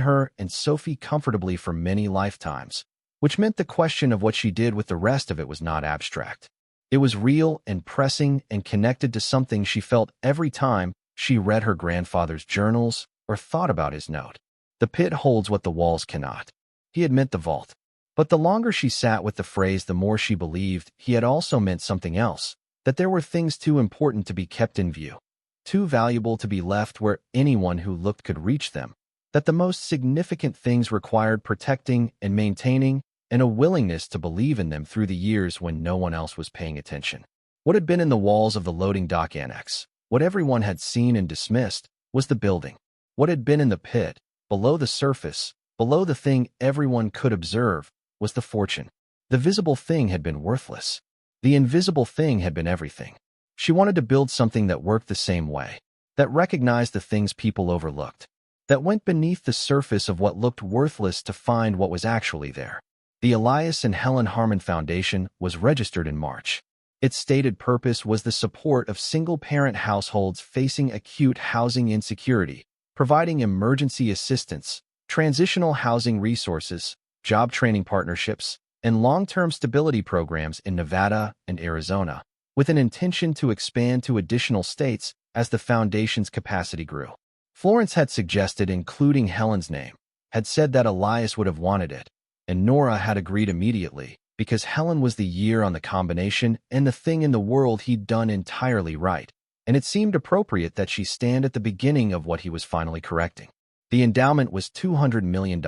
her and Sophie comfortably for many lifetimes, which meant the question of what she did with the rest of it was not abstract. It was real and pressing and connected to something she felt every time she read her grandfather's journals or thought about his note. The pit holds what the walls cannot. He had meant the vault. But the longer she sat with the phrase, the more she believed he had also meant something else, that there were things too important to be kept in view, too valuable to be left where anyone who looked could reach them, that the most significant things required protecting and maintaining and a willingness to believe in them through the years when no one else was paying attention. What had been in the walls of the loading dock annex, what everyone had seen and dismissed, was the building. What had been in the pit, below the surface, below the thing everyone could observe, was the fortune. The visible thing had been worthless. The invisible thing had been everything. She wanted to build something that worked the same way, that recognized the things people overlooked, that went beneath the surface of what looked worthless to find what was actually there. The Elias and Helen Harmon Foundation was registered in March. Its stated purpose was the support of single-parent households facing acute housing insecurity, providing emergency assistance, transitional housing resources, job training partnerships, and long-term stability programs in Nevada and Arizona, with an intention to expand to additional states as the foundation's capacity grew. Florence had suggested including Helen's name, had said that Elias would have wanted it, and Nora had agreed immediately, because Helen was the year on the combination and the thing in the world he'd done entirely right, and it seemed appropriate that she stand at the beginning of what he was finally correcting. The endowment was $200 million.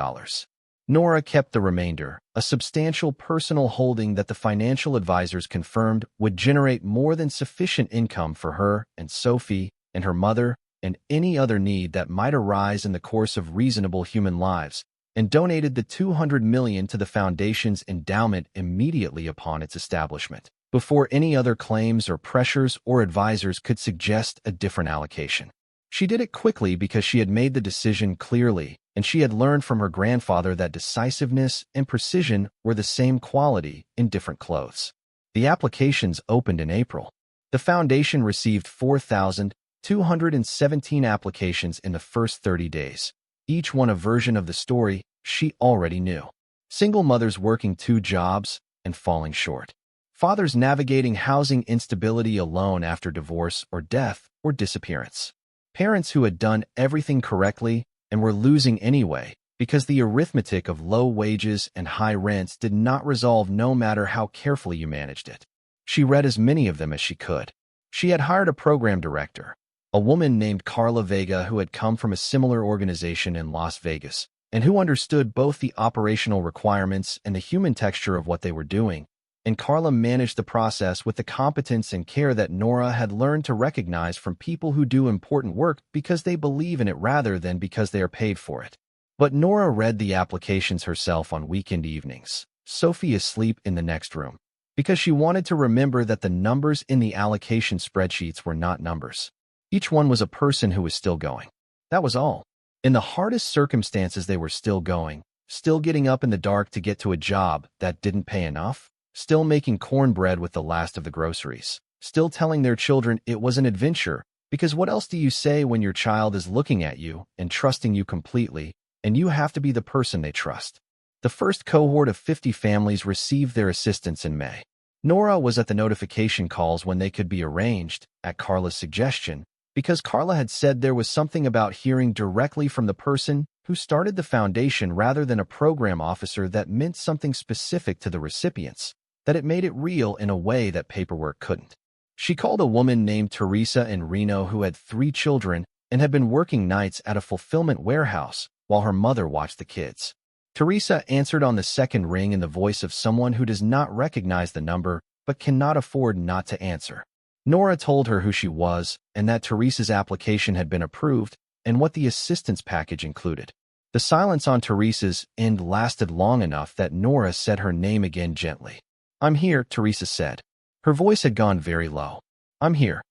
Nora kept the remainder, a substantial personal holding that the financial advisors confirmed would generate more than sufficient income for her and Sophie and her mother and any other need that might arise in the course of reasonable human lives, and donated the $200 million to the foundation's endowment immediately upon its establishment, before any other claims or pressures or advisors could suggest a different allocation. She did it quickly because she had made the decision clearly, and she had learned from her grandfather that decisiveness and precision were the same quality in different clothes. The applications opened in April. The foundation received 4,217 applications in the first 30 days, each one a version of the story she already knew. Single mothers working 2 jobs and falling short. Fathers navigating housing instability alone after divorce or death or disappearance. Parents who had done everything correctly and were losing anyway because the arithmetic of low wages and high rents did not resolve no matter how carefully you managed it. She read as many of them as she could. She had hired a program director, a woman named Carla Vega who had come from a similar organization in Las Vegas and who understood both the operational requirements and the human texture of what they were doing, and Carla managed the process with the competence and care that Nora had learned to recognize from people who do important work because they believe in it rather than because they are paid for it. But Nora read the applications herself on weekend evenings, Sophie asleep in the next room, because she wanted to remember that the numbers in the allocation spreadsheets were not numbers. Each one was a person who was still going. That was all. In the hardest circumstances, they were still going, still getting up in the dark to get to a job that didn't pay enough, still making cornbread with the last of the groceries, still telling their children it was an adventure, because what else do you say when your child is looking at you and trusting you completely, and you have to be the person they trust? The first cohort of 50 families received their assistance in May. Nora was at the notification calls when they could be arranged, at Carla's suggestion, because Carla had said there was something about hearing directly from the person who started the foundation rather than a program officer that meant something specific to the recipients, that it made it real in a way that paperwork couldn't. She called a woman named Teresa in Reno who had 3 children and had been working nights at a fulfillment warehouse while her mother watched the kids. Teresa answered on the second ring in the voice of someone who does not recognize the number but cannot afford not to answer. Nora told her who she was and that Teresa's application had been approved and what the assistance package included. The silence on Teresa's end lasted long enough that Nora said her name again gently. "I'm here," Teresa said. Her voice had gone very low. "I'm here.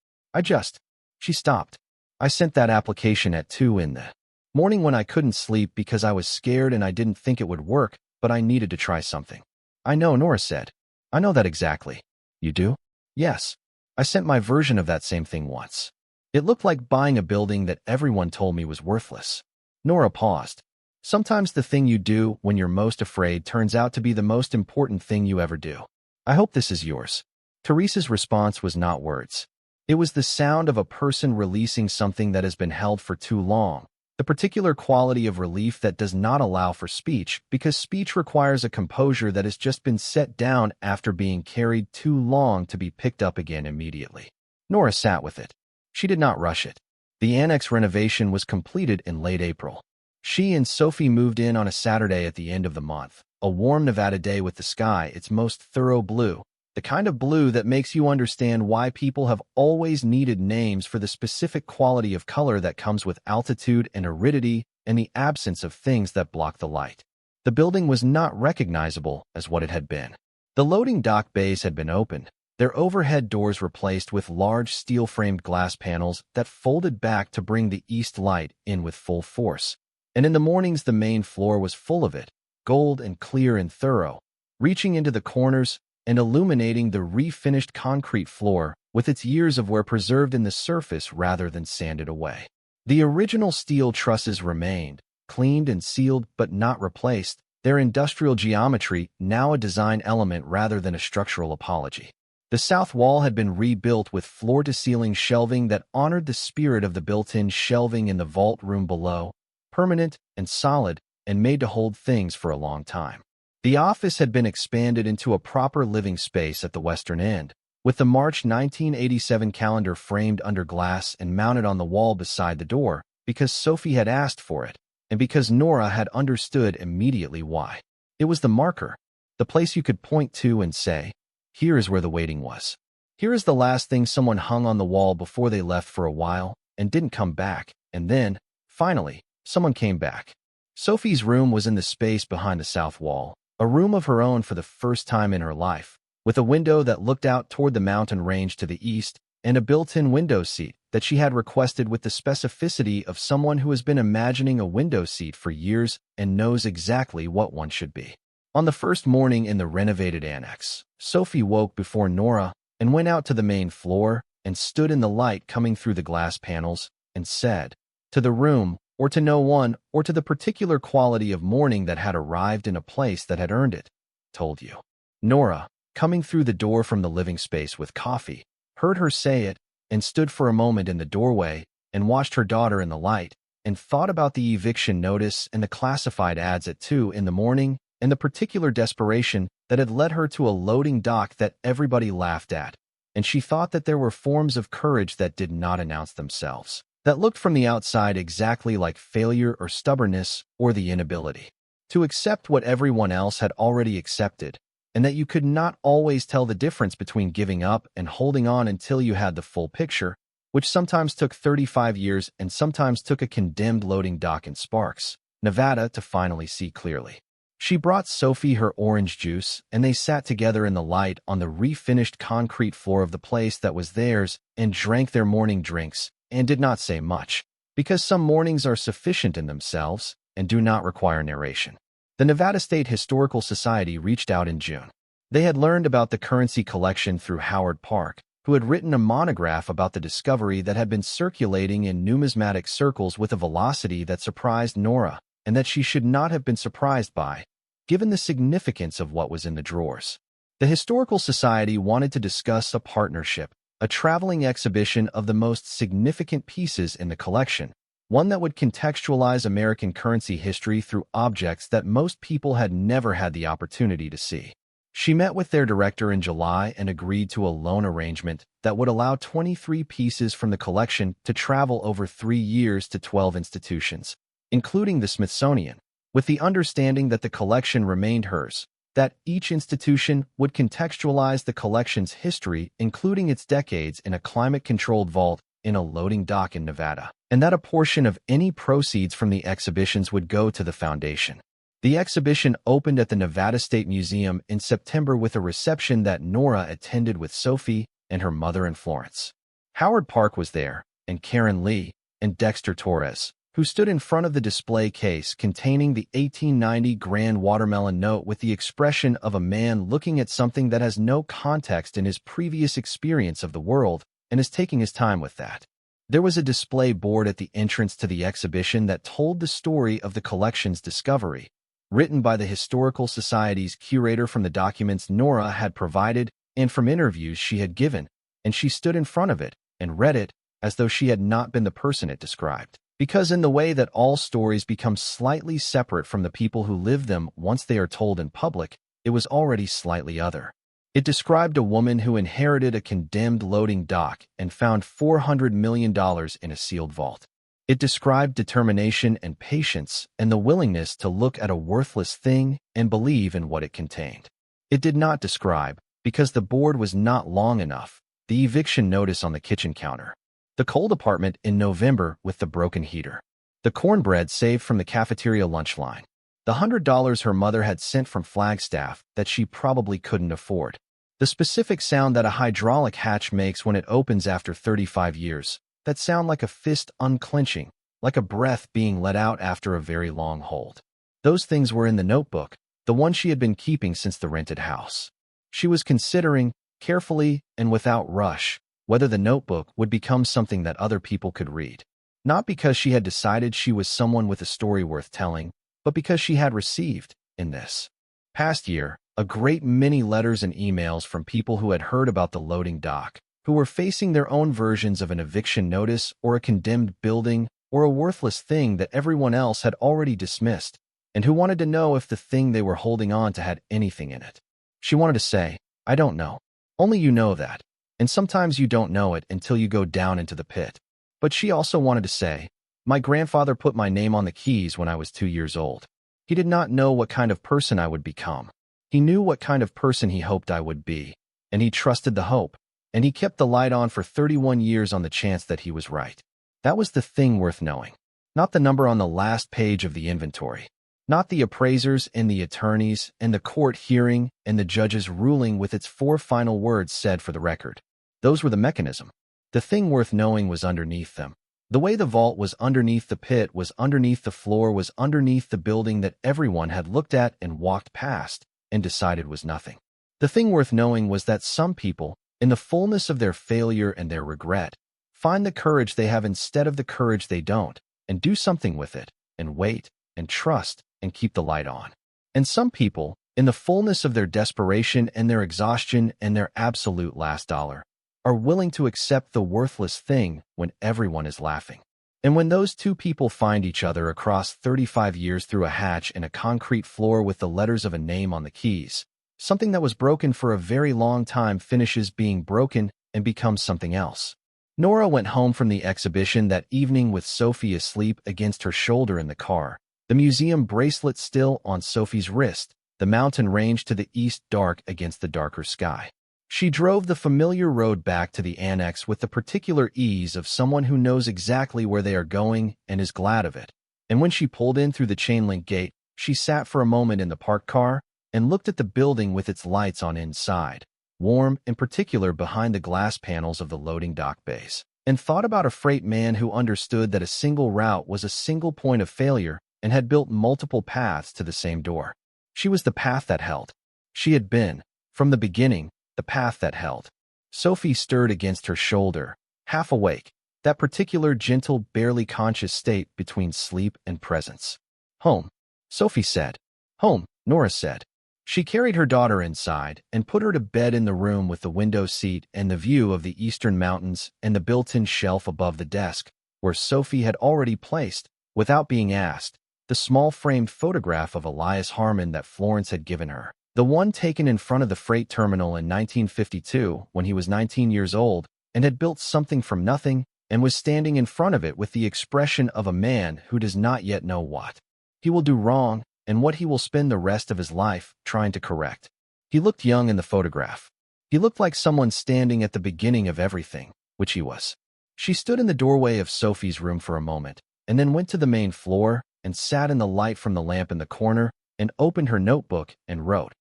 She stopped. "I sent that application at 2 in the morning when I couldn't sleep because I was scared and I didn't think it would work, but I needed to try something." "I know," Nora said. "I know that exactly." "You do?" "Yes. I sent my version of that same thing once. It looked like buying a building that everyone told me was worthless." Nora paused. "Sometimes the thing you do when you're most afraid turns out to be the most important thing you ever do. I hope this is yours." Teresa's response was not words. It was the sound of a person releasing something that has been held for too long, the particular quality of relief that does not allow for speech because speech requires a composure that has just been set down after being carried too long to be picked up again immediately. Nora sat with it. She did not rush it. The annex renovation was completed in late April. She and Sophie moved in on a Saturday at the end of the month, a warm Nevada day with the sky its most thorough blue, the kind of blue that makes you understand why people have always needed names for the specific quality of color that comes with altitude and aridity and the absence of things that block the light. The building was not recognizable as what it had been. The loading dock bays had been opened, their overhead doors replaced with large steel-framed glass panels that folded back to bring the east light in with full force. And in the mornings the main floor was full of it, gold and clear and thorough, reaching into the corners and illuminating the refinished concrete floor with its years of wear preserved in the surface rather than sanded away. The original steel trusses remained, cleaned and sealed but not replaced, their industrial geometry now a design element rather than a structural apology. The south wall had been rebuilt with floor-to-ceiling shelving that honored the spirit of the built-in shelving in the vault room below, permanent and solid and made to hold things for a long time. The office had been expanded into a proper living space at the western end, with the March 1987 calendar framed under glass and mounted on the wall beside the door because Sophie had asked for it, and because Nora had understood immediately why. It was the marker, the place you could point to and say, "Here is where the waiting was. Here is the last thing someone hung on the wall before they left for a while and didn't come back, and then, finally, someone came back." Sophie's room was in the space behind the south wall, a room of her own for the first time in her life, with a window that looked out toward the mountain range to the east and a built-in window seat that she had requested with the specificity of someone who has been imagining a window seat for years and knows exactly what one should be. On the first morning in the renovated annex, Sophie woke before Nora and went out to the main floor and stood in the light coming through the glass panels and said, to the room, or to no one, or to the particular quality of morning that had arrived in a place that had earned it, "Told you." Nora, coming through the door from the living space with coffee, heard her say it and stood for a moment in the doorway and watched her daughter in the light and thought about the eviction notice and the classified ads at 2 in the morning and the particular desperation that had led her to a loading dock that everybody laughed at, and she thought that there were forms of courage that did not announce themselves, that looked from the outside exactly like failure or stubbornness or the inability to accept what everyone else had already accepted, and that you could not always tell the difference between giving up and holding on until you had the full picture, which sometimes took 35 years and sometimes took a condemned loading dock in Sparks, Nevada, to finally see clearly. She brought Sophie her orange juice, and they sat together in the light on the refinished concrete floor of the place that was theirs and drank their morning drinks and did not say much. because some mornings are sufficient in themselves and do not require narration. The Nevada State Historical Society reached out in June. They had learned about the currency collection through Howard Park, who had written a monograph about the discovery that had been circulating in numismatic circles with a velocity that surprised Nora, and that she should not have been surprised by, given the significance of what was in the drawers. The Historical Society wanted to discuss a partnership, a traveling exhibition of the most significant pieces in the collection, one that would contextualize American currency history through objects that most people had never had the opportunity to see. She met with their director in July and agreed to a loan arrangement that would allow 23 pieces from the collection to travel over 3 years to 12 institutions, including the Smithsonian, with the understanding that the collection remained hers, that each institution would contextualize the collection's history, including its decades, in a climate-controlled vault in a loading dock in Nevada, and that a portion of any proceeds from the exhibitions would go to the foundation. The exhibition opened at the Nevada State Museum in September with a reception that Nora attended with Sophie and her mother in Florence. Howard Park was there, and Karen Lee, and Dexter Torres, who stood in front of the display case containing the 1890 grand watermelon note with the expression of a man looking at something that has no context in his previous experience of the world and is taking his time with that. There was a display board at the entrance to the exhibition that told the story of the collection's discovery, written by the Historical Society's curator from the documents Nora had provided and from interviews she had given, and she stood in front of it and read it as though she had not been the person it described. Because in the way that all stories become slightly separate from the people who live them once they are told in public, it was already slightly other. It described a woman who inherited a condemned loading dock and found $400 million in a sealed vault. It described determination and patience and the willingness to look at a worthless thing and believe in what it contained. It did not describe, because the board was not long enough, the eviction notice on the kitchen counter, the coal department in November with the broken heater, the cornbread saved from the cafeteria lunch line, the $100 her mother had sent from Flagstaff that she probably couldn't afford, the specific sound that a hydraulic hatch makes when it opens after 35 years, that sound like a fist unclenching, like a breath being let out after a very long hold. Those things were in the notebook, the one she had been keeping since the rented house. She was considering, carefully and without rush, whether the notebook would become something that other people could read. Not because she had decided she was someone with a story worth telling, but because she had received, in this past year, a great many letters and emails from people who had heard about the loading dock, who were facing their own versions of an eviction notice or a condemned building or a worthless thing that everyone else had already dismissed, and who wanted to know if the thing they were holding on to had anything in it. She wanted to say, "I don't know. Only you know that. And sometimes you don't know it until you go down into the pit." But she also wanted to say, "My grandfather put my name on the keys when I was 2 years old. He did not know what kind of person I would become. He knew what kind of person he hoped I would be, and he trusted the hope, and he kept the light on for 31 years on the chance that he was right." That was the thing worth knowing, not the number on the last page of the inventory, not the appraisers and the attorneys and the court hearing and the judge's ruling with its 4 final words said for the record. Those were the mechanism. The thing worth knowing was underneath them. The way the vault was underneath the pit, was underneath the floor, was underneath the building that everyone had looked at and walked past and decided was nothing. The thing worth knowing was that some people, in the fullness of their failure and their regret, find the courage they have instead of the courage they don't, and do something with it, and wait, and trust, and keep the light on. And some people, in the fullness of their desperation and their exhaustion and their absolute last dollar, are willing to accept the worthless thing when everyone is laughing. And when those two people find each other across 35 years through a hatch in a concrete floor with the letters of a name on the keys, something that was broken for a very long time finishes being broken and becomes something else. Nora went home from the exhibition that evening with Sophie asleep against her shoulder in the car, the museum bracelet still on Sophie's wrist, the mountain range to the east dark against the darker sky. She drove the familiar road back to the annex with the particular ease of someone who knows exactly where they are going and is glad of it. And when she pulled in through the chain-link gate, she sat for a moment in the parked car and looked at the building with its lights on inside, warm in particular behind the glass panels of the loading dock bays. and thought about a freight man who understood that a single route was a single point of failure and had built multiple paths to the same door. She was the path that held. She had been, from the beginning, the path that held. Sophie stirred against her shoulder, half awake, that particular gentle, barely conscious state between sleep and presence. Home, Sophie said. Home, Nora said. She carried her daughter inside and put her to bed in the room with the window seat and the view of the eastern mountains and the built-in shelf above the desk, where Sophie had already placed, without being asked, the small framed photograph of Elias Harmon that Florence had given her. The one taken in front of the freight terminal in 1952 when he was 19 years old and had built something from nothing and was standing in front of it with the expression of a man who does not yet know what he will do wrong and what he will spend the rest of his life trying to correct. He looked young in the photograph. He looked like someone standing at the beginning of everything, which he was. She stood in the doorway of Sophie's room for a moment, and then went to the main floor and sat in the light from the lamp in the corner and opened her notebook and wrote.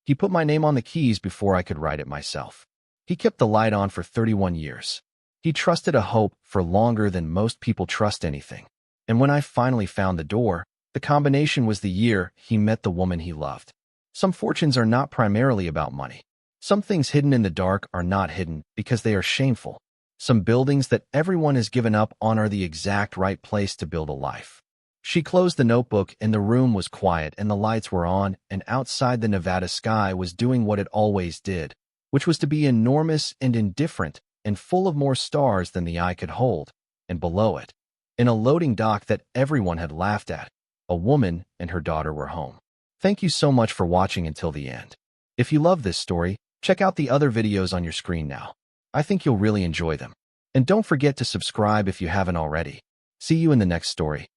He put my name on the keys before I could write it myself. He kept the light on for 31 years. He trusted a hope for longer than most people trust anything. And when I finally found the door, the combination was the year he met the woman he loved. Some fortunes are not primarily about money. Some things hidden in the dark are not hidden because they are shameful. Some buildings that everyone has given up on are the exact right place to build a life. She closed the notebook and the room was quiet and the lights were on, and outside the Nevada sky was doing what it always did, which was to be enormous and indifferent and full of more stars than the eye could hold. And below it, in a loading dock that everyone had laughed at, a woman and her daughter were home. Thank you so much for watching until the end. If you love this story, check out the other videos on your screen now. I think you'll really enjoy them. And don't forget to subscribe if you haven't already. See you in the next story.